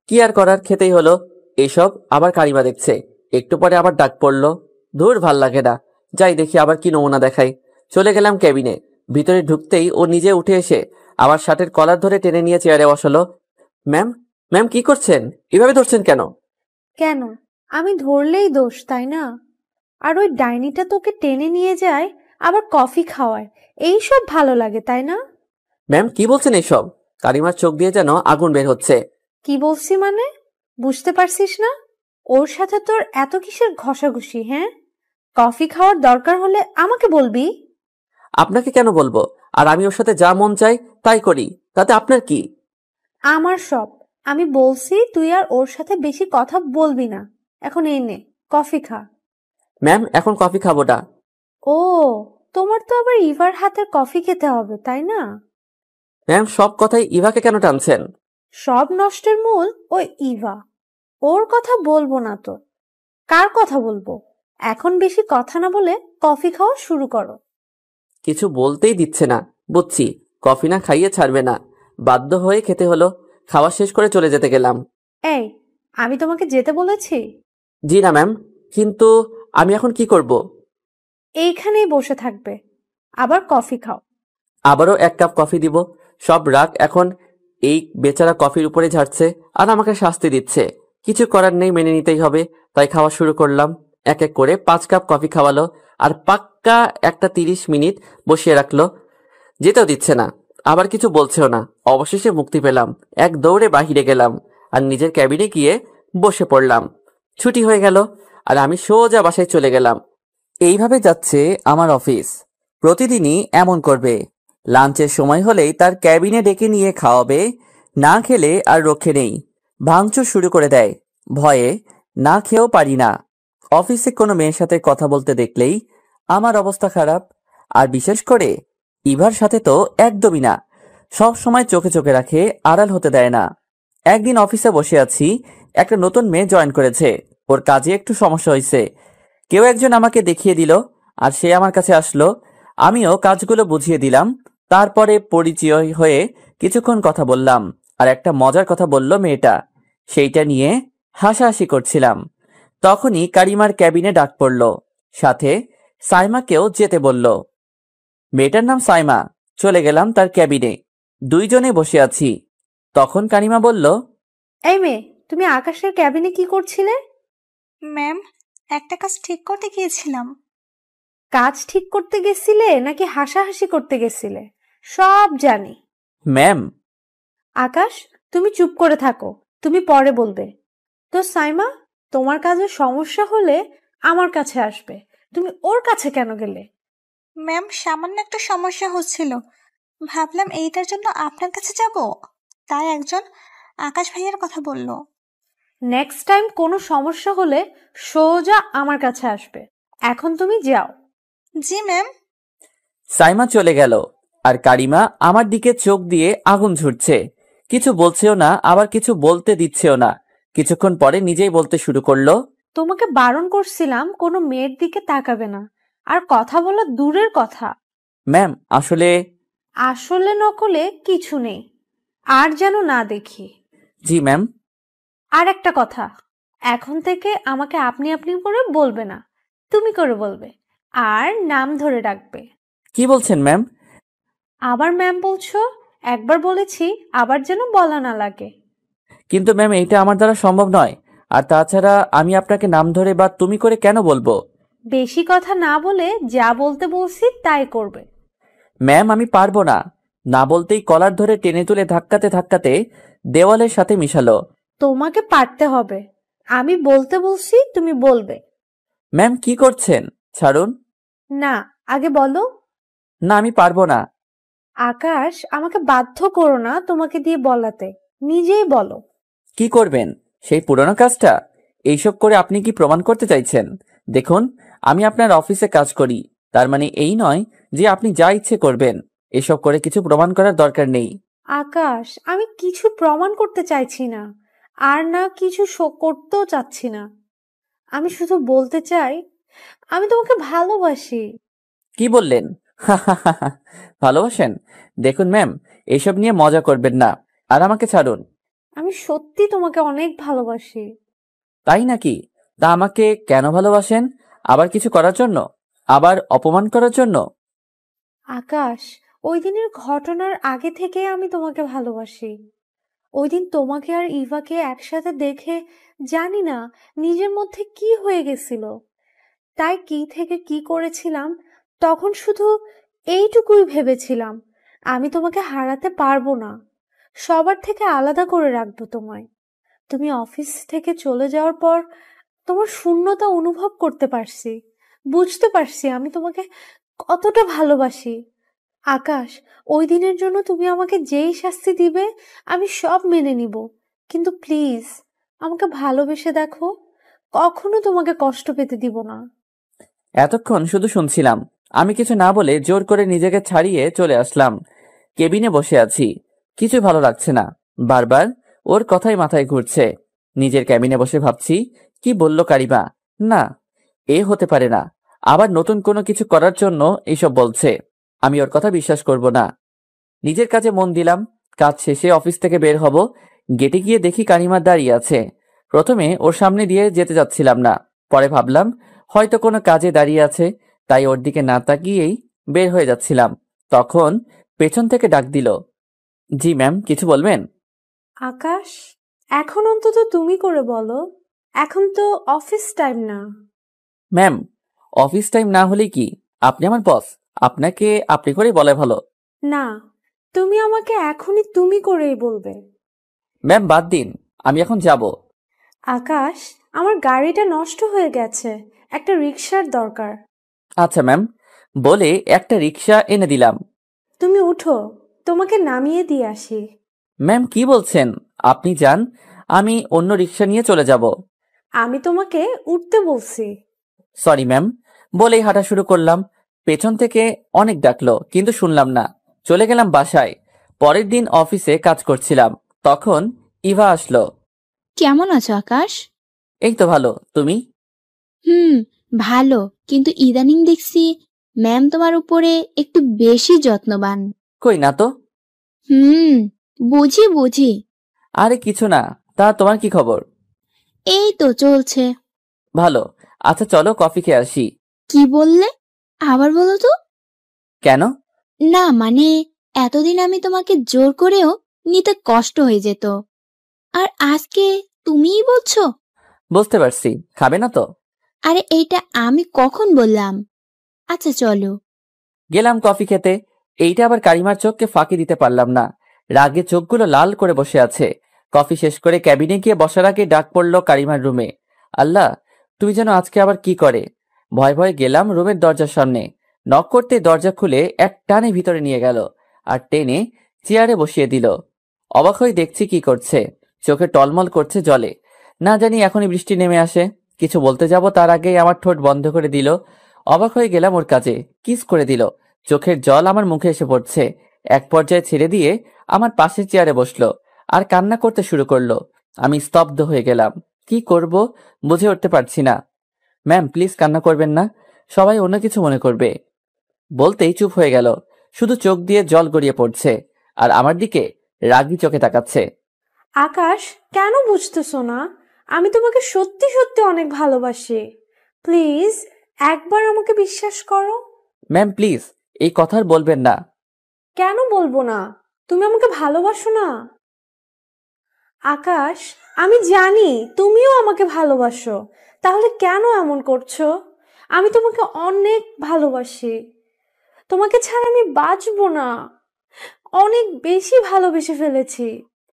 কি আর করার, খেতেই হলো। এইসব আবার কারিমা দেখছে। একটু পরে আবার ডাক পড়লো। ধুর, ভাল লাগে না, যাই দেখি আবার কি নমুনা দেখাই। চলে গেলাম ক্যাবিনে। ভিতরে ঢুকতেই ও নিজে উঠে এসে আবার শার্টের কলার ধরে টেনে নিয়ে চেয়ারে বসালো। ম্যাম, ম্যাম কি করছেন? এভাবে ধরছেন কেন? কেন? আমি ধরলেই দোষ, তাই না? আর ওই ডাইনিটা তোকে টেনে নিয়ে যায়, আবার কফি খাওয়ায়, এইসব ভালো লাগে, তাই না? ম্যাম কি বলছেন এইসব? কারিমার চোখ দিয়ে যেন আগুন বের হচ্ছে। কি বলছি মানে? বুঝতে পারছিস না? ওর সাথে তোর এত কিসের ঘষাঘষি? হ্যাঁ, কফি খাওয়ার দরকার হলে আমাকে বলবি। আপনাকে কেন বলবো? আর আমি ওর সাথে যা মন চাই তাই করি, তাতে আপনার কি? আমার সব। আমি বলছি তুই আর ওর সাথে বেশি কথা বলবি না। এখন এই নে, কফি খা। ম্যাম, এখন কফি খাবো না। ও, তোমার তো আবার ইভার হাতের কফি খেতে হবে, তাই না? ম্যাম, সব কথাই ইভাকে কেন টানছেন? সব নষ্টের মূল ওই ইভা। ওর কথা বলবো না তো কার কথা বলবো? এখন বেশি কথা না বলে কফি খাওয়া শুরু করো। কিছু বলতেই দিচ্ছে না। বুঝছি, কফি না খাইয়ে ছাড়বে না। বাধ্য হয়ে খেতে হলো। খাওয়া শেষ করে চলে যেতে গেলাম। এই, আমি তোমাকে যেতে বলেছি? জি না ম্যাম, কিন্তু আমি এখন কি করব? এইখানেই বসে থাকবে, আবার কফি খাও। আবারও 1 কাপ কফি দিব? সব রাগ এখন এই বেচারা কফির উপরে ঝাড়ছে আর আমাকে শাস্তি দিচ্ছে। কিছু করার নেই, মেনে নিতেই হবে। তাই খাওয়া শুরু করলাম। এক এক করে 5 কাপ কফি খাওয়ালো আর পাক্কা একটা 30 মিনিট বসিয়ে রাখলো। যেতেও দিচ্ছে না, আবার কিছু বলছেও না। অবশেষে মুক্তি পেলাম। এক দৌড়ে বাহিরে গেলাম আর নিজের ক্যাবিনে গিয়ে বসে পড়লাম। ছুটি হয়ে গেল আর আমি সোজা বাসায় চলে গেলাম। এইভাবে যাচ্ছে আমার অফিস। প্রতিদিনই এমন করবে। লাঞ্চের সময় হলেই তার ক্যাবিনে ডেকে নিয়ে খাওয়াবে। না খেলে আর রক্ষে নেই, ভাঙচুর শুরু করে দেয়। ভয়ে না খেয়েও পারি না। অফিসে কোনো মেয়ের সাথে কথা বলতে দেখলেই আমার অবস্থা খারাপ। আর বিশেষ করে ইভার সাথে তো একদমই না। সব সময় চোখে চোখে রাখে, আড়াল হতে দেয় না। একদিন অফিসে বসে আছি, একটা নতুন মেয়ে জয়েন করেছে। ওর কাজে একটু সমস্যা হয়েছে। কেউ একজন আমাকে দেখিয়ে দিল আর সে আমার কাছে আসলো। আমিও কাজগুলো বুঝিয়ে দিলাম। তারপরে পরিচয় হয়ে কিছুক্ষণ কথা বললাম আর একটা মজার কথা বলল মেয়েটা। সেইটা নিয়ে হাসাহাসি করছিলাম। তখনই কারিমার ক্যাবিনে ডাক পড়ল, সাথে সাইমাকেও যেতে বলল। মেয়েটার নাম সাইমা। চলে গেলাম তার ক্যাবিনে। দুইজনে বসে আছি। তখন কারিমা বলল, এই মেয়ে, তুমি আকাশের ক্যাবিনে কি করছিলে? ম্যাম, একটা কাজ ঠিক করতে গিয়েছিলাম। কাজ ঠিক করতে গেছিলে নাকি হাসাহাসি করতে গেছিলে? সব জানি। ম্যাম। আকাশ, তুমি চুপ করে থাকো, তুমি পরে বলবে। তো সাইমা, তোমার কাজে সমস্যা হলে আমার কাছে আসবে, তুমি ওর কাছে কেন গেলে? ম্যাম, সামান্য একটা সমস্যা হচ্ছিল, ভাবলাম এইটার জন্য আপনার কাছে যাব, তাই একজন আকাশ ভাইয়ার কথা বলল। নেক্সট টাইম কোনো সমস্যা হলে সোজা আমার কাছে আসবে। এখন তুমি যাও। জি ম্যাম। সাইমা চলে গেল আর কারিমা আমার দিকে চোখ দিয়ে আগুন ঝরছে। কিছু বলছেও না, আবার কিছু বলতে দিচ্ছেও না। কিছুক্ষণ পরে নিজেই বলতে শুরু করলো, তোমাকে বারণ করছিলাম কোনো মেয়ের দিকে তাকাবে না, আর কথা বলা দূরের কথা। ম্যাম আসলে। আসলে নকলে কিছু নেই, আর যেন না দেখি। জি ম্যাম। আর একটা কথা, এখন থেকে আমাকে আপনি আপনি করে বলবে না, তুমি করে বলবে, আর নাম ধরে ডাকবে। কি বলছেন ম্যাম? আবার ম্যাম বলছো? একবার বলেছি, আবার যেন বলা না লাগে। কিন্তু ম্যাম এইটা আমার দ্বারা সম্ভব নয়। আর তাছাড়া আমি আপনাকে নাম ধরে বা তুমি করে কেন বলবো? বেশি কথা না বলে যা বলতে বলছি তাই করবে। ম্যাম আমি পারবো না। না বলতেই কলার ধরে টেনে তুলে ধাক্কাতে ধাক্কাতে দেওয়ালের সাথে মিশালো। তোমাকে পারতে হবে, আমি বলতে বলছি তুমি বলবে। ম্যাম কি করছেন? ছাড়ুন। না, আগে বলো। না আমি পারবো না। আকাশ, আমাকে বাধ্য করো না তোমাকে দিয়ে বলাতে, নিজেই বলো। কি করবেন? সেই পুরনো কাজটা? এইসব করে আপনি কি প্রমাণ করতে চাইছেন? দেখুন, আমি আপনার অফিসে কাজ করি, তার মানে এই নয় যে আপনি যা ইচ্ছে করবেন। এসব করে কিছু প্রমাণ করার দরকার নেই। আকাশ, আমি কিছু প্রমাণ করতে চাইছি না, আর না কিছু শো করতেও চাচ্ছি না। আমি শুধু বলতে চাই আমি তোমাকে ভালোবাসি। কি বললেন? ভালোবাসেন? দেখুন ম্যাম, এসব নিয়ে মজা করবেন না, আর আমাকে ছাড়ুন। আমি সত্যি তোমাকে অনেক ভালোবাসি। তাই নাকি? তা আমাকে কেন ভালোবাসেন? আবার কিছু করার জন্য? আবার অপমান করার জন্য? আকাশ, ওই দিনের ঘটনার আগে থেকে আমি তোমাকে ভালোবাসি। ওই দিন তোমাকে আর ইভাকে একসাথে দেখে জানি না নিজের মধ্যে কি হয়ে গেছিল, তাই কি থেকে কি করেছিলাম, তখন শুধু এইটুকুই ভেবেছিলাম, আমি তোমাকে হারাতে পারবো না, সবার থেকে আলাদা করে রাখবো তোমায়। তুমি অফিস থেকে চলে যাওয়ার পর তোমার শূন্যতা অনুভব করতে পারছি, বুঝতে পারছি আমি তোমাকে কতটা ভালোবাসি। আকাশ, ওই দিনের জন্য তুমি আমাকে যেই শাস্তি দিবে আমি সব মেনে নিব, কিন্তু প্লিজ আমাকে ভালোবেসে দেখো, কখনো তোমাকে কষ্ট পেতে দিব না। এতক্ষণ শুধু শুনছিলাম। আমি কিছু না বলে জোর করে নিজেকে ছাড়িয়ে চলে আসলাম। কেবিনে বসে আছি, কিছু ভালো লাগছে না। বারবার ওর কথাই মাথায় ঘুরছে। নিজের ক্যাবিনে বসে ভাবছি, কি বললো কারিমা? না, এ হতে পারে না। আবার নতুন কোনো কিছু করার জন্য এইসব বলছে। আমি ওর কথা বিশ্বাস করব না। নিজের কাজে মন দিলাম। কাজ শেষে অফিস থেকে বের হব, গেটে গিয়ে দেখি কারিমা দাঁড়িয়ে আছে। প্রথমে ওর সামনে দিয়ে যেতে যাচ্ছিলাম না, পরে ভাবলাম হয়তো কোনো কাজে দাঁড়িয়ে আছে, তাই ওর দিকে না তাকিয়েই বের হয়ে যাচ্ছিলাম। তখন পেছন থেকে ডাক দিল, জি ম্যাম, কিছু বলবেন? আকাশ, এখন অন্তত তুমি করে বলো, এখন তো অফিস টাইম না। ম্যাম, অফিস টাইম না হলে কি? আপনি আমার বস, আপনাকে আপনি করেই বলে ভালো। না, তুমি আমাকে এখনই তুমি করেই বলবে। ম্যাম বাদ দিন, আমি এখন যাব। আকাশ, আমার গাড়িটা নষ্ট হয়ে গেছে, একটা রিক্সার দরকার। আচ্ছা ম্যাম, বলে একটা রিক্সা এনে দিলাম। তুমি উঠো, তোমাকে নামিয়ে দিয়ে আসি। ম্যাম কি বলছেন? আপনি যান, আমি অন্য রিক্সা নিয়ে চলে যাব। আমি তোমাকে উঠতে বলছি। সরি ম্যাম, বলেই হাঁটা শুরু করলাম। পেছন থেকে অনেক ডাকলো, কিন্তু শুনলাম না। চলে গেলাম বাসায়। পরের দিন অফিসে কাজ করছিলাম, তখন ইভা আসলো। কেমন আছো আকাশ? এই তো ভালো, তুমি? ভালো, কিন্তু ইদানিং দেখছি ম্যাম তোমার উপরে একটু বেশি যত্নবান। কই না তো। বুঝি বুঝি। আরে কিছু না, তা তোমার কি খবর? এই তো চলছে। ভালো। আচ্ছা চলো কফি খেয়ে আসি। কি বললে? আবার বলো তো। কেন? না মানে, এতদিন আমি তোমাকে জোর করেও নিতে কষ্ট হয়ে যেত, আর আজকে তুমিই বলছো। বুঝতে পারছি, খাবে না তো? আরে এইটা আমি কখন বললাম? আচ্ছা চলো। গেলাম কফি খেতে। এইটা আবার কারিমার চোখকে ফাঁকি দিতে পারলাম না, রাগে চোখগুলো লাল করে বসে আছে। কফি শেষ করে ক্যাবিনে গিয়ে বসার আগে ডাক পড়লো কারিমার রুমে। আল্লাহ, তুমি যেন আজকে আবার কি করে। ভয় ভয়ে গেলাম রুমের দরজার সামনে। নক করতে দরজা খুলে এক টানে ভিতরে নিয়ে গেল, আর টেনে চেয়ারে বসিয়ে দিল। অবাক হয়ে দেখছি কি করছে, চোখে টলমল করছে জলে। না জানি এখনই বৃষ্টি নেমে আসে। কিছু বলতে যাব তার আগেই আমার ঠোঁট বন্ধ করে দিল। অবাক হয়ে গেলাম ওর কাজে, কিস করে দিল। চোখের জল আমার মুখে এসে পড়ছে। এক পর্যায়ে ছেড়ে দিয়ে আমার পাশের চেয়ারে বসলো আর কান্না করতে শুরু করলো। আমি স্তব্ধ হয়ে গেলাম, কি করব বুঝে উঠতে পারছি না। ম্যাম প্লিজ কান্না করবেন না, সবাই অন্য কিছু মনে করবে। বলতেই চুপ হয়ে গেল, শুধু চোখ দিয়ে জল গড়িয়ে পড়ছে আর আমার দিকে রাগি চোখে তাকাচ্ছে। আকাশ, কেন বুঝতেছো না? আমি তোমাকে সত্যি সত্যি অনেক ভালোবাসি। প্লিজ একবার আমাকে বিশ্বাস করো। ম্যাম প্লিজ এই কথা আর বলবেন না। কেন বলবো না? তুমি আমাকে ভালোবাসো না? আকাশ, আমি জানি তুমিও আমাকে ভালোবাসো, তাহলে কেন এমন করছো? আমি তোমাকে অনেক ভালোবাসি, তোমাকে ছাড়া আমি বাঁচবো না। অনেক বেশি ভালোবেসে ফেলেছি।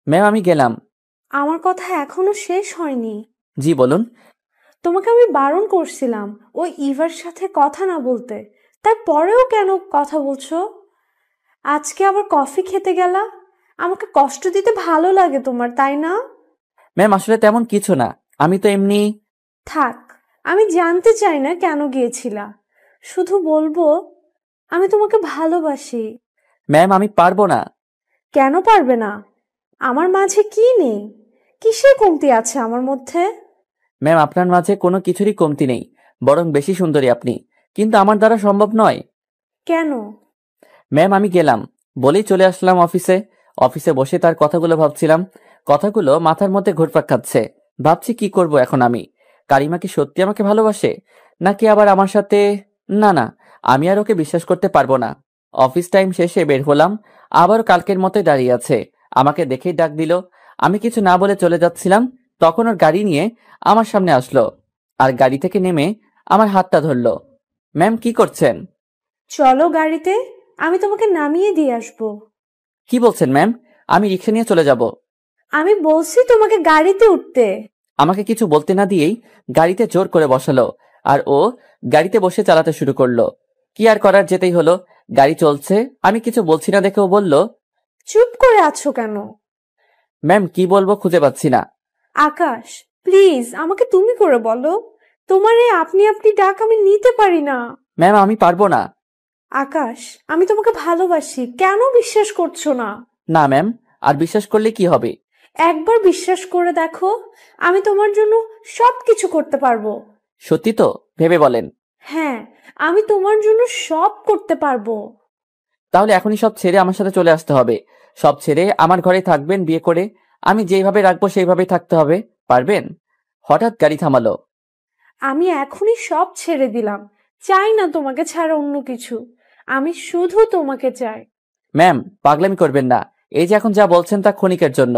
ম্যাম আমি গেলাম। আমার কথা এখনো শেষ হয়নি। জি বলুন। তোমাকে আমি বারণ করছিলাম ওই ইভার সাথে কথা না বলতে, তারপরেও কেন কথা বলছো? আজকে আবার কফি খেতে গেলা। আমাকে কষ্ট দিতে ভালো লাগে তোমার, তাই না? ম্যাম আসলে তেমন কিছু না, আমি তো এমনি। থাক, আমি জানতে চাই না কেন গিয়েছিলা, শুধু বলবো আমি তোমাকে ভালোবাসি। ম্যাম আমি পারবো না। কেন পারবে না? আমার মাঝে কি নেই? কিসের কমতি আছে আমার মধ্যে? ম্যাম আপনার মাঝে কোনো কিছুরই কমতি নেই, বরং বেশি সুন্দরী আপনি, কিন্তু আমার দ্বারা সম্ভব নয়। কেন? ম্যাম আমি গেলাম বলেই চলে আসলাম অফিসে। অফিসে বসে তার কথাগুলো ভাবছিলাম, কথাগুলো মাথার মধ্যে ঘুরপাক খাচ্ছে। ভাবছি কি করব এখন আমি। কারিমা কি সত্যি আমাকে ভালোবাসে, নাকি আবার আমার সাথে? না না, আমি আর ওকে বিশ্বাস করতে পারবো না। অফিস টাইম শেষে বের হলাম, আবারও কালকের মতোই দাঁড়িয়ে আছে। আমাকে দেখেই ডাক দিল। আমি কিছু না বলে চলে যাচ্ছিলাম, তখন ওর গাড়ি নিয়ে আমার সামনে আসলো আর গাড়ি থেকে নেমে আমার হাতটা ধরলো। ম্যাম কি করছেন? চলো গাড়িতে, আমি তোমাকে নামিয়ে দিয়ে আসবো। কি বলছেন ম্যাম? আমি রিক্সা নিয়ে চলে যাব। আমি বলছি তোমাকে গাড়িতে উঠতে। আমাকে কিছু বলতে না দিয়েই গাড়িতে জোর করে বসালো, আর ও গাড়িতে বসে চালাতে শুরু করলো। কি আর করার, যেতেই হলো। গাড়ি চলছে, আমি কিছু বলছি না দেখে ও বলল, চুপ করে আছো কেন? ম্যাম কি বলবো খুঁজে পাচ্ছি না। আকাশ প্লিজ আমাকে তুমি করে বলো, তোমার এই আপনি আপনি ডাক আমি নিতে পারি না। ম্যাম আমি পারবো না। আকাশ, আমি তোমাকে ভালোবাসি, কেন বিশ্বাস করছো না? না ম্যাম, আর বিশ্বাস করলে কি হবে? একবার বিশ্বাস করে দেখো, আমি তোমার জন্য সবকিছু করতে পারবো। সত্যি তো? ভেবে বলেন। হ্যাঁ, আমি তোমার জন্য সব করতে পারবো। তাহলে এখনই সব ছেড়ে আমার সাথে চলে আসতে হবে। সব ছেড়ে আমার ঘরে থাকবেন বিয়ে করে, আমি যেইভাবে রাখবো সেইভাবেই থাকতে হবে, পারবেন? হঠাৎ গাড়ি থামালো। আমি এখনই সব ছেড়ে দিলাম, চাই না তোমাকে ছাড়া অন্য কিছু, আমি শুধু তোমাকে চাই। ম্যাম, পাগলামি করবেন না। এই যে এখন যা বলছেন তা ক্ষণিকের জন্য।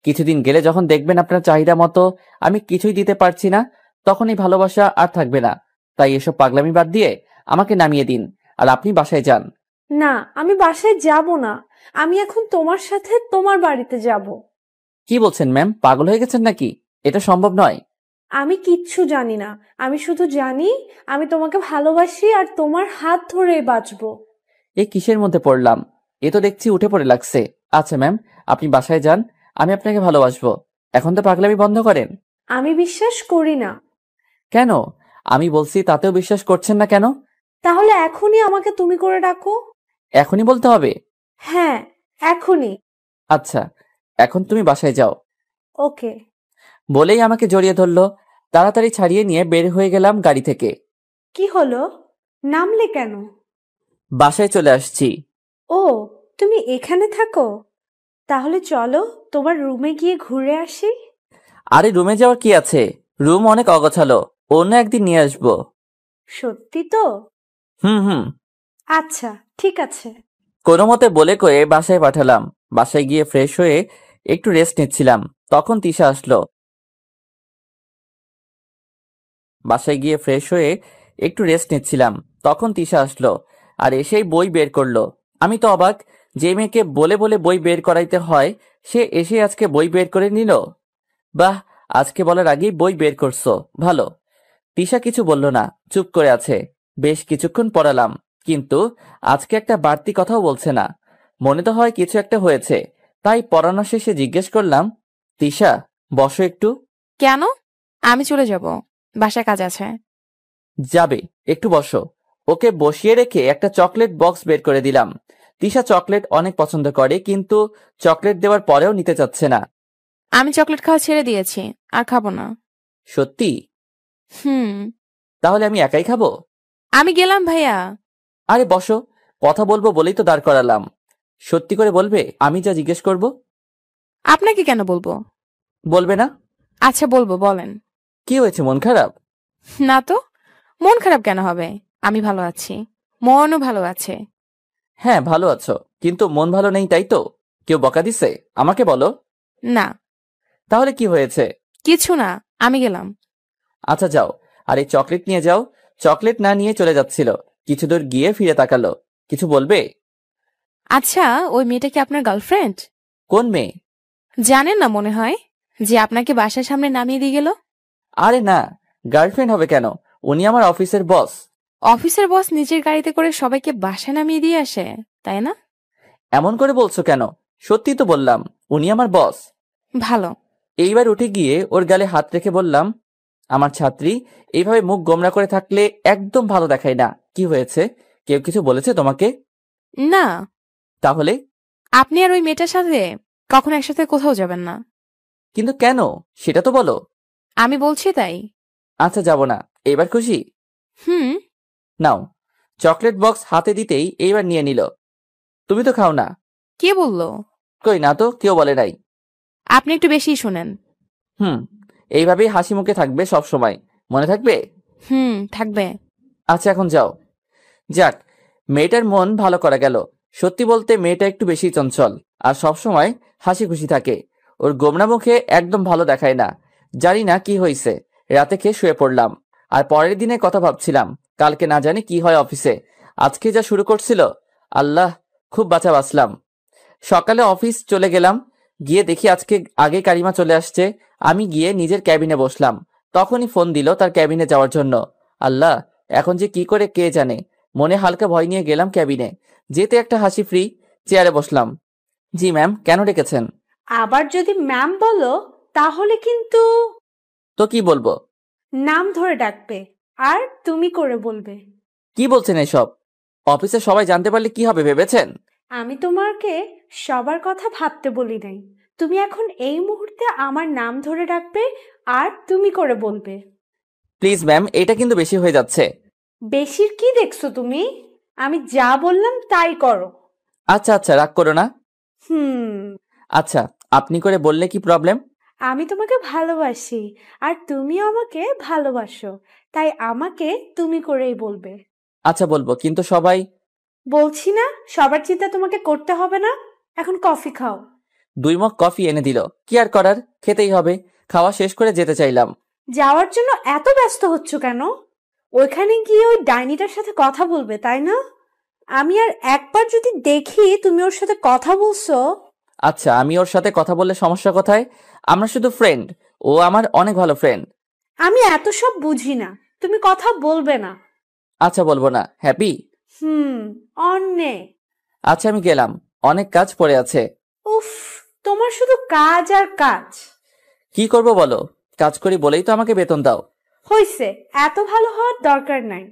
কিছুদিন গেলে যখন দেখবেন আপনার চাহিদা মতো আমি কিছুই দিতে পারছি না, তখন এই ভালোবাসা আর থাকবে না। তাই এসব পাগলামি বাদ দিয়ে আমাকে নামিয়ে দিন, আর আপনি বাসায় যান। না, আমি বাসায় যাব না, আমি এখন তোমার সাথে তোমার বাড়িতে যাব। কি বলছেন ম্যাম, পাগল হয়ে গেছেন নাকি? এটা সম্ভব নয়। আমি কিচ্ছু জানি না, আমি শুধু জানি আমি তোমাকে ভালোবাসি আর তোমার হাত ধরেই বাঁচবো। এ কিসের মধ্যে পড়লাম? এ তো দেখছি উঠে পড়ে লাগছে। আচ্ছা ম্যাম, আপনি বাসায় যান, আমি আপনাকে ভালোবাসবো। এখন তো পাগলামি বন্ধ করেন। আমি বিশ্বাস করি না। কেন? আমি বলছি তাতেও বিশ্বাস করছেন না কেন? তাহলে এখনই আমাকে তুমি করে ডাকো। এখনই বলতে হবে? হ্যাঁ, এখনই। আচ্ছা, এখন তুমি বাসায় যাও। ওকে। বলেই আমাকে জড়িয়ে ধরলো। তাড়াতাড়ি ছাড়িয়ে নিয়ে বের হয়ে গেলাম গাড়ি থেকে। কি হলো, নামলে কেন? বাসায় চলে আসছি। ও, তুমি এখানে থাকো? তাহলে চলো তোমার রুমে গিয়ে ঘুরে আসি। আরে রুমে যাওয়ার কি আছে? রুম অনেক অগোছালো, অন্য একদিন নিয়ে আসবো। সত্যি তো? হুম। আচ্ছা, ঠিক আছে। কোনো মতে বলে কয়ে বাসায় পাঠালাম। বাসায় গিয়ে ফ্রেশ হয়ে একটু রেস্ট নিচ্ছিলাম, তখন তিশা আসলো। আর এসেই বই বের করলো। আমি তো অবাক, যে মেয়েকে বলে বলে বই বের করাইতে হয় সে এসে আজকে বই বের করে নিল। বাহ, আজকে বলার আগেই বই বের করছো, ভালো। তিশা কিছু বলল না, চুপ করে আছে। বেশ কিছুক্ষণ পড়ালাম, কিন্তু আজকে একটা বাড়তি কথাও বলছে না। মনে তো হয় কিছু একটা হয়েছে, তাই পড়ানো শেষে জিজ্ঞেস করলাম, তিশা বসো একটু। কেন? আমি চলে যাব, বাসায় কাজ আছে। যাবে, একটু বসো। ওকে বসিয়ে রেখে একটা চকলেট বক্স বের করে দিলাম। তিশা চকলেট অনেক পছন্দ করে, কিন্তু চকলেট দেওয়ার পরেও নিতে চাচ্ছে না। আমি চকলেট খাওয়া ছেড়ে দিয়েছি, আর খাবো না। সত্যি? হুম। তাহলে আমি একাই খাবো? আমি গেলাম ভাইয়া। আরে বসো, কথা বলবো বলেই তো দাঁড় করালাম। সত্যি করে বলবে আমি যা জিজ্ঞেস করব? আপনাকে কেন বলবো? বলবে না? আচ্ছা বলবো, বলেন। কি হয়েছে, মন খারাপ? না তো, মন খারাপ কেন হবে? আমি ভালো আছি, মনও ভালো আছে। হ্যাঁ ভালো আছো, কিন্তু মন ভালো নেই, তাই তো? কেউ বকা দিছে? আমাকে বলো। না। তাহলে কি হয়েছে? কিছু না, আমি গেলাম। আচ্ছা যাও, আর এই চকলেট নিয়ে যাও। চকলেট না নিয়ে চলে যাচ্ছিল, কিছু দূর গিয়ে ফিরে তাকালো। কিছু বলবে? আচ্ছা, ওই মেয়েটা কি আপনার গার্লফ্রেন্ড? কোন মেয়ে? জানেন না মনে হয়, যে আপনাকে বাসার সামনে নামিয়ে দিয়ে গেল? আরে না, গার্লফ্রেন্ড হবে কেন? উনি আমার অফিসের বস। অফিসের বস নিজের গাড়িতে করে সবাইকে বাসায় নামিয়ে দিয়ে আসে, তাই না? এমন করে বলছো কেন? সত্যি তো বললাম, উনি আমার বস। ভালো। এইবার উঠে গিয়ে ওর গালে হাত রেখে বললাম, আমার ছাত্রী, এইভাবে মুখ গোমরা করে থাকলে একদম ভালো দেখায় না। কি হয়েছে? কেউ কিছু বলেছে তোমাকে? না। তাহলে? আপনি আর ওই মেয়েটার সাথে কখনো একসাথে কোথাও যাবেন না। কিন্তু কেন, সেটা তো বলো। আমি বলছি তাই। আচ্ছা যাব না, এবার খুশি? হুম। নাও। চকলেট বক্স হাতে দিতেই এইবার নিয়ে নিল। তুমি তো খাও না। কে বললো? কই না তো, কেউ বলে নাই। আপনি একটু বেশি শুনেন। এইভাবেই হাসি মুখে থাকবে সব সময়, মনে থাকবে? থাকবে। আচ্ছা এখন যাও। যাক, মেয়েটার মন ভালো করা গেল। সত্যি বলতে মেয়েটা একটু বেশি চঞ্চল, আর সব সময় হাসি খুশি থাকে। ওর গোমরা মুখে একদম ভালো দেখায় না। জানি না কি হয়েছে, রাতে খেয়ে শুয়ে পড়লাম, আর পরের দিনে কথা ভাবছিলাম, কালকে না জানি কি হয় অফিসে। আজকে যা শুরু করছিল, আল্লাহ, খুব বাঁচা বাঁচলাম। সকালে অফিস চলে গেলাম, গিয়ে দেখি আজকে আগে কারিমা চলে আসছে। আমি গিয়ে নিজের ক্যাবিনে বসলাম, তখনই ফোন দিল তার ক্যাবিনে যাওয়ার জন্য। আল্লাহ, এখন যে কি করে কে জানে। মনে হালকা ভয় নিয়ে গেলাম ক্যাবিনে। যেতে একটা হাসি ফ্রি, চেয়ারে বসলাম। জি ম্যাম, কেন ডেকেছেন? আবার যদি ম্যাম বলো তাহলে কিন্তু। তো কি বলবো? নাম ধরে ডাকবে, আর তুমি করে বলবে। কি বলছেন এসব? অফিসে সবাই জানতে পারলে কি হবে ভেবেছেন? আমি তোমাকে সবার কথা ভাবতে বলি নাই। তুমি এখন এই মুহূর্তে আমার নাম ধরে ডাকবে, আর তুমি করে বলবে। প্লিজ ম্যাম, এটা কিন্তু বেশি হয়ে যাচ্ছে। বেশির কি দেখছো তুমি? আমি যা বললাম তাই করো। আচ্ছা আচ্ছা, রাগ করো না। হুম। আচ্ছা, আপনি করে বললে কি প্রবলেম? আমি তোমাকে ভালোবাসি আর তুমিও আমাকে ভালোবাসো, তাই আমাকে তুমি করেই বলবে। আচ্ছা বলবো, কিন্তু সবাই। বলছি না সবার চিন্তা তোমাকে করতে হবে না। এখন কফি খাও। 2 মগ কফি এনে দিল, কি আর করার, খেতেই হবে। খাওয়া শেষ করে যেতে চাইলাম। যাওয়ার জন্য এত ব্যস্ত হচ্ছ কেন? ওইখানে গিয়ে ওই ডাইনিটার সাথে কথা বলবে, তাই না? আমি আর একবার যদি দেখি তুমি ওর সাথে কথা বলছো। আচ্ছা, আমি ওর সাথে কথা বললে সমস্যা কোথায়? আমরা শুধু ফ্রেন্ড, ও আমার অনেক ভালো ফ্রেন্ড। আমি এত সব বুঝি না, তুমি কথা বলবে না। আচ্ছা বলবো না, হ্যাপি? অন্যে। আচ্ছা আমি গেলাম, অনেক কাজ পড়ে আছে। উফ, তোমার শুধু কাজ আর কাজ। কি করব বলো, কাজ করি বলেই তো আমাকে বেতন দাও। হইছে, এত ভালো হওয়ার দরকার নাই।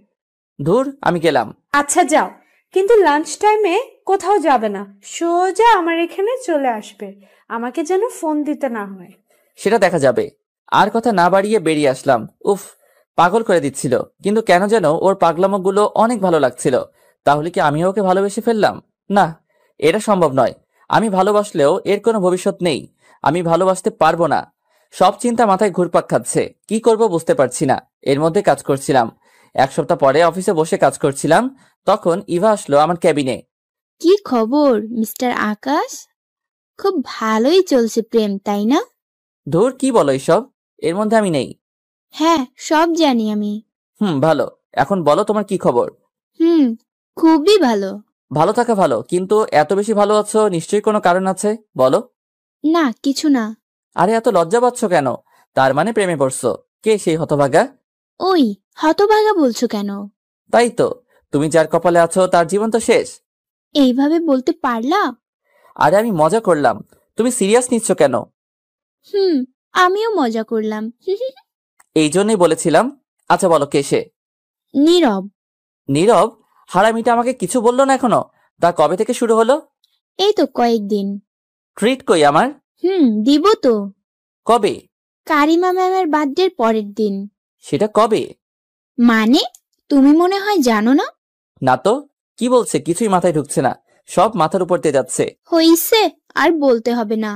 ধুর, আমি গেলাম। আচ্ছা যাও, কিন্তু লাঞ্চ টাইমে কোথাও যাবে না, সোজা আমার এখানে চলে আসবে। আমাকে যেন ফোন দিতে না হয়। সেটা দেখা যাবে। আর কথা না বাড়িয়ে বেরিয়ে আসলাম। উফ, পাগল করে দিচ্ছিল, কিন্তু কেন যেন ওর পাগলামোগুলো অনেক ভালো লাগছিল। তাহলে কি আমিও ওকে ভালোবেসে ফেললাম? না, এটা সম্ভব নয়। আমি ভালোবাসলেও এর কোনো ভবিষ্যৎ নেই। আমি ভালোবাসতে পারবো না। সব চিন্তা মাথায় ঘুরপাক খাচ্ছে, কি করব বুঝতে পারছি না। এর মধ্যে কাজ করছিলাম। 1 সপ্তাহ পরে অফিসে বসে কাজ করছিলাম, তখন ইভা আসলো আমার ক্যাবিনে। কি খবর মিস্টার আকাশ? খুব ভালোই চলছে প্রেম, তাই না? ধুর, কি বলো এইসব, এর মধ্যে আমি নেই। হ্যাঁ, সব জানি আমি। ভালো। এখন বলো তোমার কি খবর? খুবই ভালো। ভালো থাকা ভালো, কিন্তু এত বেশি ভালো আছো, নিশ্চয়ই কোনো কারণ আছে, বলো। না, কিছু না। আরে এত লজ্জা পাচ্ছ কেন? তার মানে প্রেমে পড়ছো? কে সেই হতভাগা? ওই, হতভাগা বলছো কেন? তাই তো, তুমি যার কপালে আছো তার জীবন তো শেষ। এইভাবে বলতে পারলা? আরে আমি মজা করলাম, তুমি সিরিয়াস নিচ্ছ কেন? আমিও মজা করলাম। এই জন্যই বলেছিলাম। আচ্ছা বলো, কে সে? নীরব। নীরব? হারামিটা আমাকে কিছু বললো না এখনো। তা কবে থেকে শুরু হলো? এই তো কয়েকদিন। ট্রিট কই আমার? দিব তো। কবে? কারিমা ম্যামের বার্থডের পরের দিন। সেটা কবে? মানে, তুমি মনে হয় জানো না? না তো, কি বলছে কিছুই মাথায় ঢুকছে না, সব মাথার উপর দিয়ে যাচ্ছে। হইছে, আর বলতে হবে না,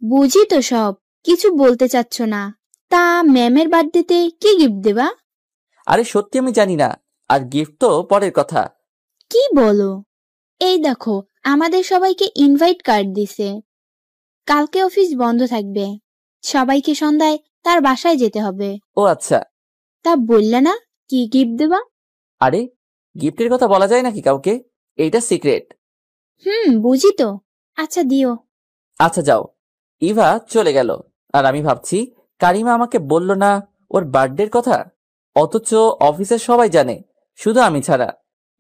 বুঝি তো সব। কিছু বলতে চাচ্ছ না। তা ম্যামের বার্থডেতে কি গিফট দেবা? আরে সত্যি আমি জানি না, আর গিফট তো পরের কথা। কি বলো? এই দেখো, আমাদের সবাইকে ইনভাইট কার্ড দিছে। কালকে অফিস বন্ধ থাকবে, সবাইকে সন্ধ্যায় তার বাসায় যেতে হবে। ও আচ্ছা। তা বললে না কি গিফট দেবা? আরে গিফটের কথা বলা যায় নাকি কাউকে? এইটা সিক্রেট। বুঝি তো। আচ্ছা দিও। আচ্ছা যাও। ইভা চলে গেল, আর আমি ভাবছি কারিমা আমাকে বলল না ওর বার্থডের কথা, অথচ অফিসের সবাই জানে, শুধু আমি ছাড়া।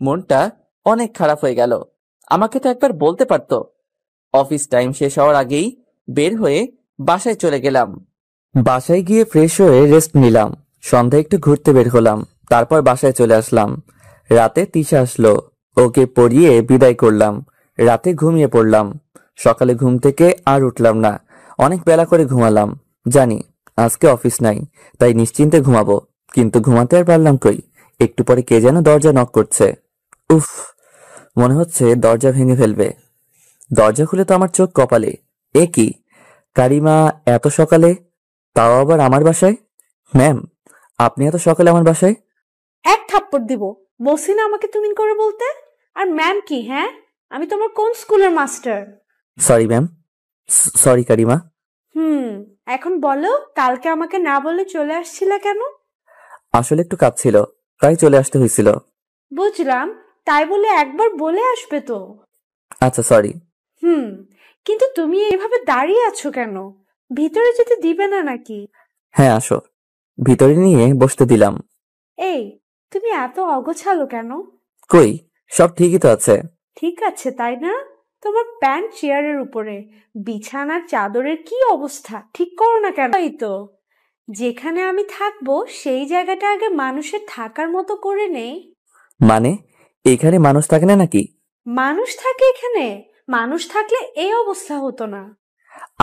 মনটা অনেক খারাপ হয়ে গেল। আমাকে তো একবার বলতে পারতো। অফিস টাইম শেষ হওয়ার আগেই বের হয়ে বাসায় চলে গেলাম। বাসায় গিয়ে ফ্রেশ হয়ে রেস্ট নিলাম। সন্ধ্যায় একটু ঘুরতে বের হলাম, তারপর বাসায় চলে আসলাম। রাতে তিশা আসলো, ওকে পড়িয়ে বিদায় করলাম। রাতে ঘুমিয়ে পড়লাম। সকালে ঘুম থেকে আর উঠলাম না, অনেক বেলা করে ঘুমালাম। জানি আজকে অফিস নাই, তাই নিশ্চিন্তে ঘুমাবো, কিন্তু ঘুমাতে আর পারলাম কই। একটু পরে কে যেন দরজা নক করছে। উফ, মনে হচ্ছে দরজা ভেঙে ফেলবে। দরজা খুলে তো আমার চোখ কপালে। এ কি, কারিমা এত সকালে, তাও আবার আমার বাসায়? ম্যাম, আপনি এত সকালে আমার বাসায়? এক থাপ্পড় দিব, বলছি না আমাকে তুমি করে বলতে। আর ম্যাম কি? হ্যাঁ, আমি তোমার কোন স্কুলের মাস্টার? সরি ম্যাম, সরি কারিমা। এখন বলো, কালকে আমাকে না বলে চলে আসছিলা কেন? আসলে একটু কাজ ছিল, তাই চলে আসতে হয়েছিল। বুঝলাম, তাই বলে একবার বলে আসবে তো। আচ্ছা সরি। কিন্তু তুমি এভাবে দাঁড়িয়ে আছো কেন? ভিতরে যেতে দিবে না নাকি? হ্যাঁ আসো, ভিতরে নিয়ে বসতে দিলাম। এই, তুমি এত অগোছালো কেন? কই, সব ঠিকই তো আছে। ঠিক আছে তাই না? তোমার প্যান্ট চেয়ারের উপরে, বিছানার চাদরের কি অবস্থা, ঠিক করো না কেন? এই তো, যেখানে আমি থাকবো সেই জায়গাটা আগে মানুষের থাকার মতো করে নেই। মানে এখানে মানুষ থাকে না নাকি? মানুষ থাকে এখানে, মানুষ থাকলে এই অবস্থা হতো না।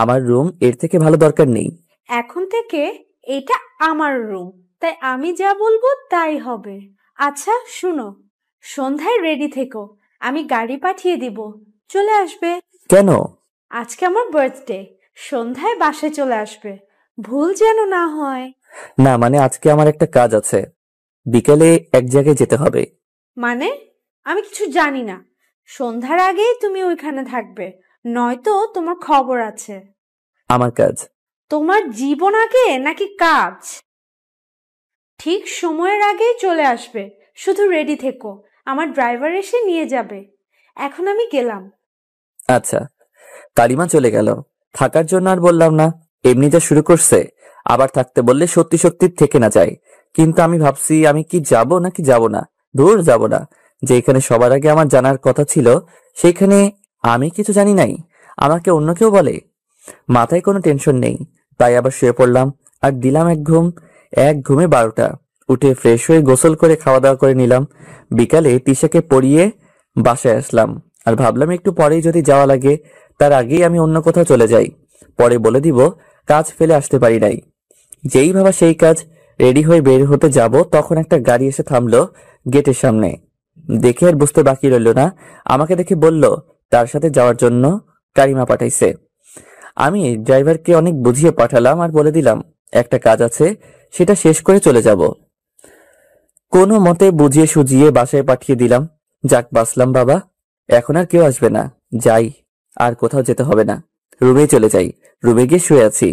আমার রুম এর থেকে ভালো দরকার নেই। এখন থেকে এটা আমার রুম, তাই আমি যা বলবো তাই হবে। আচ্ছা শুনো, সন্ধ্যায় রেডি থেকো, আমি গাড়ি পাঠিয়ে দিব, চলে আসবে। কেন? আজকে আমার বার্থডে, সন্ধ্যায় বাসায় চলে আসবে, ভুল যেন না হয়। না মানে আজকে আমার একটা কাজ আছে, বিকেলে এক জায়গায় যেতে হবে। মানে? আমি কিছু জানি না। সন্ধ্যার আগেই তুমি ওইখানে থাকবে, নয়তো তোমার খবর আছে। আমার কাজ। তোমার জীবন আগে নাকি কাজ? ঠিক সময়ের আগেই চলে আসবে, শুধু রেডি থেকো, আমার ড্রাইভার এসে নিয়ে যাবে। এখন আমি গেলাম। আচ্ছা। কারিমা চলে গেল। থাকার জন্য আর বললাম না, এমনি যা শুরু করছে, আবার থাকতে বললে সত্যি সত্যি থেকে না যায়। কিন্তু আমি ভাবছি আমি কি যাব নাকি যাব না। দূর যাব না। যেখানে সবার আগে আমার জানার কথা ছিল সেইখানে আমি কিছু জানি নাই, আমাকে অন্য কেউ বলে। মাথায় কোনো টেনশন নেই, তাই আবার শুয়ে পড়লাম আর দিলাম এক ঘুমে 12টা। উঠে ফ্রেশ হয়ে গোসল করে খাওয়া দাওয়া করে নিলাম। বিকালে তিশাকে পড়িয়ে বাসায় আসলাম আর ভাবলাম একটু পরেই যদি যাওয়া লাগে তার আগেই আমি অন্য কোথাও চলে যাই, পরে বলে দিব কাজ ফেলে আসতে পারি নাই। যেই ভাবা সেই কাজ। রেডি হয়ে বের হতে যাব তখন একটা গাড়ি এসে থামলো গেটের সামনে। দেখে আর বুঝতে বাকি রইল না, আমাকে দেখে বলল তার সাথে যাওয়ার জন্য কারিমা পাঠাইছে। আমি ড্রাইভারকে অনেক বুঝিয়ে পাঠালাম আর বলে দিলাম একটা কাজ আছে, সেটা শেষ করে চলে যাব। কোনো মতে বুঝিয়ে সুজিয়ে বাসায় পাঠিয়ে দিলাম। যাক বাঁচলাম বাবা, এখন আর কেউ আসবে না, যাই, আর কোথাও যেতে হবে না। রুমে চলে যাই। রুমে গিয়ে শুয়ে আছি।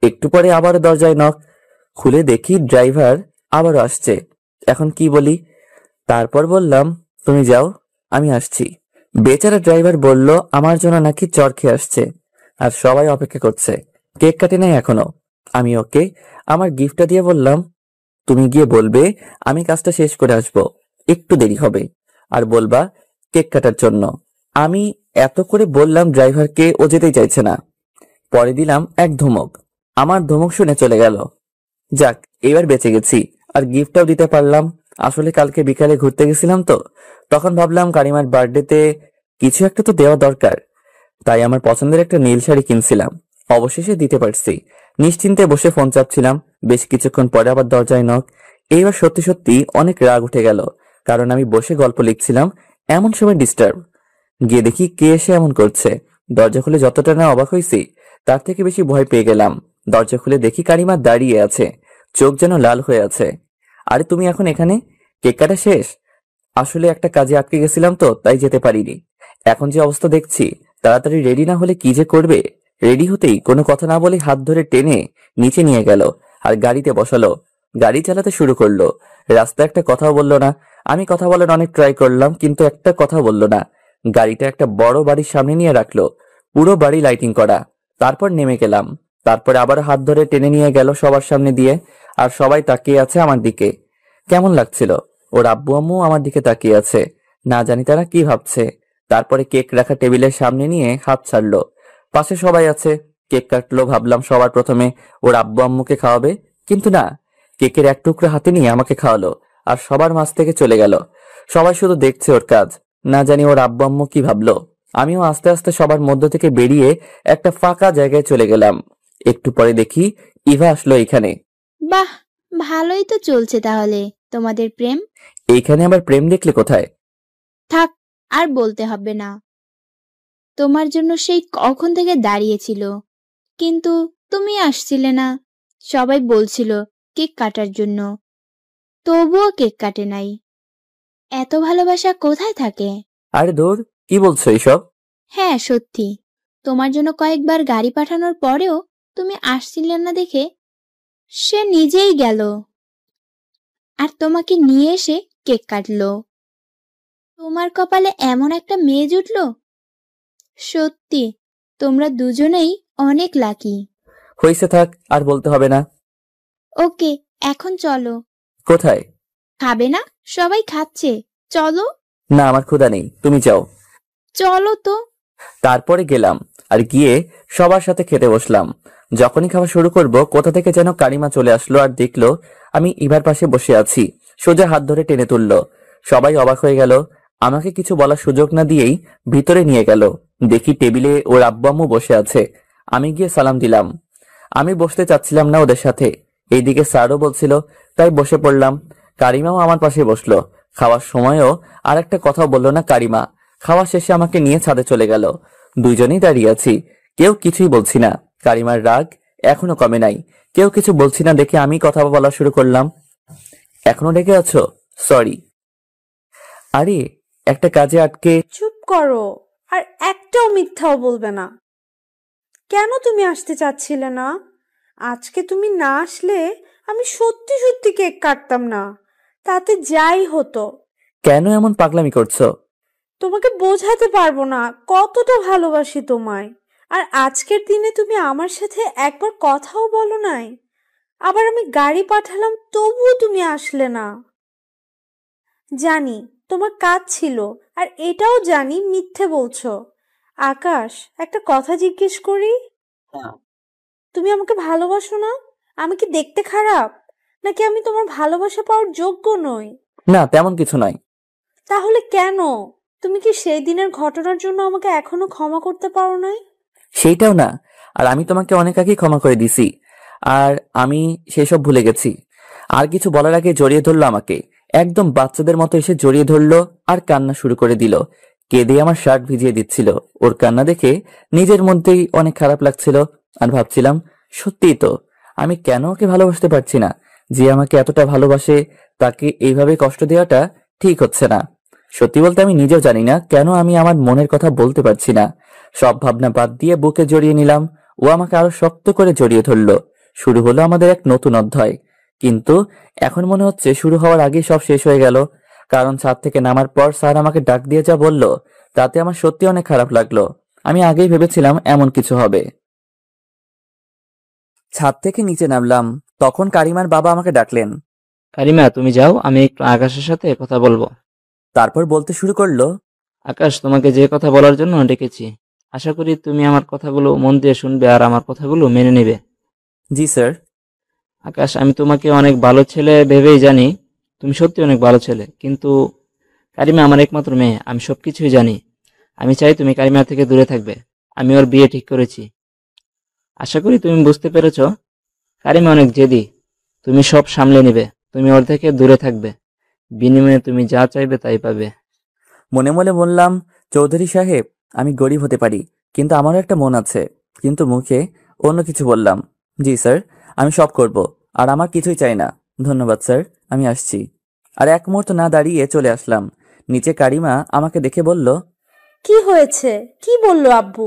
একটু পরে আবার দরজায় নক। খুলে দেখি ড্রাইভার আবারও আসছে। এখন কি বলি? তারপর বললাম তুমি যাও, আমি আসছি। বেচারা ড্রাইভার বলল আমার জন্য নাকি চড় খেয়ে আসছে আর সবাই অপেক্ষা করছে। কেক কাটে নাই এখনো। আমি ওকে আমার গিফটটা দিয়ে বললাম তুমি গিয়ে বলবে আমি কাজটা শেষ করে আসবো, একটু দেরি হবে, আর বলবা কেক কাটার জন্য। আমি এত করে বললাম ড্রাইভারকে, ও যেতেই চাইছে না। পরে দিলাম এক ধমক, আমার ধমক শুনে চলে গেল। যাক এবার বেঁচে গেছি, আর গিফটটাও দিতে পারলাম। আসলে কালকে বিকালে ঘুরতে গেছিলাম তো, তখন ভাবলাম কারিমার বার্থডেতে কিছু একটা তো দেওয়া দরকার, তাই আমার পছন্দের একটা নীল শাড়ি কিনছিলাম। অবশেষে দিতে পারছি। নিশ্চিন্তে বসে ফোন চাপছিলাম। বেশ কিছুক্ষণ পরে আবার দরজায় নক। এইবার সত্যি সত্যি অনেক রাগ উঠে গেল, কারণ আমি বসে গল্প লিখছিলাম, এমন সময় ডিস্টার্ব। গিয়ে দেখি কে এসে এমন করছে। দরজা খুলে যতটা না অবাক হয়েছি তার থেকে বেশি ভয় পেয়ে গেলাম। দরজা খুলে দেখি কারিমা দাঁড়িয়ে আছে, চোখ যেন লাল হয়ে আছে। আরে তুমি এখন এখানে? কেক কাটা শেষ? আসলে একটা কাজে আটকে গেছিলাম তো, তাই যেতে পারিনি। এখন যে অবস্থা দেখছি, তাড়াতাড়ি রেডি না হলে কি যে করবে। রেডি হতেই কোনো কথা না বলে হাত ধরে টেনে নিচে নিয়ে গেল আর গাড়িতে বসালো। গাড়ি চালাতে শুরু করলো। রাস্তায় একটা কথাও বললো না। আমি কথা বলার অনেক ট্রাই করলাম, কিন্তু একটা কথা বললো না। গাড়িটা একটা বড় বাড়ির সামনে নিয়ে রাখলো, পুরো বাড়ি লাইটিং করা। তারপর নেমে গেলাম। তারপরে আবার হাত ধরে টেনে নিয়ে গেল সবার সামনে দিয়ে, আর সবাই তাকিয়ে আছে আমার দিকে। কেমন লাগছিল? ওর আব্বু আম্মু আমার দিকে তাকিয়ে আছে, না জানি তারা কি ভাবছে। তারপরে কেক রাখা টেবিলের সামনে নিয়ে হাত ছাড়লো। পাশে সবাই আছে, কেক কাটলো। ভাবলাম সবার প্রথমে ওর আব্বু আম্মুকে খাওয়াবে, কিন্তু না, কেকের এক টুকরো হাতে নিয়ে আমাকে খাওয়ালো আর সবার মাঝ থেকে চলে গেল। সবাই শুধু দেখছে ওর কাজ, না জানি ওর আব্বু আম্মু কি ভাবলো। আমিও আস্তে আস্তে সবার মধ্য থেকে বেরিয়ে একটা ফাঁকা জায়গায় চলে গেলাম। একটু পরে দেখি ইভা আসলো এখানে। বাহ, ভালোই তো চলছে তাহলে তোমাদের প্রেম। এইখানে আবার প্রেম দেখলে কোথায়? থাক, আর বলতে হবে না। তোমার জন্য সেই কখন থেকে দাঁড়িয়েছিল, কিন্তু তুমি আসছিলে না। সবাই বলছিল কেক কাটার জন্য, তবুও কেক কাটে নাই। এত ভালোবাসা কোথায় থাকে? আরে দূর, কি বলছো এইসব? হ্যাঁ সত্যি, তোমার জন্য কয়েকবার গাড়ি পাঠানোর পরেও তুমি আসছিলে না দেখে সে নিজেই গেল আর তোমাকে নিয়ে এসে কেক কাটলো। তোমার কপালে এমন একটা মেয়ে জুটলো। সত্যি তোমরা দুজনেই অনেক লাকি। হয়েছে, থাক, আর বলতে হবে না। ওকে, এখন চলো। কোথায়? খাবে না? সবাই খাচ্ছে, চলো। না, আমার ক্ষুধা নেই, তুমি যাও। চলো তো। তারপরে গেলাম আর গিয়ে সবার সাথে খেতে বসলাম। যখনই খাওয়া শুরু করব, কোথা থেকে যেন কারিমা চলে আসলো আর দেখলো আমি ইভার পাশে বসে আছি। সোজা হাত ধরে টেনে তুললো। সবাই অবাক হয়ে গেল। আমাকে কিছু বলার সুযোগ না দিয়েই ভিতরে নিয়ে গেল। দেখি টেবিলে ওর আব্বু আম্মু বসে আছে। আমি গিয়ে সালাম দিলাম। আমি বসতে চাচ্ছিলাম না ওদের সাথে, এইদিকে স্যারও বলছিল, তাই বসে পড়লাম। কারিমাও আমার পাশে বসলো। খাওয়ার সময়ও আর একটা কথা বললো না কারিমা। খাওয়া শেষে আমাকে নিয়ে ছাদে চলে গেল। দুইজনেই দাঁড়িয়ে আছি, কেউ কিছুই বলছি না। কারিমার রাগ এখনো কমে নাই। কেউ কিছু বলছি না দেখে আমি কথা বলা শুরু করলাম। এখনো রেগে আছো? সরি। আরে একটা কাজে আটকে। চুপ করো, আর একটাও মিথ্যাও বলবে না। কেন তুমি আসতে চাচ্ছিলে না? আজকে তুমি না আসলে আমি সত্যি সত্যি কেক কাটতাম না, তাতে যাই হতো। কেন এমন পাগলামি করছো? তোমাকে বোঝাতে পারবো না কতটা ভালোবাসি তোমায়। আর আজকের দিনে তুমি আমার সাথে একবার কথাও বলো নাই। আবার আমি গাড়ি পাঠালাম তবুও তুমি আসলে না। জানি তোমার কাজ ছিল, আর এটাও জানি মিথ্যে বলছো। আকাশ, একটা কথা জিজ্ঞেস করি? তুমি আমাকে ভালোবাসো না? আমি কি দেখতে খারাপ, নাকি আমি তোমার ভালোবাসা পাওয়ার যোগ্য নই? না, তেমন কিছু নয়। তাহলে কেন? তুমি কি সেই দিনের ঘটনার জন্য আমাকে এখনো ক্ষমা করতে পারো নাই? সেইটাও না, আর আমি তোমাকে অনেক আগেই ক্ষমা করে দিছি, আর আমি সেসব ভুলে গেছি। আর কিছু বলার আগে জড়িয়ে ধরলো আমাকে, একদম বাচ্চাদের মতো এসে জড়িয়ে ধরলো আর কান্না শুরু করে দিল। কেঁদে আমার শার্ট ভিজিয়ে দিচ্ছিল। ওর কান্না দেখে নিজের মধ্যেই অনেক খারাপ লাগছিল, আর ভাবছিলাম সত্যিই তো আমি কেন ওকে ভালোবাসতে পারছি না। যে আমাকে এতটা ভালোবাসে তাকে এইভাবে কষ্ট দেওয়াটা ঠিক হচ্ছে না। সত্যি বলতে আমি নিজেও জানি না কেন আমি আমার মনের কথা বলতে পারছি না। সব ভাবনা বাদ দিয়ে বুকে জড়িয়ে নিলাম। ও আমাকে আরো শক্ত করে জড়িয়ে ধরলো। শুরু হলো আমাদের এক নতুন অধ্যায়। কিন্তু এখন মনে হচ্ছে শুরু হওয়ার আগেই সব শেষ হয়ে গেল। কারণ ছাদ থেকে নামার পর স্যার আমাকে ডাক দিয়ে যা বলল, তাতে আমার সত্যি অনেক খারাপ লাগলো। আমি আগেই ভেবেছিলাম এমন কিছু হবে। ছাদ থেকে নিচে নামলাম, তখন কারিমার বাবা আমাকে ডাকলেন। কারিমা, তুমি যাও, আমি একটু আকাশের সাথে কথা বলবো। তারপর বলতে শুরু করলো, আকাশ, তোমাকে যে কথা বলার জন্য ডেকেছি, আশা করি তুমি আমার কথাগুলো মন দিয়ে শুনবে আর আমার কথাগুলো মেনে নেবে। জি স্যার। আকাশ, আমি তোমাকে অনেক ভালো ছেলে ভেবেই জানি, তুমি সত্যি অনেক ভালো ছেলে, কিন্তু কারিমা আমার একমাত্র মেয়ে, আমি সবকিছুই জানি। আমি চাই তুমি কারিমার থেকে দূরে থাকবে। আমি ওর বিয়ে ঠিক করেছি। আশা করি তুমি বুঝতে পেরেছ। কারিমা অনেক জেদি, তুমি সব সামলে নিবে, তুমি ওর থেকে দূরে থাকবে, বিনিময়ে তুমি যা চাইবে তাই পাবে। মনে মনে বললাম, চৌধুরী সাহেব, আমি গরিব হতে পারি, কিন্তু আমারও একটা মন আছে। কিন্তু মুখে অন্য কিছু বললাম। জি স্যার, আমি সব করব, আর আমার কিছুই চাই না। ধন্যবাদ স্যার, আমি আসছি। আর এক মুহূর্ত না দাঁড়িয়ে চলে আসলাম। নিচে কারিমা আমাকে দেখে বলল, কি হয়েছে? কি বললো আব্বু?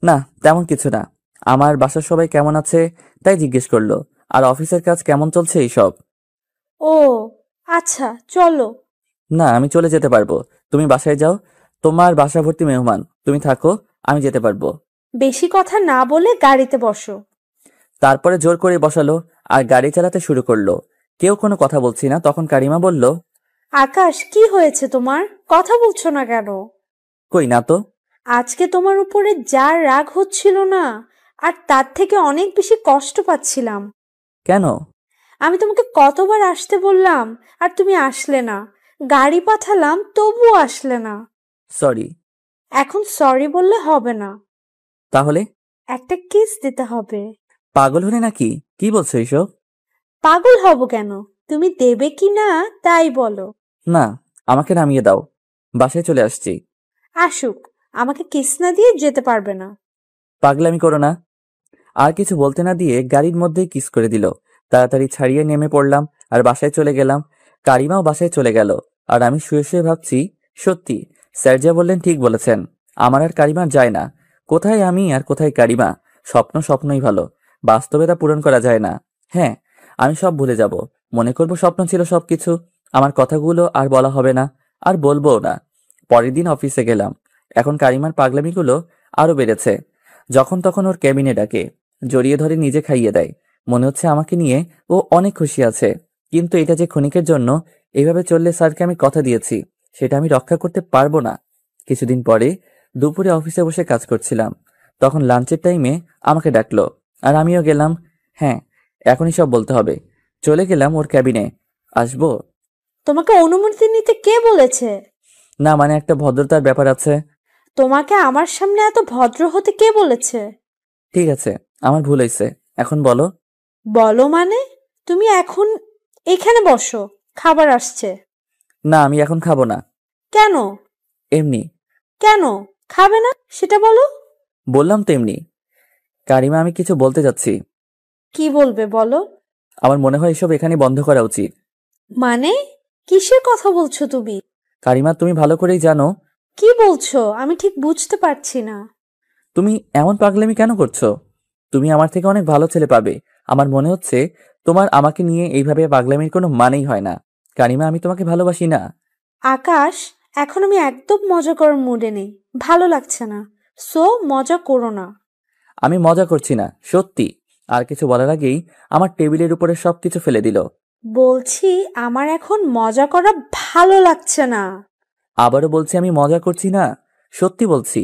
না তেমন কিছু না, আমার বাসার সবাই কেমন আছে তাই জিজ্ঞেস করলো, আর অফিসের কাজ কেমন চলছে এইসব। ও আচ্ছা, চলো। না, আমি চলে যেতে পারবো, তুমি বাসায় যাও। তোমার বাসা ভর্তি মেহমান, তুমি থাকো, আমি যেতে পারবো। বেশি কথা না বলে গাড়িতে বসো। তারপরে জোর করে বসালো আর গাড়ি চালাতে শুরু করলো। কেউ কোনো কথা বলছি না। তখন কারিমা বলল, আকাশ, কি হয়েছে তোমার? কথা বলছো না কেন? কই না তো। আজকে তোমার উপরে যা রাগ হচ্ছিল না, আর তার থেকে অনেক বেশি কষ্ট পাচ্ছিলাম। কেন? আমি তোমাকে কতবার আসতে বললাম, আর তুমি আসলে না। গাড়ি পাঠালাম তবুও আসলে না। সরি। এখন সরি বললে হবে না, তাহলে? একটা কিস দিতে হবে। পাগল হলে নাকি? কি বলছো এইসব? পাগল হব কেন? তুমি দেবে কি না তাই বলো। না, আমাকে নামিয়ে দাও, বাসায় চলে আসছি। আসুক, আমাকে কিস না দিয়ে যেতে পারবে না। পাগলামি করো না। আর কিছু বলতে না দিয়ে গাড়ির মধ্যেই কিস করে দিল। তাড়াতাড়ি ছাড়িয়ে নেমে পড়লাম আর বাসায় চলে গেলাম। কারিমাও বাসায় চলে গেল। আর আমি শুয়ে শুয়ে ভাবছি, সত্যি স্যার যা বললেন ঠিক বলেছেন। আমার আর কারিমার যায় না। কোথায় আমি আর কোথায় কারিমা? স্বপ্ন স্বপ্নই ভালো, বাস্তবে তা পূরণ করা যায় না। হ্যাঁ, আমি সব ভুলে যাব, মনে করব স্বপ্ন ছিল সবকিছু। আমার কথাগুলো আর বলা হবে না, আর বলবোও না। পরের দিন অফিসে গেলাম। এখন কারিমার পাগলামিগুলো আরো বেড়েছে। যখন তখন ওর কেবিনে ডাকে, জড়িয়ে ধরে নিজে খাইয়ে দেয়। মনে হচ্ছে আমাকে নিয়ে ও অনেক খুশি আছে। কিন্তু এটা যে ক্ষণিকের জন্য। এইভাবে চললে স্যারকে আমি কথা দিয়েছি, সেটা আমি রক্ষা করতে পারবো না। কিছুদিন পরে দুপুরে অফিসে বসে কাজ করছিলাম। তখন লাঞ্চের টাইমে আমাকে ডাকলো, আর আমিও গেলাম। হ্যাঁ, এখনই সব বলতে হবে। চলে গেলাম ওর ক্যাবিনে। আসবো? তোমাকে অনুমতি নিতে কে বলেছে? না মানে একটা ভদ্রতার ব্যাপার আছে। তোমাকে আমার সামনে এত ভদ্র হতে কে বলেছে? ঠিক আছে, আমার ভুল হয়েছে, এখন বলো। বলো মানে? তুমি এখন এখানে বসো, খাবার আসছে। না, আমি এখন খাবো না। কেন? এমনি। কেন খাবে না সেটা বলো। বললাম তো এমনি। কারিমা, আমি কিছু বলতে যাচ্ছি। কি বলবে বলো? আমার মনে হয় এসব এখানে বন্ধ করা উচিত। মানে কিসের কথা বলছো তুমি? কারিমা, তুমি ভালো করেই জানো। কি বলছো আমি ঠিক বুঝতে পারছি না। তুমি এমন পাগলামি কেন করছো? তুমি আমার থেকে অনেক ভালো ছেলে পাবে। আমার মনে হচ্ছে তোমার আমাকে নিয়ে এইভাবে পাগলামির কোনো মানেই হয় না। কারিমা, আমি তোমাকে ভালোবাসি না। আকাশ, এখন আমি একদম মজা করার মুডে নেই, ভালো লাগছে না। সো মজা করো না। আমি মজা করছি না, সত্যি। আর কিছু বলার আগেই আমার টেবিলের উপরে সবকিছু ফেলে দিল। বলছি আমার এখন মজা করা ভালো লাগছে না। আবারও বলছি আমি মজা করছি না, সত্যি বলছি।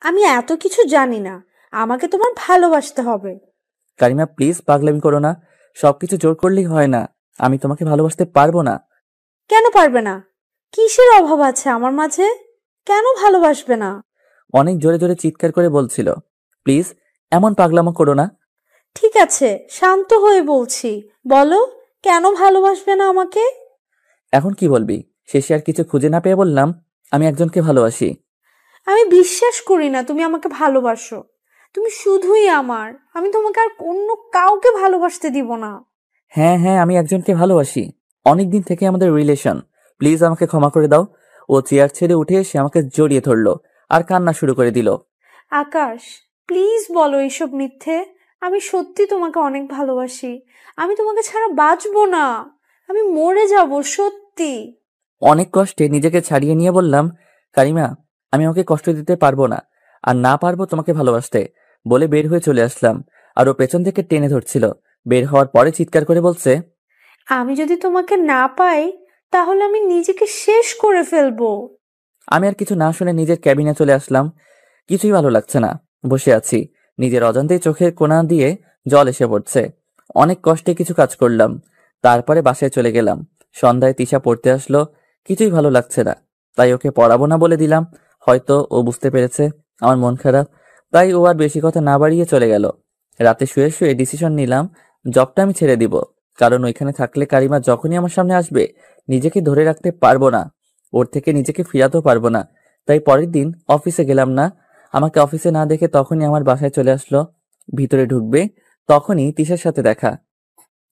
আমি এত কিছু জানি না, আমাকে তোমার ভালোবাসতে হবে। কারিমা, প্লিজ পাগলামি করো না। সবকিছু জোর করলেই হয় না। আমি তোমাকে ভালোবাসতে পারবো না। কেন পারবে না? কিসের অভাব আছে আমার মাঝে? কেন ভালোবাসবে না? অনেক জোরে জোরে চিৎকার করে বলছিল। প্লিজ এমন পাগলামো করো না। ঠিক আছে, শান্ত হয়ে বলছি, বলো কেন ভালোবাসবে না আমাকে? এখন কি বলবি? শেষে আর কিছু খুঁজে না পেয়ে বললাম, আমি একজনকে ভালোবাসি। আমি বিশ্বাস করি না তুমি আমাকে ভালোবাসো। তুমি শুধুই আমার, আমি তোমাকে আর অন্য কাউকে ভালোবাসতে দিব না। হ্যাঁ হ্যাঁ, আমি একজনকে ভালোবাসি। অনেকদিন থেকে আমাদের রিলেশন। প্লিজ আমাকে ক্ষমা করে দাও। ও চেয়ার ছেড়ে উঠে এসে আমাকে জড়িয়ে ধরলো আর কান্না শুরু করে দিল। আকাশ, প্লিজ বলো এইসব মিথ্যে। আমি সত্যি তোমাকে অনেক ভালোবাসি। আমি তোমাকে ছাড়া বাঁচবো না, আমি মরে যাব সত্যি। অনেক কষ্টে নিজেকে ছাড়িয়ে নিয়ে বললাম, কারিমা, আমি ওকে কষ্ট দিতে পারবো না, আর না পারবো তোমাকে ভালোবাসতে। বলে বের হয়ে চলে আসলাম। আর ও পেছন থেকে টেনে ধরছিল। বের হওয়ার পরে চিৎকার করে বলছে, আমি যদি তোমাকে না পাই তাহলে আমি নিজেকে শেষ করে ফেলবো। আমি আর কিছু না শুনে নিজের ক্যাবিনে চলে আসলাম। কিছুই ভালো লাগছে না, বসে আছি। নিজের অজান্তেই চোখের কোণা দিয়ে জল এসে পড়ছে। অনেক কষ্টে কিছু কাজ করলাম, তারপরে বাসায় চলে গেলাম। সন্ধ্যায় তিশা পড়তে আসলো। কিছুই ভালো লাগছে না, তাই ওকে পড়াবো না বলে দিলাম। হয়তো ও বুঝতে পেরেছে আমার মন খারাপ, তাই ও আর বেশি কথা না বাড়িয়ে চলে গেল। রাতে শুয়ে শুয়ে ডিসিশন নিলাম, জবটা আমি ছেড়ে দিব। কারণ ওইখানে থাকলে কারিমা যখনই আমার সামনে আসবে নিজেকে ধরে রাখতে পারবো না, ওর থেকে নিজেকে ফিরাতেও পারবো না। তাই পরের দিন অফিসে গেলাম না। আমাকে অফিসে না দেখে তখনই আমার বাসায় চলে আসলো। ভিতরে ঢুকবে তখনই তিশার সাথে দেখা।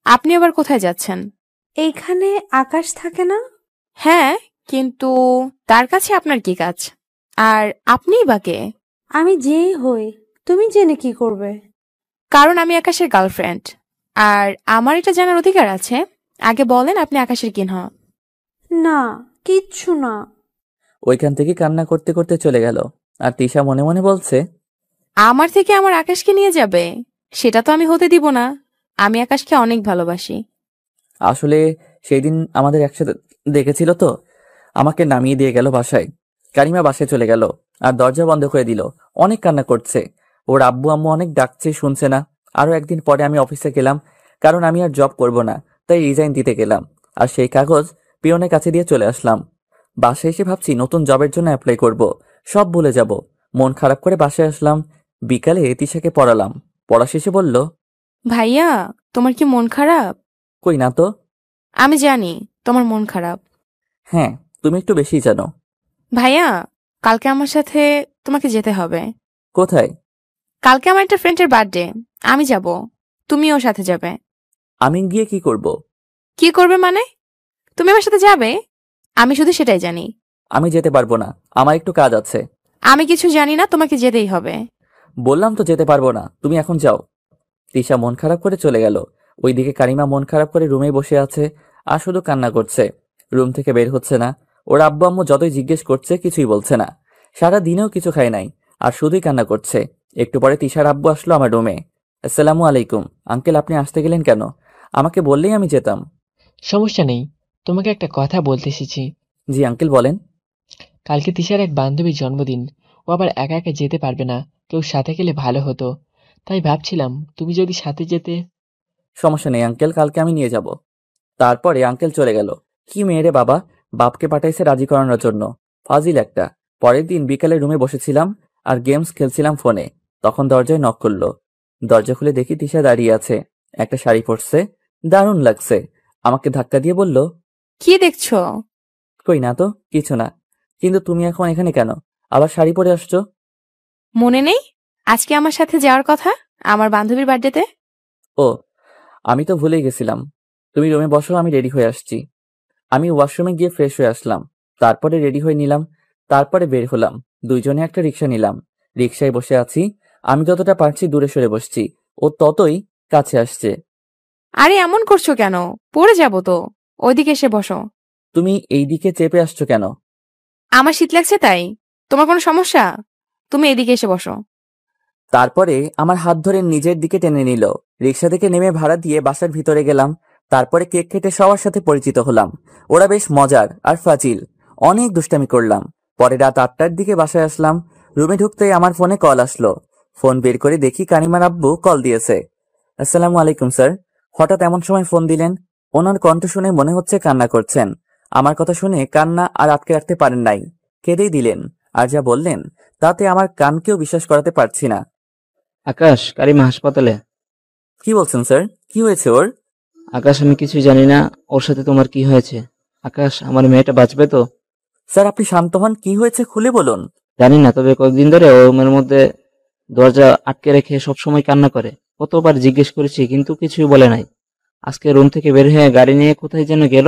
আপনি আবার কোথায় যাচ্ছেন? এইখানে আকাশ থাকে না? হ্যাঁ, কিন্তু তার কাছে আপনার কি কাজ? আর আপনিই বা কে? আমি যেই হই, তুমি জেনে কি করবে? কারণ আমি আকাশের গার্লফ্রেন্ড, আর আমার এটা জানার অধিকার আছে। আগে বলেন আপনি আকাশের কিন হন। না, কিচ্ছু না। ওইখান থেকে কান্না করতে করতে চলে গেল। আর তিশা মনে মনে বলছে, আমার থেকে আমার আকাশকে নিয়ে যাবে? সেটা তো আমি হতে দিব না। আমি আকাশকে অনেক ভালোবাসি। আসলে সেই দিন আমাদের একসাথে দেখেছিল তো, আমাকে নামিয়ে দিয়ে গেল বাসায়। কারিমা বাসায় চলে গেল আর দরজা বন্ধ করে দিল। অনেক কান্না করছে। ওর আব্বু আম্মু অনেক ডাকছে, শুনছে না। আরো একদিন পরে আমি অফিসে গেলাম, কারণ আমি আর জব করব না, তাই রিজাইন দিতে গেলাম। আর সেই কাগজ পিয়নের কাছে দিয়ে চলে আসলাম। বাসায় এসে ভাবছি নতুন জবের জন্য অ্যাপ্লাই করব, সব ভুলে যাব। মন খারাপ করে বাসায় আসলাম। বিকালে তিশাকে পড়ালাম। পড়া শেষে বলল, ভাইয়া, তোমার কি মন খারাপ? কই না তো। আমি জানি তোমার মন খারাপ। হ্যাঁ, তুমি একটু বেশি জানো। ভাইয়া, কালকে আমার সাথে তোমাকে যেতে হবে। কোথায়? কালকে আমার একটা ফ্রেন্ডের বার্থডে, আমি যাব, তুমিও সাথে যাবে। আমি গিয়ে কি করব? কি করবে মানে? তুমি আমার সাথে যাবে, আমি শুধু সেটাই জানি। আমি যেতে পারবো না, আমার একটু কাজ আছে। আমি কিছু জানি না, তোমাকে যেতেই হবে। বললাম তো যেতে পারবো না, তুমি এখন যাও। তিশা মন খারাপ করে চলে গেল। ওইদিকে কারিমা মন খারাপ করে রুমে বসে আছে আর শুধু কান্না করছে। রুম থেকে বের হচ্ছে না। ওর আব্বু আম্মু যতই জিজ্ঞেস করছে কিছুই বলছে না। সারা দিনেও কিছু খায় নাই আর শুধুই কান্না করছে। একটু পরে তিশার আব্বু আসলো আমার রুমে। আসসালামু আলাইকুম আঙ্কেল, আপনি আসতে গেলেন কেন? আমাকে বললেই আমি যেতাম। সমস্যা নেই, তোমাকে একটা কথা বলতে এসেছি। জি আঙ্কেল, বলেন। কালকে তিশার এক বান্ধবীর জন্মদিন, ও আবার একা একা যেতে পারবে না, কেউ সাথে গেলে ভালো হতো। তাই ভাবছিলাম তুমি যদি সাথে যেতে। সমস্যা নেই আঙ্কেল, কালকে আমি নিয়ে যাব। তারপরে আঙ্কেল চলে গেল। কি মেয়েরে বাবা, বাপকে পাঠাইছে রাজি করানোর জন্য, ফাজিল একটা। পরের দিন বিকালে রুমে বসেছিলাম আর গেমস খেলছিলাম ফোনে, তখন দরজায় নক করলো। দরজা খুলে দেখি তিশা দাঁড়িয়ে আছে, একটা শাড়ি পরছে, দারুণ লাগছে। আমাকে ধাক্কা দিয়ে বলল, কি দেখছো? কই না তো, কিছু না। কিন্তু তুমি এখন এখানে কেন, আবার শাড়ি পরে আসছো? মনে নেই? আজকে আমার সাথে যাওয়ার কথা আমার বান্ধবীর বার্থডেতে। ও, আমি তো ভুলেই গেছিলাম। তুমি রুমে বসো, আমি রেডি হয়ে আসছি। আমি ওয়াশরুমে গিয়ে ফ্রেশ হয়ে আসলাম, তারপরে রেডি হয়ে নিলাম, তারপরে বের হলাম। দুইজনে একটা রিক্সা নিলাম। রিক্সায় বসে আছি। আমি যতটা পারছি দূরে সরে বসছি, ও ততই কাছে আসছে। আরে এমন করছো কেন? পড়ে যাবো তো। ওইদিকে এসে বসো। তুমি এই দিকে চেপে আসছো কেন? আমার শীত লাগছে তাই। তোমার কোনো সমস্যা? তুমি এদিকে এসে বসো। তারপরে আমার হাত ধরে নিজের দিকে টেনে নিল। রিক্সা থেকে নেমে ভাড়া দিয়ে বাসার ভিতরে গেলাম। তারপরে কেক কেটে সবার সাথে পরিচিত হলাম। ওরা বেশ মজার আর ফাজিল। অনেক দুষ্টামি করলাম। পরে রাত 8টার দিকে বাসায় আসলাম। রুমে ঢুকতেই আমার ফোনে কল আসলো। ফোন বের করে দেখি কানিমার আব্বু কল দিয়েছে। আসসালামু আলাইকুম স্যার। হঠাৎ এমন সময় ফোন দিলেন? ওনার কণ্ঠ শুনে মনে হচ্ছে কান্না করছেন। আমার কথা শুনে কান্না আর আটকে রাখতে পারেন নাই, কেঁদেই দিলেন। আর যা বললেন তাতে আমার কানকেও বিশ্বাস করাতে পারছি না। আকাশ, কারিমা হাসপাতালে। কি বলছেন স্যার? কি হয়েছে ওর? আকাশ, আমি কিছুই জানি না ওর সাথে তোমার কি হয়েছে। আকাশ, আমার মেয়েটা বাঁচবে তো? স্যার আপনি শান্ত হন, কি হয়েছে খুলে বলুন। জানি না, তবে কয়েকদিন ধরে ও রুমের মধ্যে দরজা আটকে রেখে সবসময় কান্না করে। কতবার জিজ্ঞেস করেছি কিন্তু কিছুই বলে নাই। আজকে রুম থেকে বের হয়ে গাড়ি নিয়ে কোথায় যেন গেল।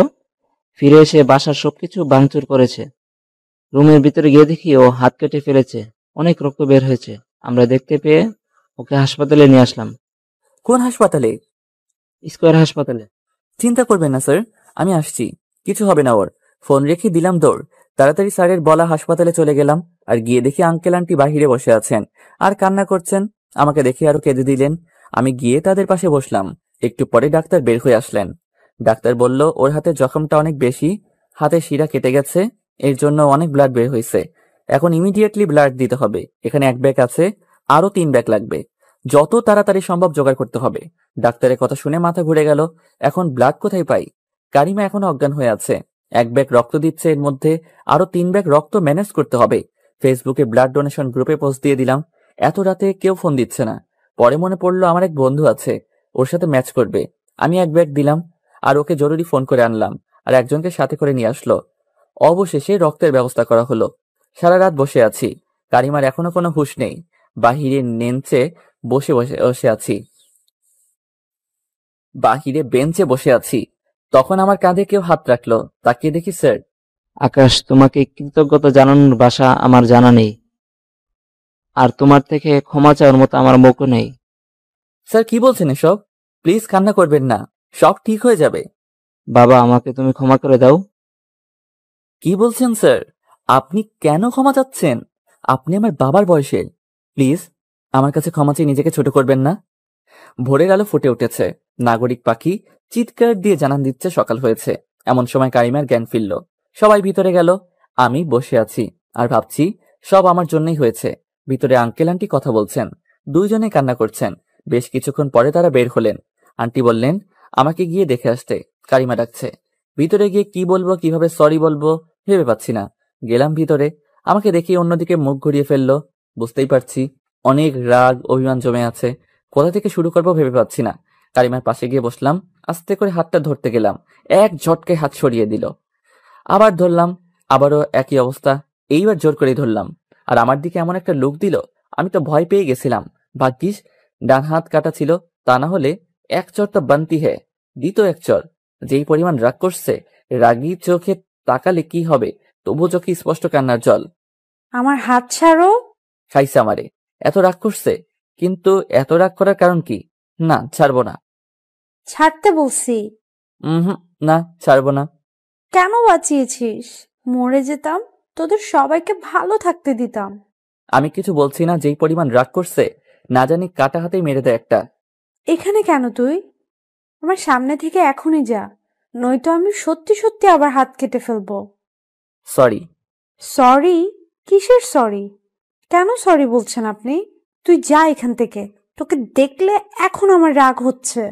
ফিরে এসে বাসার সবকিছু ভাঙচুর করেছে। রুমের ভিতরে গিয়ে দেখি ও হাত কেটে ফেলেছে, অনেক রক্ত বের হয়েছে। আমরা দেখতে পেয়ে ওকে হাসপাতালে নিয়ে আসলাম। কোন হাসপাতালে? স্কয়ার হাসপাতালে। চিন্তা করবেন না স্যার, আমি আসছি, কিছু হবে না ওর। ফোন রেখে দিলাম দৌড়। তাড়াতাড়ি স্যারের বলা হাসপাতালে চলে গেলাম। আর গিয়ে দেখি আঙ্কেল আন্টি বাহিরে বসে আছেন আর কান্না করছেন। আমাকে দেখে আরো কেঁদে দিলেন। আমি গিয়ে তাদের পাশে বসলাম। একটু পরে ডাক্তার বের হয়ে আসলেন। ডাক্তার বলল ওর হাতে জখমটা অনেক বেশি, হাতে শিরা কেটে গেছে, এর জন্য অনেক ব্লাড বের হয়েছে। এখন ইমিডিয়েটলি ব্লাড দিতে হবে। এখানে 1 ব্যাগ আছে, আরো 3 ব্যাগ লাগবে। যত তাড়াতাড়ি সম্ভব জোগাড় করতে হবে। ডাক্তারের কথা শুনে মাথা ঘুরে গেল। এখন ব্লাড কোথায় পাই? কারিমা এখনো অজ্ঞান হয়ে আছে। 1 ব্যাগ রক্ত দিচ্ছে, এর মধ্যে আরো 3 ব্যাগ রক্ত ম্যানেজ করতে হবে। ফেসবুকে ব্লাড ডোনেশন গ্রুপে পোস্ট দিয়ে দিলাম। এত রাতে কেউ ফোন দিচ্ছে না। পরে মনে পড়লো আমার এক বন্ধু আছে, ওর সাথে ম্যাচ করবে। আমি 1 ব্যাগ দিলাম আর ওকে জরুরি ফোন করে আনলাম আর একজনকে সাথে করে নিয়ে আসলো। অবশেষে রক্তের ব্যবস্থা করা হলো। সারা রাত বসে আছি। কারিমার এখনো কোনো হুঁশ নেই। বাহিরে নেঞ্চে বসে বসে বসে আছি বাহিরে বেঞ্চে বসে আছি। তখন আমার কাঁধে কেউ হাত রাখলো। তাকিয়ে দেখি স্যার। আকাশ, তোমাকে কৃতজ্ঞতা জানানোর ভাষা আমার জানা নেই, আর তোমার থেকে ক্ষমা চাওয়ার মতো আমার মুখও নেই। স্যার কি বলছেন এসব? প্লিজ কান্না করবেন না, সব ঠিক হয়ে যাবে। বাবা, আমাকে তুমি ক্ষমা করে দাও। কি বলছেন স্যার? আপনি কেন ক্ষমা চাচ্ছেন? আপনি আমার বাবার বয়সের। প্লিজ আমার কাছে ক্ষমা চেয়ে নিজেকে ছোট করবেন না। ভোরের আলো ফুটে উঠেছে। নাগরিক পাখি চিৎকার দিয়ে জানান দিচ্ছে সকাল হয়েছে। এমন সময় কারিমার জ্ঞান ফিরল। সবাই ভিতরে গেল। আমি বসে আছি আর ভাবছি সব আমার জন্যই হয়েছে। ভিতরে আঙ্কেল আন্টি কথা বলছেন, দুইজনে কান্না করছেন। বেশ কিছুক্ষণ পরে তারা বের হলেন। আন্টি বললেন আমাকে গিয়ে দেখে আসতে, কারিমা ডাকছে। ভিতরে গিয়ে কি বলবো, কিভাবে সরি বলবো ভেবে পাচ্ছি না। গেলাম ভিতরে। আমাকে দেখে অন্যদিকে মুখ ঘুরিয়ে ফেললো। বুঝতেই পারছি অনেক রাগ অভিমান জমে আছে। কোথা থেকে শুরু করবো ভেবে পাচ্ছি না। কারিমার পাশে গিয়ে বসলাম। আস্তে করে হাতটা ধরতে গেলাম, এক ঝটকায় হাত সরিয়ে দিল। আবার ধরলাম, আবারও একই অবস্থা। এইবার জোর করে ধরলাম আর আমার দিকে এমন একটা লুক দিল, আমি তো ভয় পেয়ে গেছিলাম। ভাগ্যিস ডান হাত কাটা ছিল, তা না হলে এক চর তো বানতি হে। দ্বিতীয় এক চর। যেই পরিমাণ রাগ করছে, রাগী চোখে তাকালে কি হবে, তবু চোখে স্পষ্ট কান্নার জল। আমার হাত ছাড়ো। খাইছে আমারে। এত রাগ করছে, কিন্তু এত রাগ করার কারণ কি? না, ছাড়বো না। ছাড়তে বলছি। না, ছাড়বো না। কেন বাঁচিয়েছিস? মরে যেতাম, তোদের সবাইকে ভালো থাকতে দিতাম। আমি কিছু বলছি না। যেই পরিমাণ রাগ করছে, না জানি কাটা হাতেই মেরে দেয় একটা। এখানে কেন তুই? আমার সামনে থেকে এখনই যা, নয়তো আমি সত্যি সত্যি আবার হাত কেটে ফেলবো। সরি। সরি? কিসের সরি? কেন সরি বলছেন আপনি? তুই যা এখান থেকে, তোকে দেখলে এখন আমার রাগ হচ্ছে।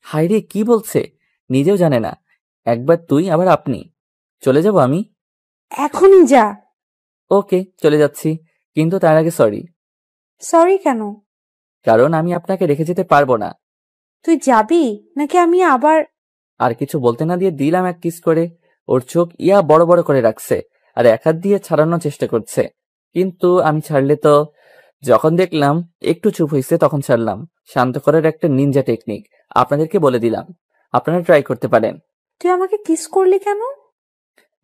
হায়রে, কি বলছে নিজেও জানে না। একবার তুই আবার আপনি। চলে যাব আমি? এখনই যা। ওকে, চলে যাচ্ছি, কিন্তু তার আগে সরি। সরি কেন? কারণ আমি আপনাকে রেখে যেতে পারবো না। তুই যাবি নাকি আমি আবার? আর কিছু বলতে না দিয়ে দিলাম এক কিস করে। ওর চোখ ইয়া বড় বড় করে রাখছে আর এক হাত দিয়ে ছাড়ানোর চেষ্টা করছে, কিন্তু আমি ছাড়লে তো যখন দেখলাম একটু চুপ হয়েছে তখন ছাড়লাম। শান্ত করার একটা নিনজা টেকনিক আপনাদেরকে বলে দিলাম, আপনারা ট্রাই করতে পারেন। তুই আমাকে কিস করলি কেন?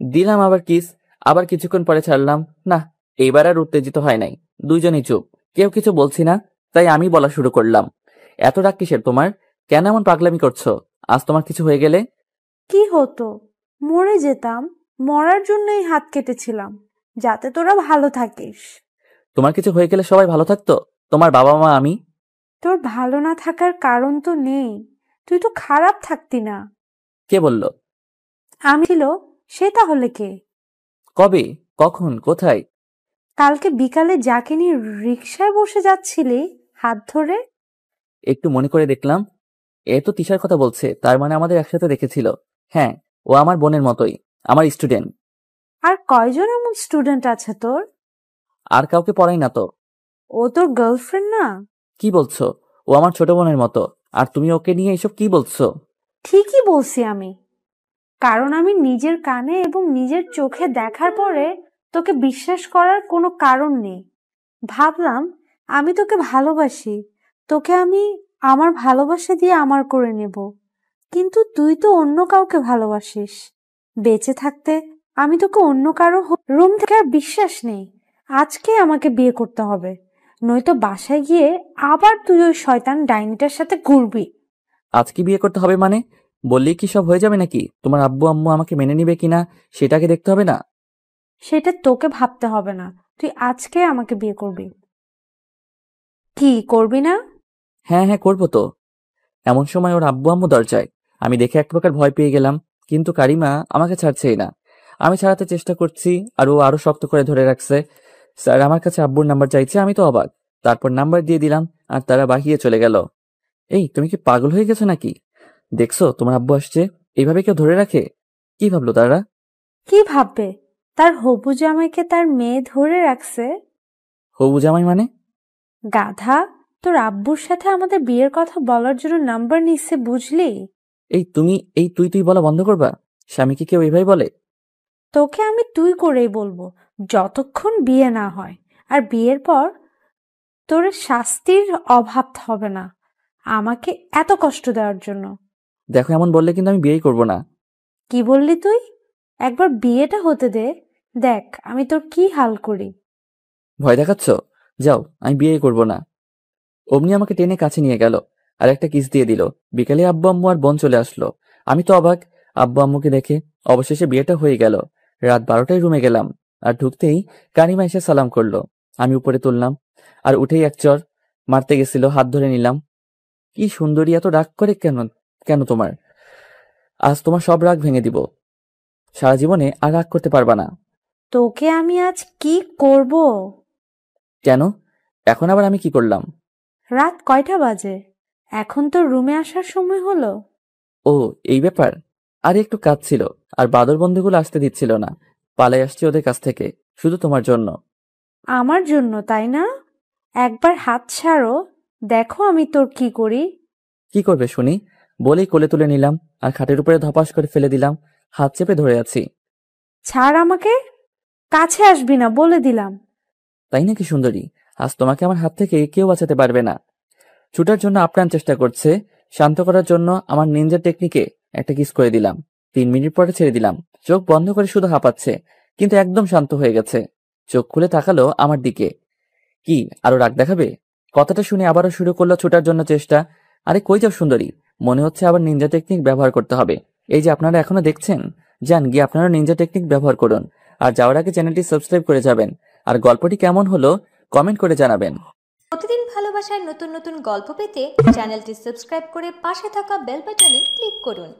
দিলাম আবার কিস, আবার কিছুক্ষণ পরে ছাড়লাম। না, এইবার আর উত্তেজিত হয় নাই। দুইজনই চুপ, কেউ কিছু বলছি না। তাই আমি বলা শুরু করলাম, এত রাগ কিসের তোমার? কেন এমন পাগলামি করছো? আজ তোমার কিছু হয়ে গেলে? কি হতো? মরে যেতাম। মরার জন্যই হাত কেটেছিলাম, যাতে তোরা ভালো থাকিস। তোমার কিছু হয়ে গেলে সবাই ভালো থাকতো, তোমার বাবা মা, আমি। তোর ভালো না থাকার কারণ তো নেই, তুই তো খারাপ থাকতি না। কে বলল? আমি ছিল, সে তাহলে কে? কবে, কখন, কোথায়? কালকে বিকালে যাকে নিয়ে রিকশায় বসে যাচ্ছিলি হাত ধরে। একটু মনে করে দেখলাম, এ তো তিশার কথা বলছে, তার মানে আমাদের একসাথে দেখেছিল। হ্যাঁ, ও আমার বোনের মতোই, আমার স্টুডেন্ট। আর কয়জন এমন স্টুডেন্ট আছে তোর? আর কাউকে পড়াই না তো। ও তোর গার্লফ্রেন্ড না? কি বলছো? ও আমার ছোট বোনের মতো, আর তুমি ওকে নিয়ে এসব কি বলছো? ঠিকই বলছি আমি, কারণ আমি নিজের কানে এবং নিজের চোখে দেখার পরে তোকে বিশ্বাস করার কোনো কারণ নেই। ভাবলাম আমি তোকে ভালোবাসি, তোকে আমি আমার ভালোবাসা দিয়ে আমার করে নেব, কিন্তু তুই তো অন্য কাউকে ভালোবাসিস। বেঁচে থাকতে আমি তোকে অন্য কারো রুম থেকে আর বিশ্বাস নেই। আজকে আমাকে বিয়ে করতে হবে, নয়তো বাসায় গিয়ে আবার তুই ওই শয়তান ডাইনিটার সাথে ঘুরবি। আজকে বিয়ে করতে হবে মানে? বললেই কি সব হয়ে যাবে নাকি? তোমার আব্বু আম্মু আমাকে মেনে নিবে কিনা সেটাকে দেখতে হবে না? সেটা তোকে ভাবতে হবে না, তুই আজকে আমাকে বিয়ে করবি। কি করবি না? হ্যাঁ হ্যাঁ, করবো তো। এমন সময় ওর আব্বু আম্মু দরজায়। আমি দেখে এক প্রকার ভয় পেয়ে গেলাম, কিন্তু কারিমা আমাকে ছাড়ছেই না। আমি ছাড়াতে চেষ্টা করছি আর ও আরো শক্ত করে ধরে রাখছে। স্যার আমার কাছে আব্বুর নাম্বার চাইছে, আমি তো অবাক। তারপর নাম্বার দিয়ে দিলাম আর তারা বাহিয়ে চলে গেল। এই, তুমি কি পাগল হয়ে গেছো নাকি? দেখছো তোমার আব্বু আসছে, এইভাবে কেউ ধরে রাখে? কি ভাবলো তারা? কি ভাববে? তার হবু জামাইকে তার মেয়ে ধরে রাখছে। হবু জামাই মানে? গাধা, তোর আব্বুর সাথে আমাদের বিয়ের কথা বলার জন্য নাম্বার নিচ্ছে, বুঝলি? এই তুই বলা বন্ধ করবা? স্বামীকে কেউ এইভাবে বলে? তোকে আমি তুই করেই বলবো যতক্ষণ বিয়ে না হয়। আর বিয়ের পর তোর শাস্তির অভাব হবে না আমাকে এত কষ্ট দেওয়ার জন্য। দেখো, এমন বললে কিন্তু আমি বিয়েই করব না। কি বললি তুই? একবার বিয়েটা হতে দে, দেখ আমি তোর কি হাল করি। ভয় দেখাচ্ছ? যাও, আমি বিয়েই করব না। অমনি আমাকে টেনে কাছে নিয়ে গেল আর একটা কিস দিয়ে দিল। বিকালে আব্বু আম্মু আর বোন চলে আসলো। আমি তো অবাক, আব্বু আম্মুকে দেখে। অবশেষে বিয়েটা হয়ে গেল। রাত 12টায় রুমে গেলাম, আর ঢুকতেই কারিমা এসে সালাম করলো। আমি উপরে তুললাম, আর উঠেই এক চর মারতে গেছিল, হাত ধরে নিলাম। কি সুন্দরী, এত রাগ করে কেন? কেন তোমার? আজ তোমার সব রাগ ভেঙে দিব। সারা জীবনে আর রাগ করতে পারবা না। তোকে আমি আজ কি করব? কেন? এখন আবার আমি কি করলাম? রাত কয়টা বাজে? এখন তো রুমে আসার সময় হলো। ও, এই ব্যাপার। আর একটু কাজ ছিল, আর বাদর বন্ধুগুলো আসতে দিচ্ছিল না। পালাই আসছি ওদের কাছ থেকে, শুধু তোমার জন্য। আমার জন্য, তাই না? একবার হাত ছাড়ো, দেখো আমি তোর কি করি। কি করবে শুনি? বলেই কোলে তুলে নিলাম আর খাটের উপরে ধপাস করে ফেলে দিলাম। হাত চেপে ধরে আছি। ছাড় আমাকে, কাছে আসবি না বলে দিলাম। তাই নাকি সুন্দরী? আজ তোমাকে আমার হাত থেকে কেউ বাঁচাতে পারবে না। ছুটার জন্য আপ্রাণ চেষ্টা করছে, শান্ত করার জন্য আমার নিনজা টেকনিকে একটা কিস করে দিলাম। 3 মিনিট পরে ছেড়ে দিলাম। চোখ বন্ধ করে শুধু হাঁপাচ্ছে, কিন্তু একদম শান্ত হয়ে গেছে। চোখ খুলে তাকালো আমার দিকে। কি আরো রাগ দেখাবে? কথাটা শুনে আবারও শুরু করলো ছুটার জন্য চেষ্টা। আরে কই যাও সুন্দরী? মনে হচ্ছে আবার নিনজা টেকনিক ব্যবহার করতে হবে। এই যে আপনারা এখনো দেখছেন, যান গিয়ে আপনারা নিনজা টেকনিক ব্যবহার করুন। আর যাওয়ার আগে চ্যানেলটি সাবস্ক্রাইব করে যাবেন। আর গল্পটি কেমন হলো কমেন্ট করে জানাবেন। প্রতিদিন ভালোবাসার নতুন নতুন গল্প পেতে চ্যানেলটি সাবস্ক্রাইব করে পাশে থাকা বেল বাটনে ক্লিক করুন।